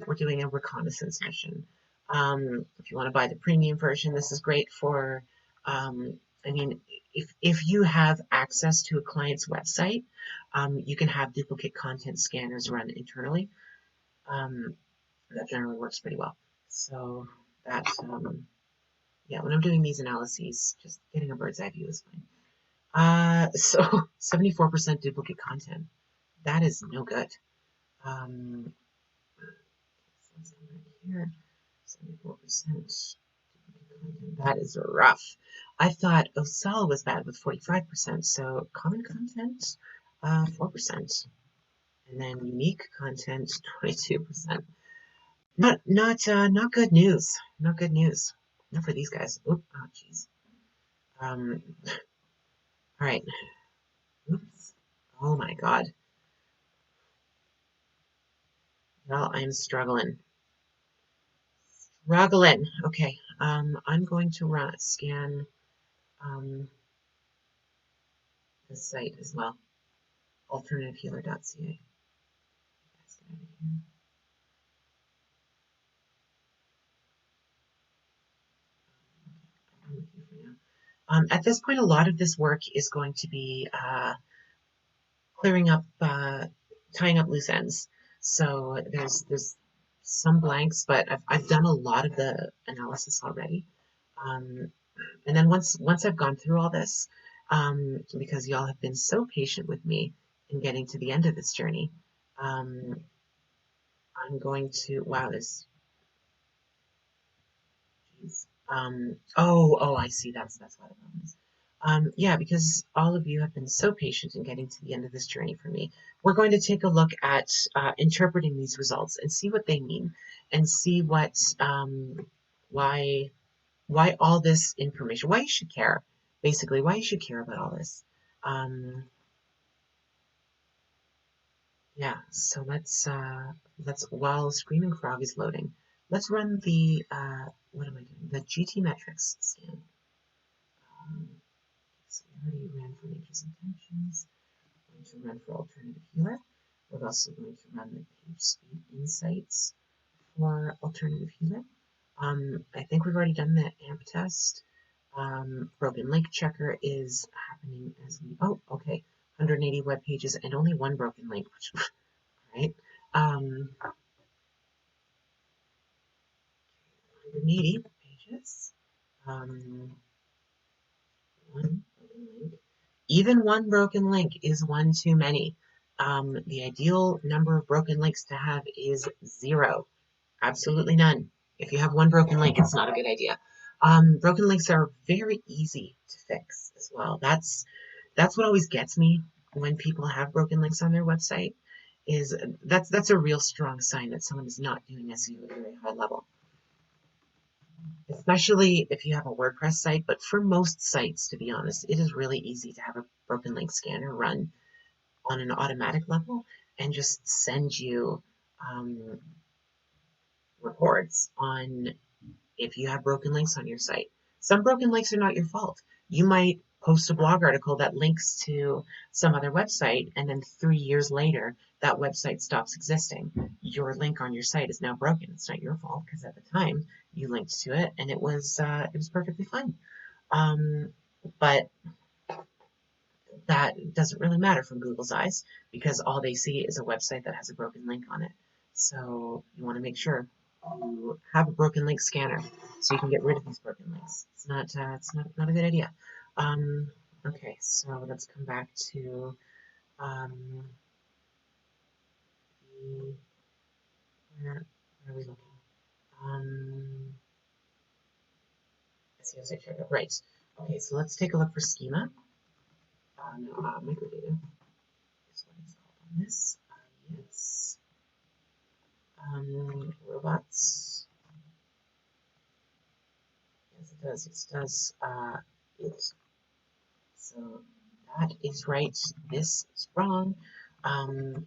reconnaissance mission. If you want to buy the premium version, this is great for, I mean, if you have access to a client's website, you can have duplicate content scanners run internally. That generally works pretty well. So that, yeah, when I'm doing these analyses, just getting a bird's eye view is fine. So 74% duplicate content. That is no good. So let's go right here. 74% duplicate content. That is rough. I thought OSAL was bad with 45%. So common content, 4%. And then unique content, 22%. Not good news. Not good news. Not for these guys. Oop, oh jeez. All right. Oops. Oh my God. Well, I'm struggling. Struggling. Okay. I'm going to scan the site as well. Alternativehealer.ca. At this point, a lot of this work is going to be clearing up, tying up loose ends. So there's some blanks, but I've done a lot of the analysis already. And then once I've gone through all this, because y'all have been so patient with me in getting to the end of this journey, I'm going to, wow, this, geez. Oh, I see, that's why the problem is. Yeah, because all of you have been so patient in getting to the end of this journey for me. We're going to take a look at interpreting these results and see what they mean, and see what, why all this information, why you should care, basically, why you should care about all this. Yeah, so let's, while Screaming Frog is loading, let's run the, what am I doing? The GT Metrics scan. So we already ran for Nature's Intentions. We're going to run for Alternative Healer. We're also going to run the Page Speed Insights for Alternative Healer. I think we've already done the AMP test. Broken link checker is happening as we, oh, okay, 180 web pages and only one broken link, which, right? 180 pages. One broken link. Even one broken link is one too many. The ideal number of broken links to have is 0. Absolutely none. If you have one broken link, it's not a good idea. Broken links are very easy to fix as well. That's what always gets me when people have broken links on their website. Is that's a real strong sign that someone is not doing SEO at a very high level. Especially if you have a WordPress site, but for most sites, to be honest, it is really easy to have a broken link scanner run on an automatic level and just send you reports on if you have broken links on your site. Some broken links are not your fault. You might post a blog article that links to some other website, and then 3 years later, that website stops existing. Your link on your site is now broken. It's not your fault because at the time you linked to it and it was perfectly fine. But that doesn't really matter from Google's eyes because all they see is a website that has a broken link on it. So you want to make sure you have a broken link scanner so you can get rid of these broken links. It's not a good idea. Okay, so let's come back to where are we looking? SEO site checkup, right. Okay, so let's take a look for schema. No, microdata is what it's called on this. Yes. Robots. Yes, it does. It does. It. So that is right. This is wrong. Sitemap.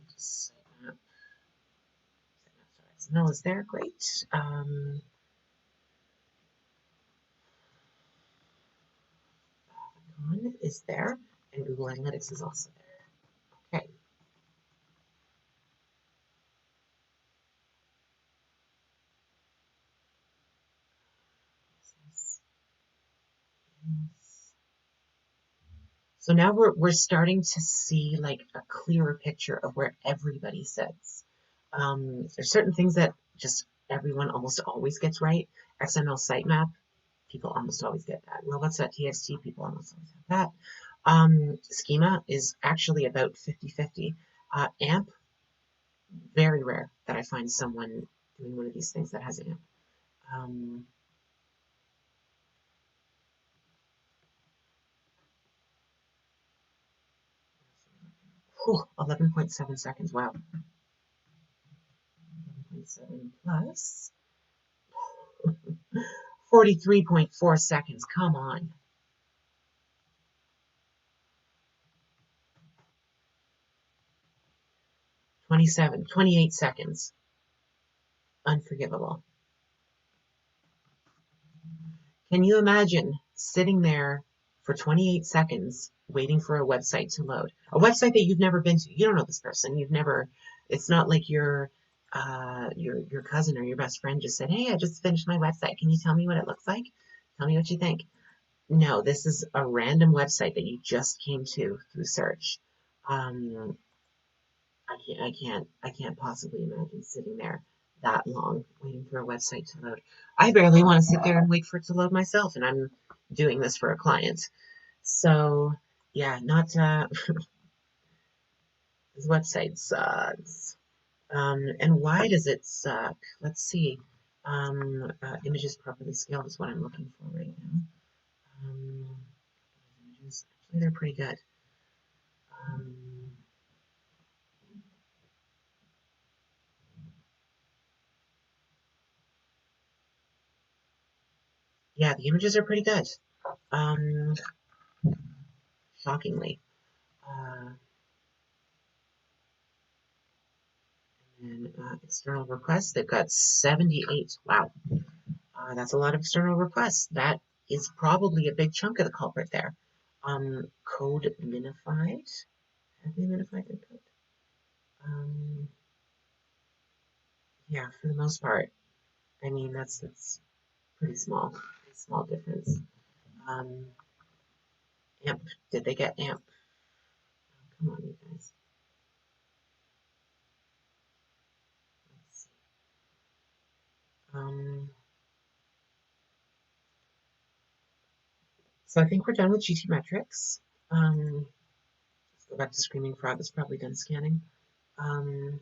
XML is there. Great. Is there, and Google Analytics is also there. Okay. So now we're starting to see like a clearer picture of where everybody sits. There's certain things that just everyone almost always gets right. XML Sitemap, people almost always get that. Robots.txt, people almost always have that. Schema is actually about 50-50. AMP, very rare that I find someone doing one of these things that has AMP. 11.7 seconds, wow. 11.7 plus 43.4 seconds, come on. 28 seconds, unforgivable. Can you imagine sitting there for 28 seconds waiting for a website to load? A website that you've never been to. You don't know this person. It's not like your cousin or your best friend just said, hey, I just finished my website. Can you tell me what it looks like? Tell me what you think. No, this is a random website that you just came to through search. I can't possibly imagine sitting there that long waiting for a website to load. I barely want to sit there and wait for it to load myself, and I'm doing this for a client. So yeah, not this website sucks. And why does it suck? Let's see. Images properly scaled is what I'm looking for right now. Images, actually, they're pretty good. Yeah, the images are pretty good. Shockingly. And external requests, they've got 78. Wow. That's a lot of external requests. That is probably a big chunk of the culprit there. Code minified. Have they minified their code? Yeah, for the most part. I mean, that's pretty small difference. AMP, did they get AMP? Oh, come on, you guys. Let's see. So I think we're done with GT metrics. Let's go back to Screaming Frog. It's probably done scanning. And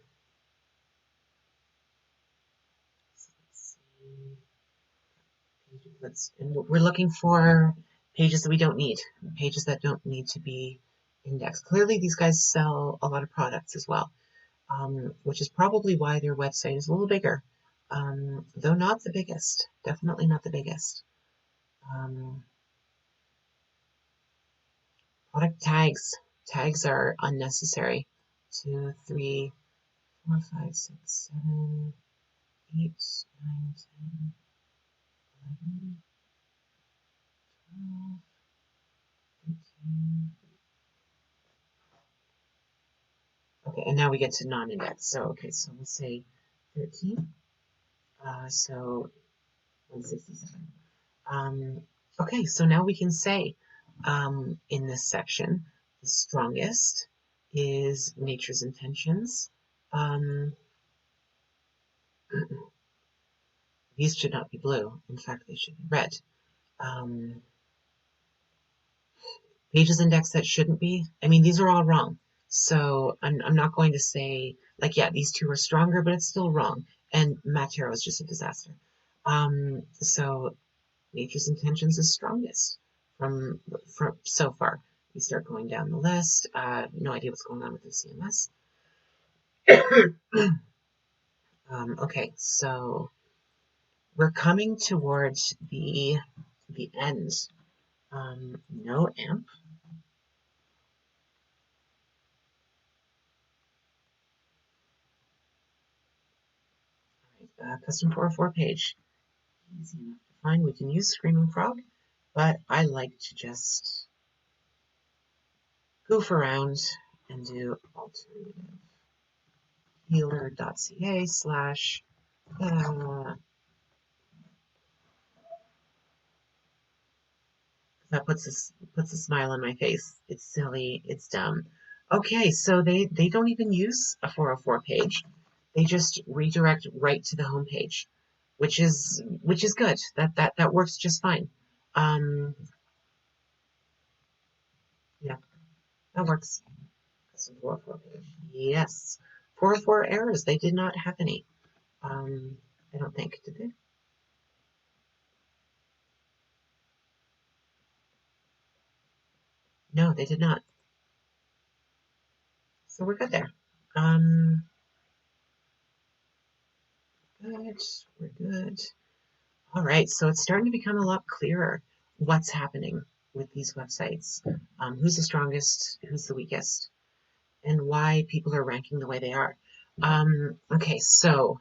we're looking for pages that we don't need, pages that don't need to be indexed. Clearly, these guys sell a lot of products as well, which is probably why their website is a little bigger, though not the biggest. Definitely not the biggest. Product tags. Tags are unnecessary. 2, 3, 4, 5, 6, 7, 8, 9, 10, 11, 12, 13. Okay, and now we get to non-index. So, okay, so we'll say 13. So 167. Okay, so now we can say in this section, the strongest is nature's intentions. These should not be blue. In fact, they should be red. Pages index that shouldn't be. I mean, these are all wrong. So I'm not going to say, like, yeah, these two are stronger, but it's still wrong. And Matero is just a disaster. So nature's intentions is strongest from so far. We start going down the list. No idea what's going on with the CMS. Okay, so we're coming towards the end. No AMP. All right, custom 404 page. Easy enough to find. We can use Screaming Frog, but I like to just goof around and do alternative healer.ca / that puts a smile on my face. It's silly. It's dumb. Okay, so they don't even use a 404 page. They just redirect right to the home page, which is good. That works just fine. Yeah, that works. Custom 404 page. Yes. 404 errors. They did not have any. I don't think, did they? No, they did not. So we're good there. Um, good. We're good. All right. So it's starting to become a lot clearer what's happening with these websites. Who's the strongest? Who's the weakest? And why people are ranking the way they are. Okay, so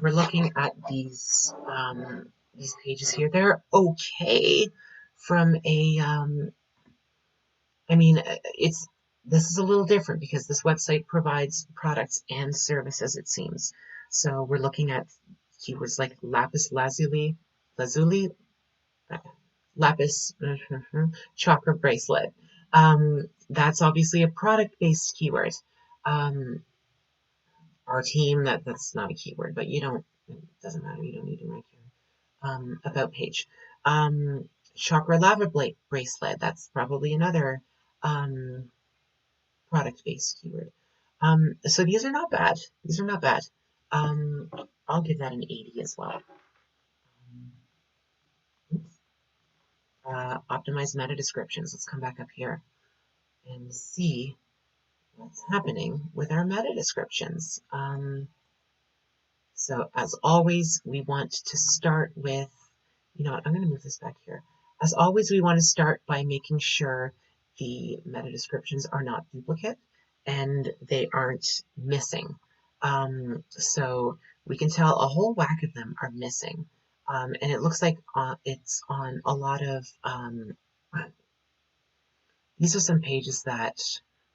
we're looking at these pages here. They're okay from a I mean, this is a little different because this website provides products and services, it seems. So we're looking at keywords like lazuli, uh, lapis chakra bracelet. That's obviously a product-based keyword. Um, our team, that's not a keyword, but you don't, it doesn't matter, you don't need to rank your about page. Chakra lava bracelet, that's probably another um, product-based keyword. So these are not bad. These are not bad. Um, I'll give that an 80 as well. Optimize meta descriptions. Let's come back up here and see what's happening with our meta descriptions. So as always, we want to start with, you know what, I'm going to move this back here. As always, we want to start by making sure the meta descriptions are not duplicate and they aren't missing. So we can tell a whole whack of them are missing. And it looks like it's on a lot of, these are some pages that,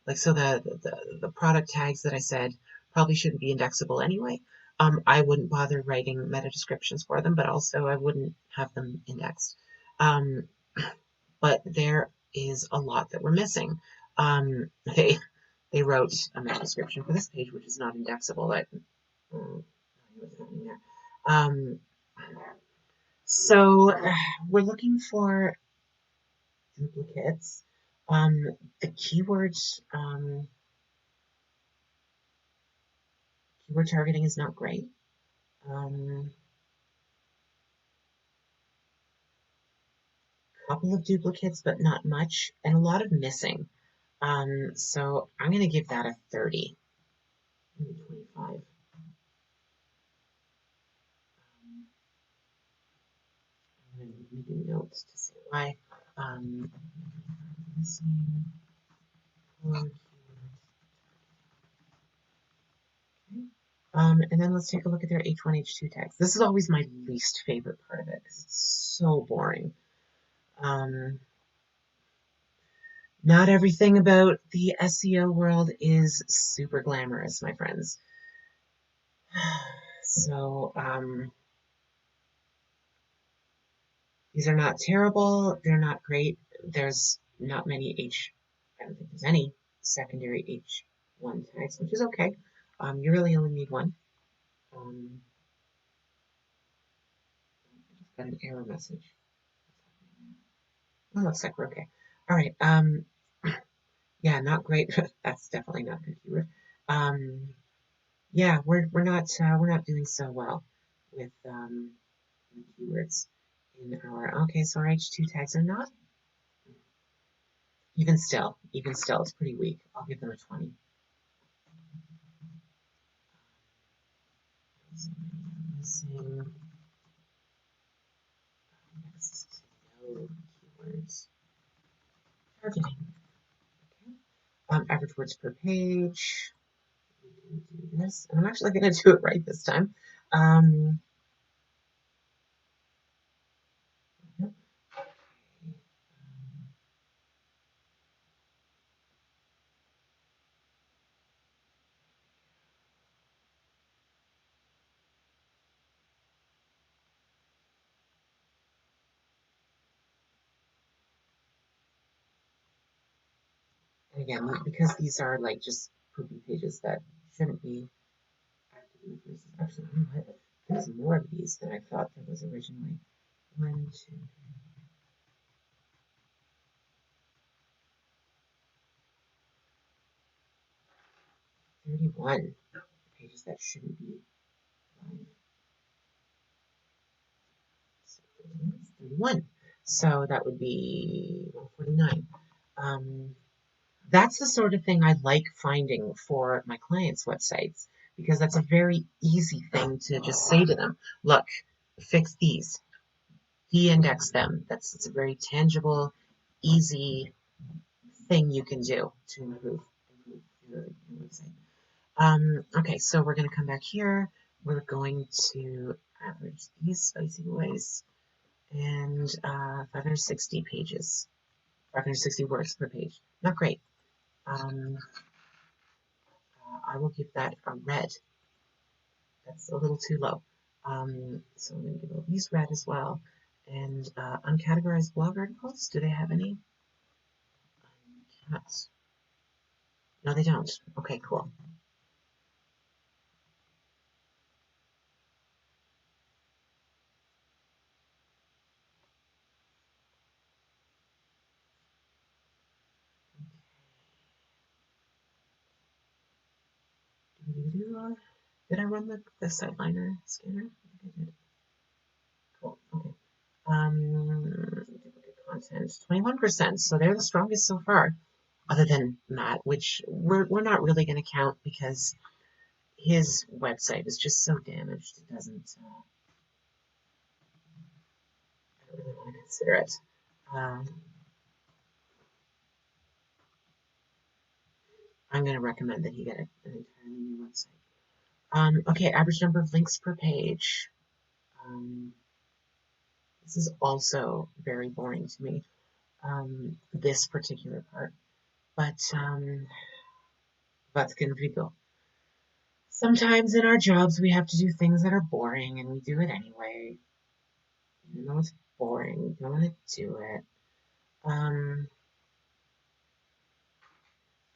like, so the product tags that I said probably shouldn't be indexable anyway. I wouldn't bother writing meta descriptions for them, but also I wouldn't have them indexed. Um, but there is a lot that we're missing. They wrote a meta description for this page, which is not indexable. Um, so we're looking for duplicates. The keywords, keyword targeting is not great. Couple of duplicates, but not much, and a lot of missing. So I'm going to give that a 30, maybe 25. I'm going to make notes to say why. Missing poor and then let's take a look at their H1, H2 tags. This is always my least favorite part of it because it's so boring. Not everything about the SEO world is super glamorous, my friends. So, these are not terrible. They're not great. There's not many I don't think there's any secondary H1 tags, which is okay. You really only need one. Just got an error message. It looks like we're okay. All right. Yeah, not great. That's definitely not a good keyword. Yeah, we're not doing so well with keywords in our. Okay, so our H2 tags are not even still, it's pretty weak. I'll give them a 20. Missing next no keywords. Targeting. Okay. Average words per page. We can do this. And I'm actually going to do it right this time. Yep. And again, because these are like just poopy pages that shouldn't be active in the first. Actually, you know what? There's more of these than I thought there was originally. 1, 2. 31 pages that shouldn't be live. 31. So that would be 149. That's the sort of thing I like finding for my clients' websites, because that's a very easy thing to just say to them. Look, fix these, de-index them. It's a very tangible, easy thing you can do to improve your website. Okay, so we're going to come back here. We're going to average these spicy boys, and 560 pages, 560 words per page. Not great. I will give that a red. That's a little too low. So I'm going to give all these red as well. And uncategorized blog articles, do they have any? No, they don't. Okay, cool. Did I run the Siteliner scanner? I think I did. Cool. Okay. Duplicate content, 21%. So they're the strongest so far, other than Matt, which we're not really going to count because his website is just so damaged. It doesn't. I don't really want to consider it. I'm going to recommend that he get an entirely new website. Okay, average number of links per page. This is also very boring to me, this particular part. But what can we do? Sometimes in our jobs we have to do things that are boring, and we do it anyway. Even though it's boring, we don't want to do it.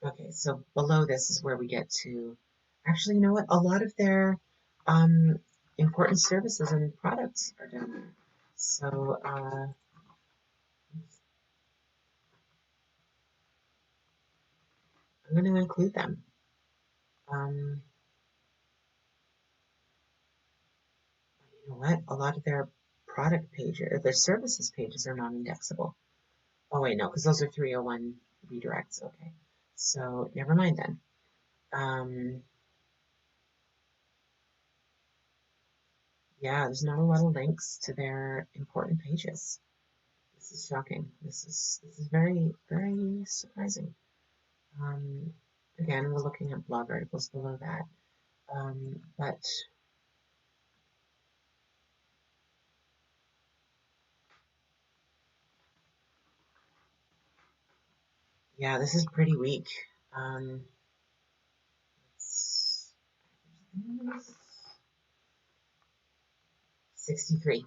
Okay, so below this is where we get to, actually, you know what? A lot of their important services and products are down there. So I'm going to include them. You know what? A lot of their product pages, their services pages are non-indexable. Oh wait, no, because those are 301 redirects. Okay, so never mind then. Yeah, there's not a lot of links to their important pages. This is shocking. This is very, very surprising. Again, we're looking at blog articles below that. But yeah, this is pretty weak. 63.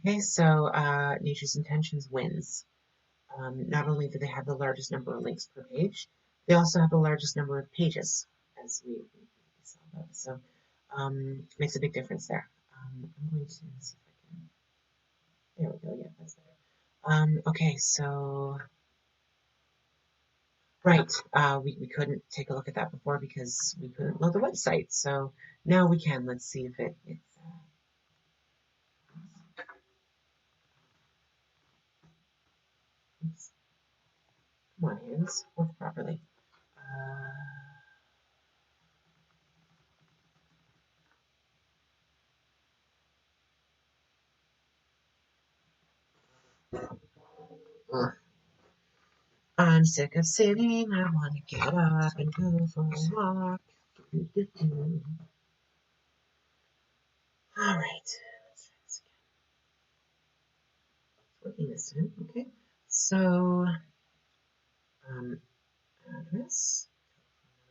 Okay, so Nature's Intentions wins. Not only do they have the largest number of links per page, they also have the largest number of pages, as we saw that. So makes a big difference there. I'm going to see if I can. There we go. Yeah, that's better. Okay, so right, we couldn't take a look at that before because we couldn't load the website. So now we can. Let's see if it's. Come on, hands, work properly. I'm sick of sitting. I want to get up and go for a walk. All right, let's try this again. It's working this time. Okay, so address,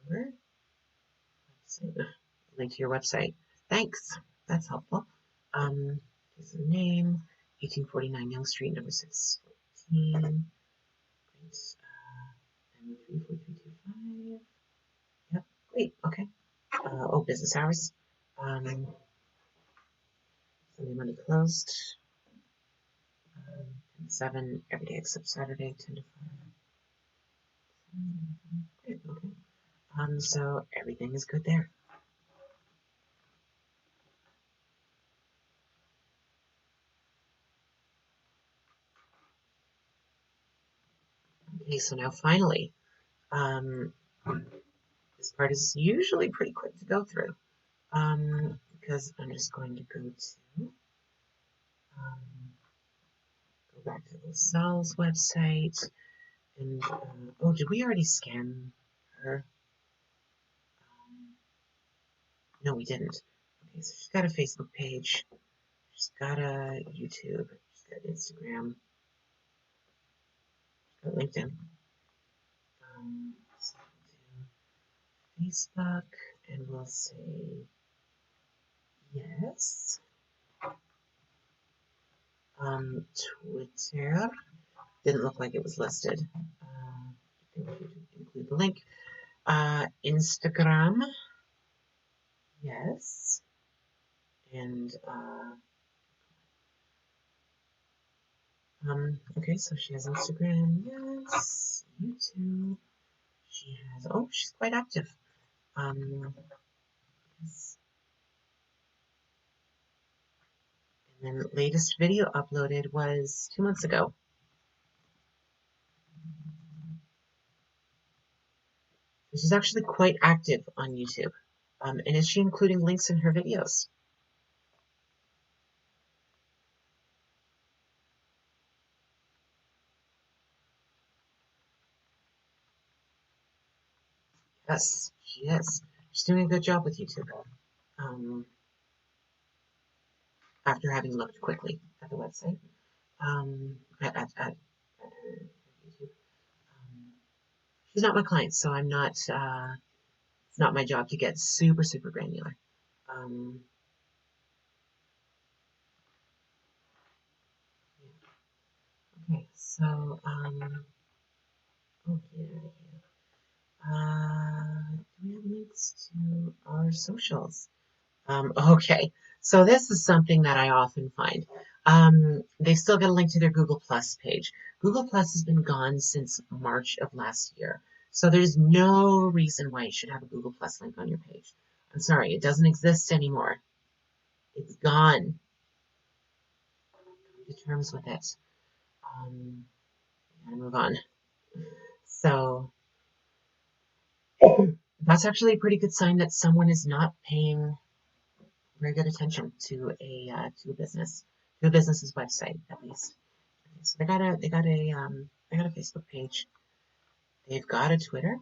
number, link to your website. Thanks, that's helpful. Here's the name, 1849 Young Street, number 614. Great. M34325. Yep, great. Okay. Oh, business hours. Sunday, Monday closed. 7 every day except Saturday, 10 to 5. Great, okay. So everything is good there. Okay, so now finally, this part is usually pretty quick to go through, because I'm just going to go back to the Sal's website, and oh, did we already scan her? No, we didn't. Okay, so she's got a Facebook page, she's got a YouTube, she's got Instagram, she's got LinkedIn. So we'll do Facebook, and we'll say yes. Twitter didn't look like it was listed. Include the link. Instagram, yes. And okay, so she has Instagram, yes. YouTube, she has. Oh, she's quite active. Yes. And then latest video uploaded was 2 months ago. She's actually quite active on YouTube. And is she including links in her videos? Yes, she is. She's doing a good job with YouTube. After having looked quickly at the website, at her YouTube. She's not my client, so I'm not. It's not my job to get super granular. Okay, so oh, get out of here. Do we have links to our socials? Okay, so this is something that I often find. They've still got a link to their Google Plus page. Google Plus has been gone since March of last year. So there's no reason why you should have a Google Plus link on your page. I'm sorry, it doesn't exist anymore. It's gone. Come to terms with it. Gotta move on. So that's actually a pretty good sign that someone is not paying very good attention to a business's website, at least. Okay, so they got a Facebook page. They've got a Twitter.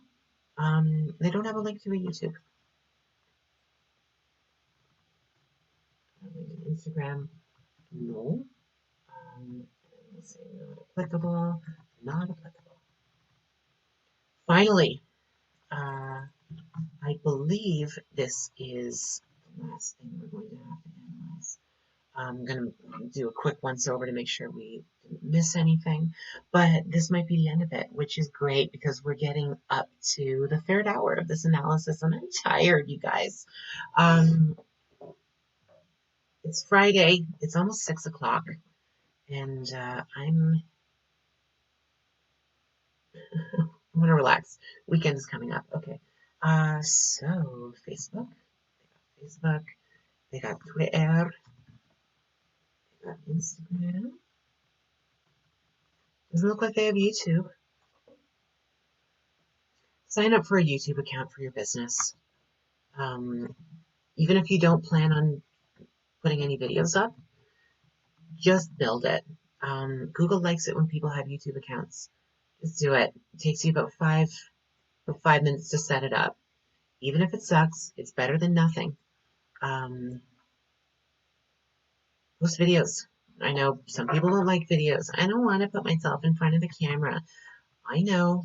They don't have a link to a YouTube. Instagram, no. We'll say not applicable. Not applicable. Finally, I believe this is the last thing we're going to have to analyze. I'm going to do a quick once over to make sure we didn't miss anything, but this might be the end of it, which is great because we're getting up to the third hour of this analysis. I'm tired, you guys. It's Friday. It's almost 6 o'clock, and I'm going to relax. Weekend is coming up. Okay. So Facebook. They got Twitter. They got Instagram. Doesn't look like they have YouTube. Sign up for a YouTube account for your business. Even if you don't plan on putting any videos up, just build it. Google likes it when people have YouTube accounts. Just do it. It takes you about 5 minutes to set it up. Even if it sucks, it's better than nothing. Post videos. I know some people don't like videos. I don't want to put myself in front of the camera. I know.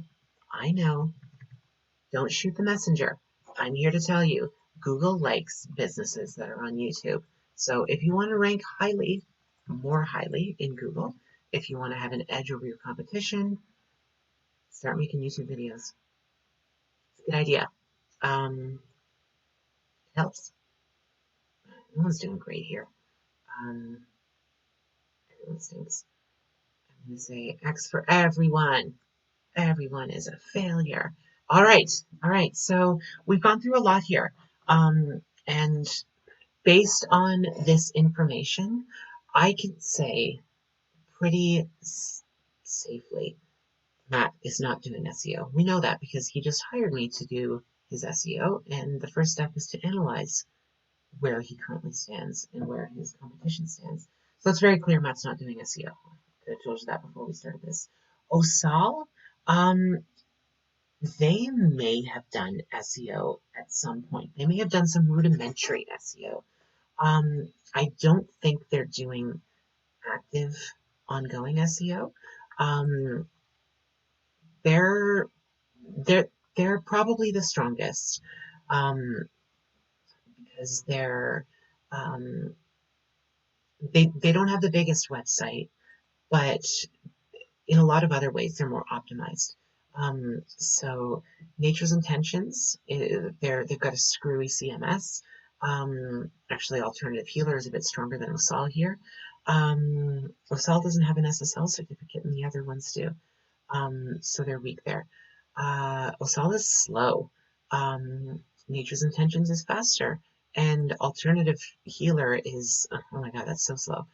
Don't shoot the messenger. I'm here to tell you, Google likes businesses that are on YouTube. So if you want to rank highly, more highly in Google, if you want to have an edge over your competition, start making YouTube videos. It's a good idea. It helps. No one's doing great here. Everyone stinks. I'm going to say X for everyone. Everyone is a failure. All right. All right. So we've gone through a lot here. And based on this information, I can say pretty safely Matt is not doing SEO. We know that because he just hired me to do his SEO, and the first step is to analyze where he currently stands and where his competition stands. So it's very clear Matt's not doing SEO. I could have told you that before we started this. OSAL, they may have done SEO at some point. They may have done some rudimentary SEO. I don't think they're doing active, ongoing SEO. Um, they're they're they're probably the strongest because um, they don't have the biggest website, but in a lot of other ways they're more optimized. So Nature's Intentions, they've got a screwy CMS. Actually, Alternative Healer is a bit stronger than OSAL here. OSAL doesn't have an SSL certificate, and the other ones do. So they're weak there. OSAL is slow. Nature's Intentions is faster. And Alternative Healer is, oh my god, that's so slow.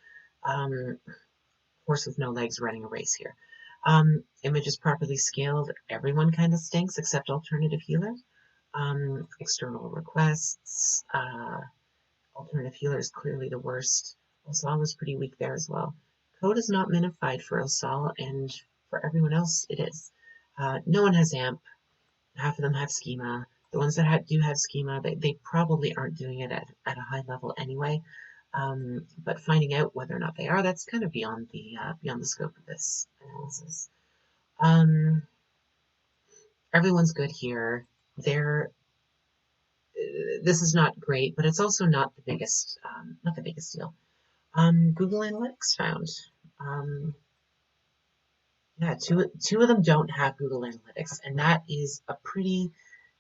Horse with no legs running a race here. Images properly scaled, everyone kind of stinks except Alternative Healer. External requests, Alternative Healer is clearly the worst. OSAL was pretty weak there as well. Code is not minified for OSAL, and for everyone else, it is. No one has AMP. Half of them have Schema. The ones that do have Schema, they probably aren't doing it at a high level anyway. But finding out whether or not they are, that's kind of beyond the scope of this analysis. Everyone's good here. This is not great, but it's also not the biggest deal. Google Analytics found. Yeah, two of them don't have Google Analytics, and that is a pretty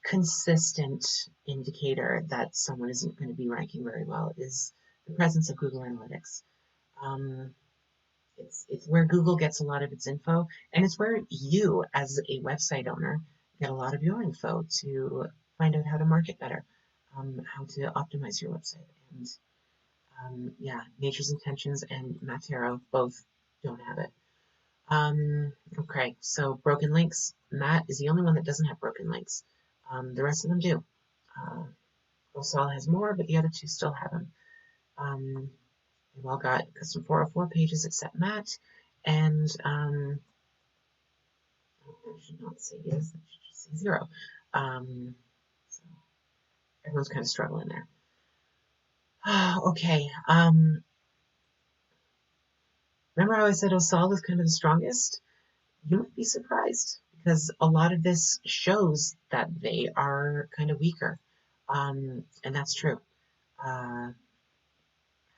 consistent indicator that someone isn't going to be ranking very well, is the presence of Google Analytics. It's where Google gets a lot of its info, and it's where you, as a website owner, get a lot of your info to find out how to market better, how to optimize your website. And yeah, Nature's Intentions and Matero both don't have it. Okay, so broken links. Matt is the only one that doesn't have broken links. The rest of them do. OSAL has more, but the other two still have them. They've all got custom 404 pages except Matt, and I should not say yes, I should just say 0. So everyone's kind of struggling there. Okay. Remember how I said OSAL is kind of the strongest? You might be surprised because a lot of this shows that they are kind of weaker, and that's true.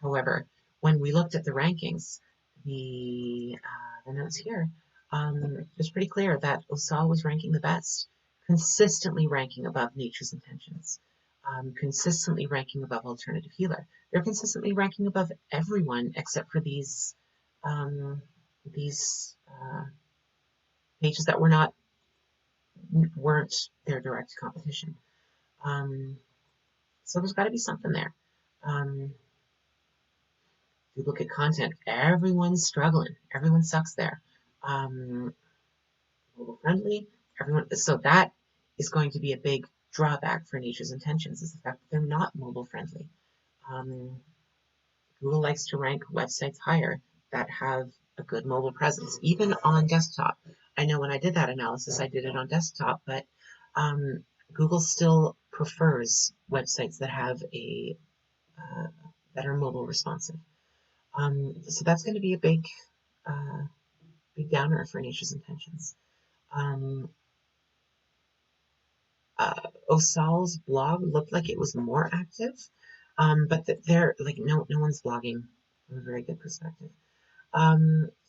However, when we looked at the rankings, the notes here, it's pretty clear that OSAL was ranking the best, consistently ranking above Nature's Intentions, consistently ranking above Alternative Healer. They're consistently ranking above everyone except for these pages that weren't their direct competition. So there's got to be something there. If you look at content, everyone's struggling. Everyone sucks there. Mobile friendly, everyone. So that is going to be a big drawback for Nature's Intentions, is the fact that they're not mobile friendly. Google likes to rank websites higher that have a good mobile presence, even on desktop. I know when I did that analysis, I did it on desktop, but Google still prefers websites that have that are mobile responsive. So that's going to be a big downer for Nature's Intentions. OSAL's blog looked like it was more active, but they're like no one's blogging from a very good perspective.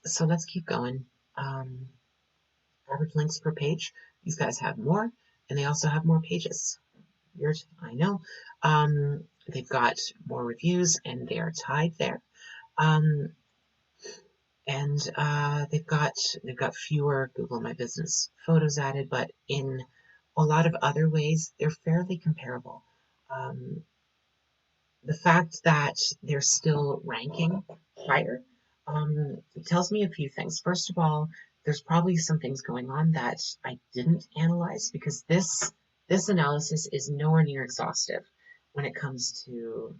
So let's keep going. Average links per page. These guys have more, and they also have more pages. Weird, I know. They've got more reviews, and they are tied there. and they've got fewer Google My Business photos added, but in a lot of other ways, they're fairly comparable. Um, the fact that they're still ranking higher tells me a few things. First of all, there's probably some things going on that I didn't analyze because this analysis is nowhere near exhaustive when it comes to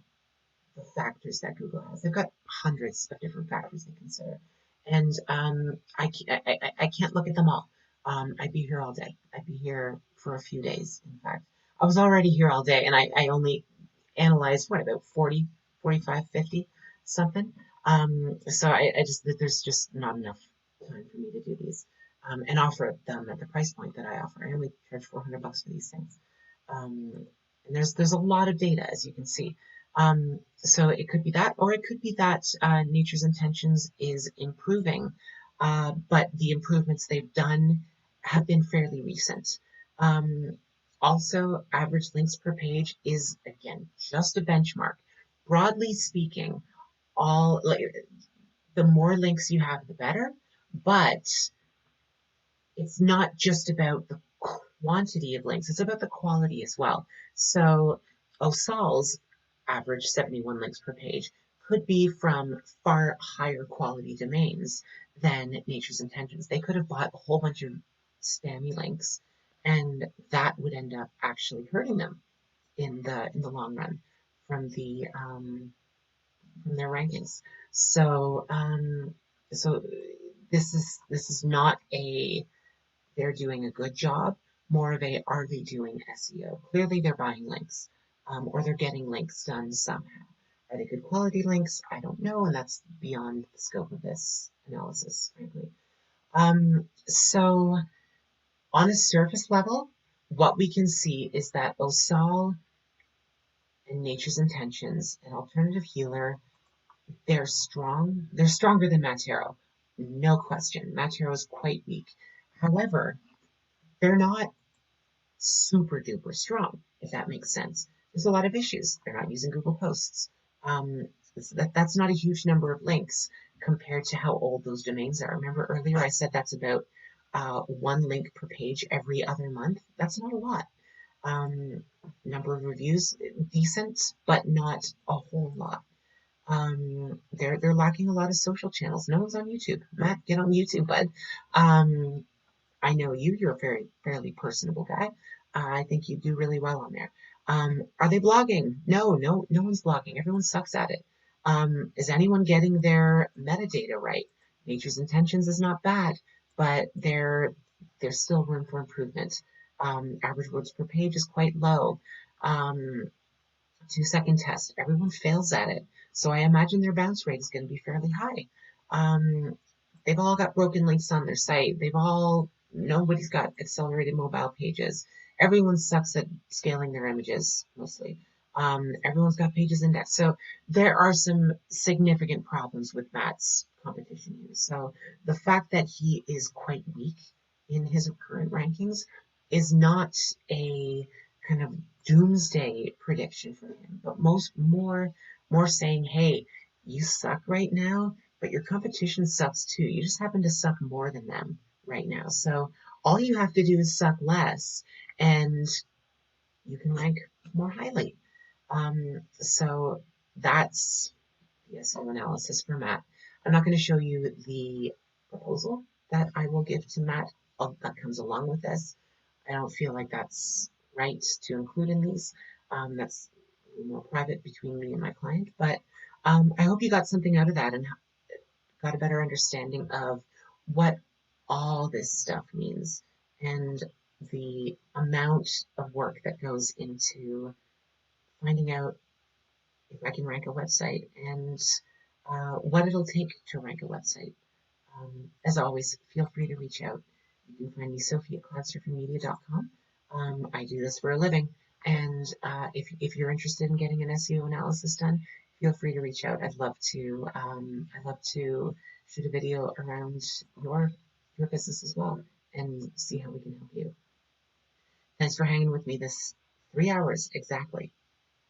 the factors that Google has. They've got hundreds of different factors they consider, and I can't look at them all. I'd be here all day. I'd be here for a few days. In fact, I was already here all day, and I only analyzed what about 40, 45, 50 something. So I just there's just not enough time for me to do these and offer them at the price point that I offer. I only charge $400 for these things. And there's a lot of data, as you can see. So it could be that, or it could be that Nature's Intentions is improving, but the improvements they've done have been fairly recent. Also, average links per page is, again, just a benchmark. Broadly speaking, the more links you have, the better, but it's not just about the quantity of links, it's about the quality as well. So OSAL's average 71 links per page could be from far higher quality domains than Nature's Intentions. They could have bought a whole bunch of spammy links, and that would end up actually hurting them in the long run from their rankings. So so this is not a they're doing a good job, more of a are they doing SEO? Clearly they're buying links, or they're getting links done somehow. Are they good quality links? I don't know, and that's beyond the scope of this analysis, frankly. So on a surface level, what we can see is that OSAL and Nature's Intentions and Alternative Healer, they're strong. They're stronger than Matero, no question. Matero is quite weak. However, they're not super duper strong, if that makes sense. There's a lot of issues. They're not using Google Posts. That's not a huge number of links compared to how old those domains are. Remember earlier I said that's about one link per page every other month? That's not a lot. Number of reviews, decent, but not a whole lot. They're lacking a lot of social channels. No one's on YouTube. Matt, get on YouTube, bud. I know you're a fairly personable guy. I think you do really well on there. Are they blogging? No one's blogging. Everyone sucks at it. Is anyone getting their metadata right? Nature's Intentions is not bad, but there's still room for improvement. Average words per page is quite low. 2-second test. Everyone fails at it. So I imagine their bounce rate is going to be fairly high. They've all got broken links on their site. Nobody's got accelerated mobile pages. Everyone sucks at scaling their images, mostly. Everyone's got pages indexed. So there are some significant problems with Matt's competition here. So the fact that he is quite weak in his current rankings is not a kind of doomsday prediction for him, but more saying, hey, you suck right now, but your competition sucks too. You just happen to suck more than them right now. So all you have to do is suck less, and you can rank more highly. So that's the SEO analysis for Matt. I'm not going to show you the proposal that I will give to Matt that comes along with this. I don't feel like that's right to include in these. That's more private between me and my client. But I hope you got something out of that and got a better understanding of what all this stuff means and the amount of work that goes into finding out if I can rank a website and what it'll take to rank a website. As always, feel free to reach out. You can find me, Sophie, at cloudsurfingmedia.com. I do this for a living, and if you're interested in getting an SEO analysis done, feel free to reach out. I'd love to shoot a video around your business as well and see how we can help you. Thanks for hanging with me this 3 hours exactly.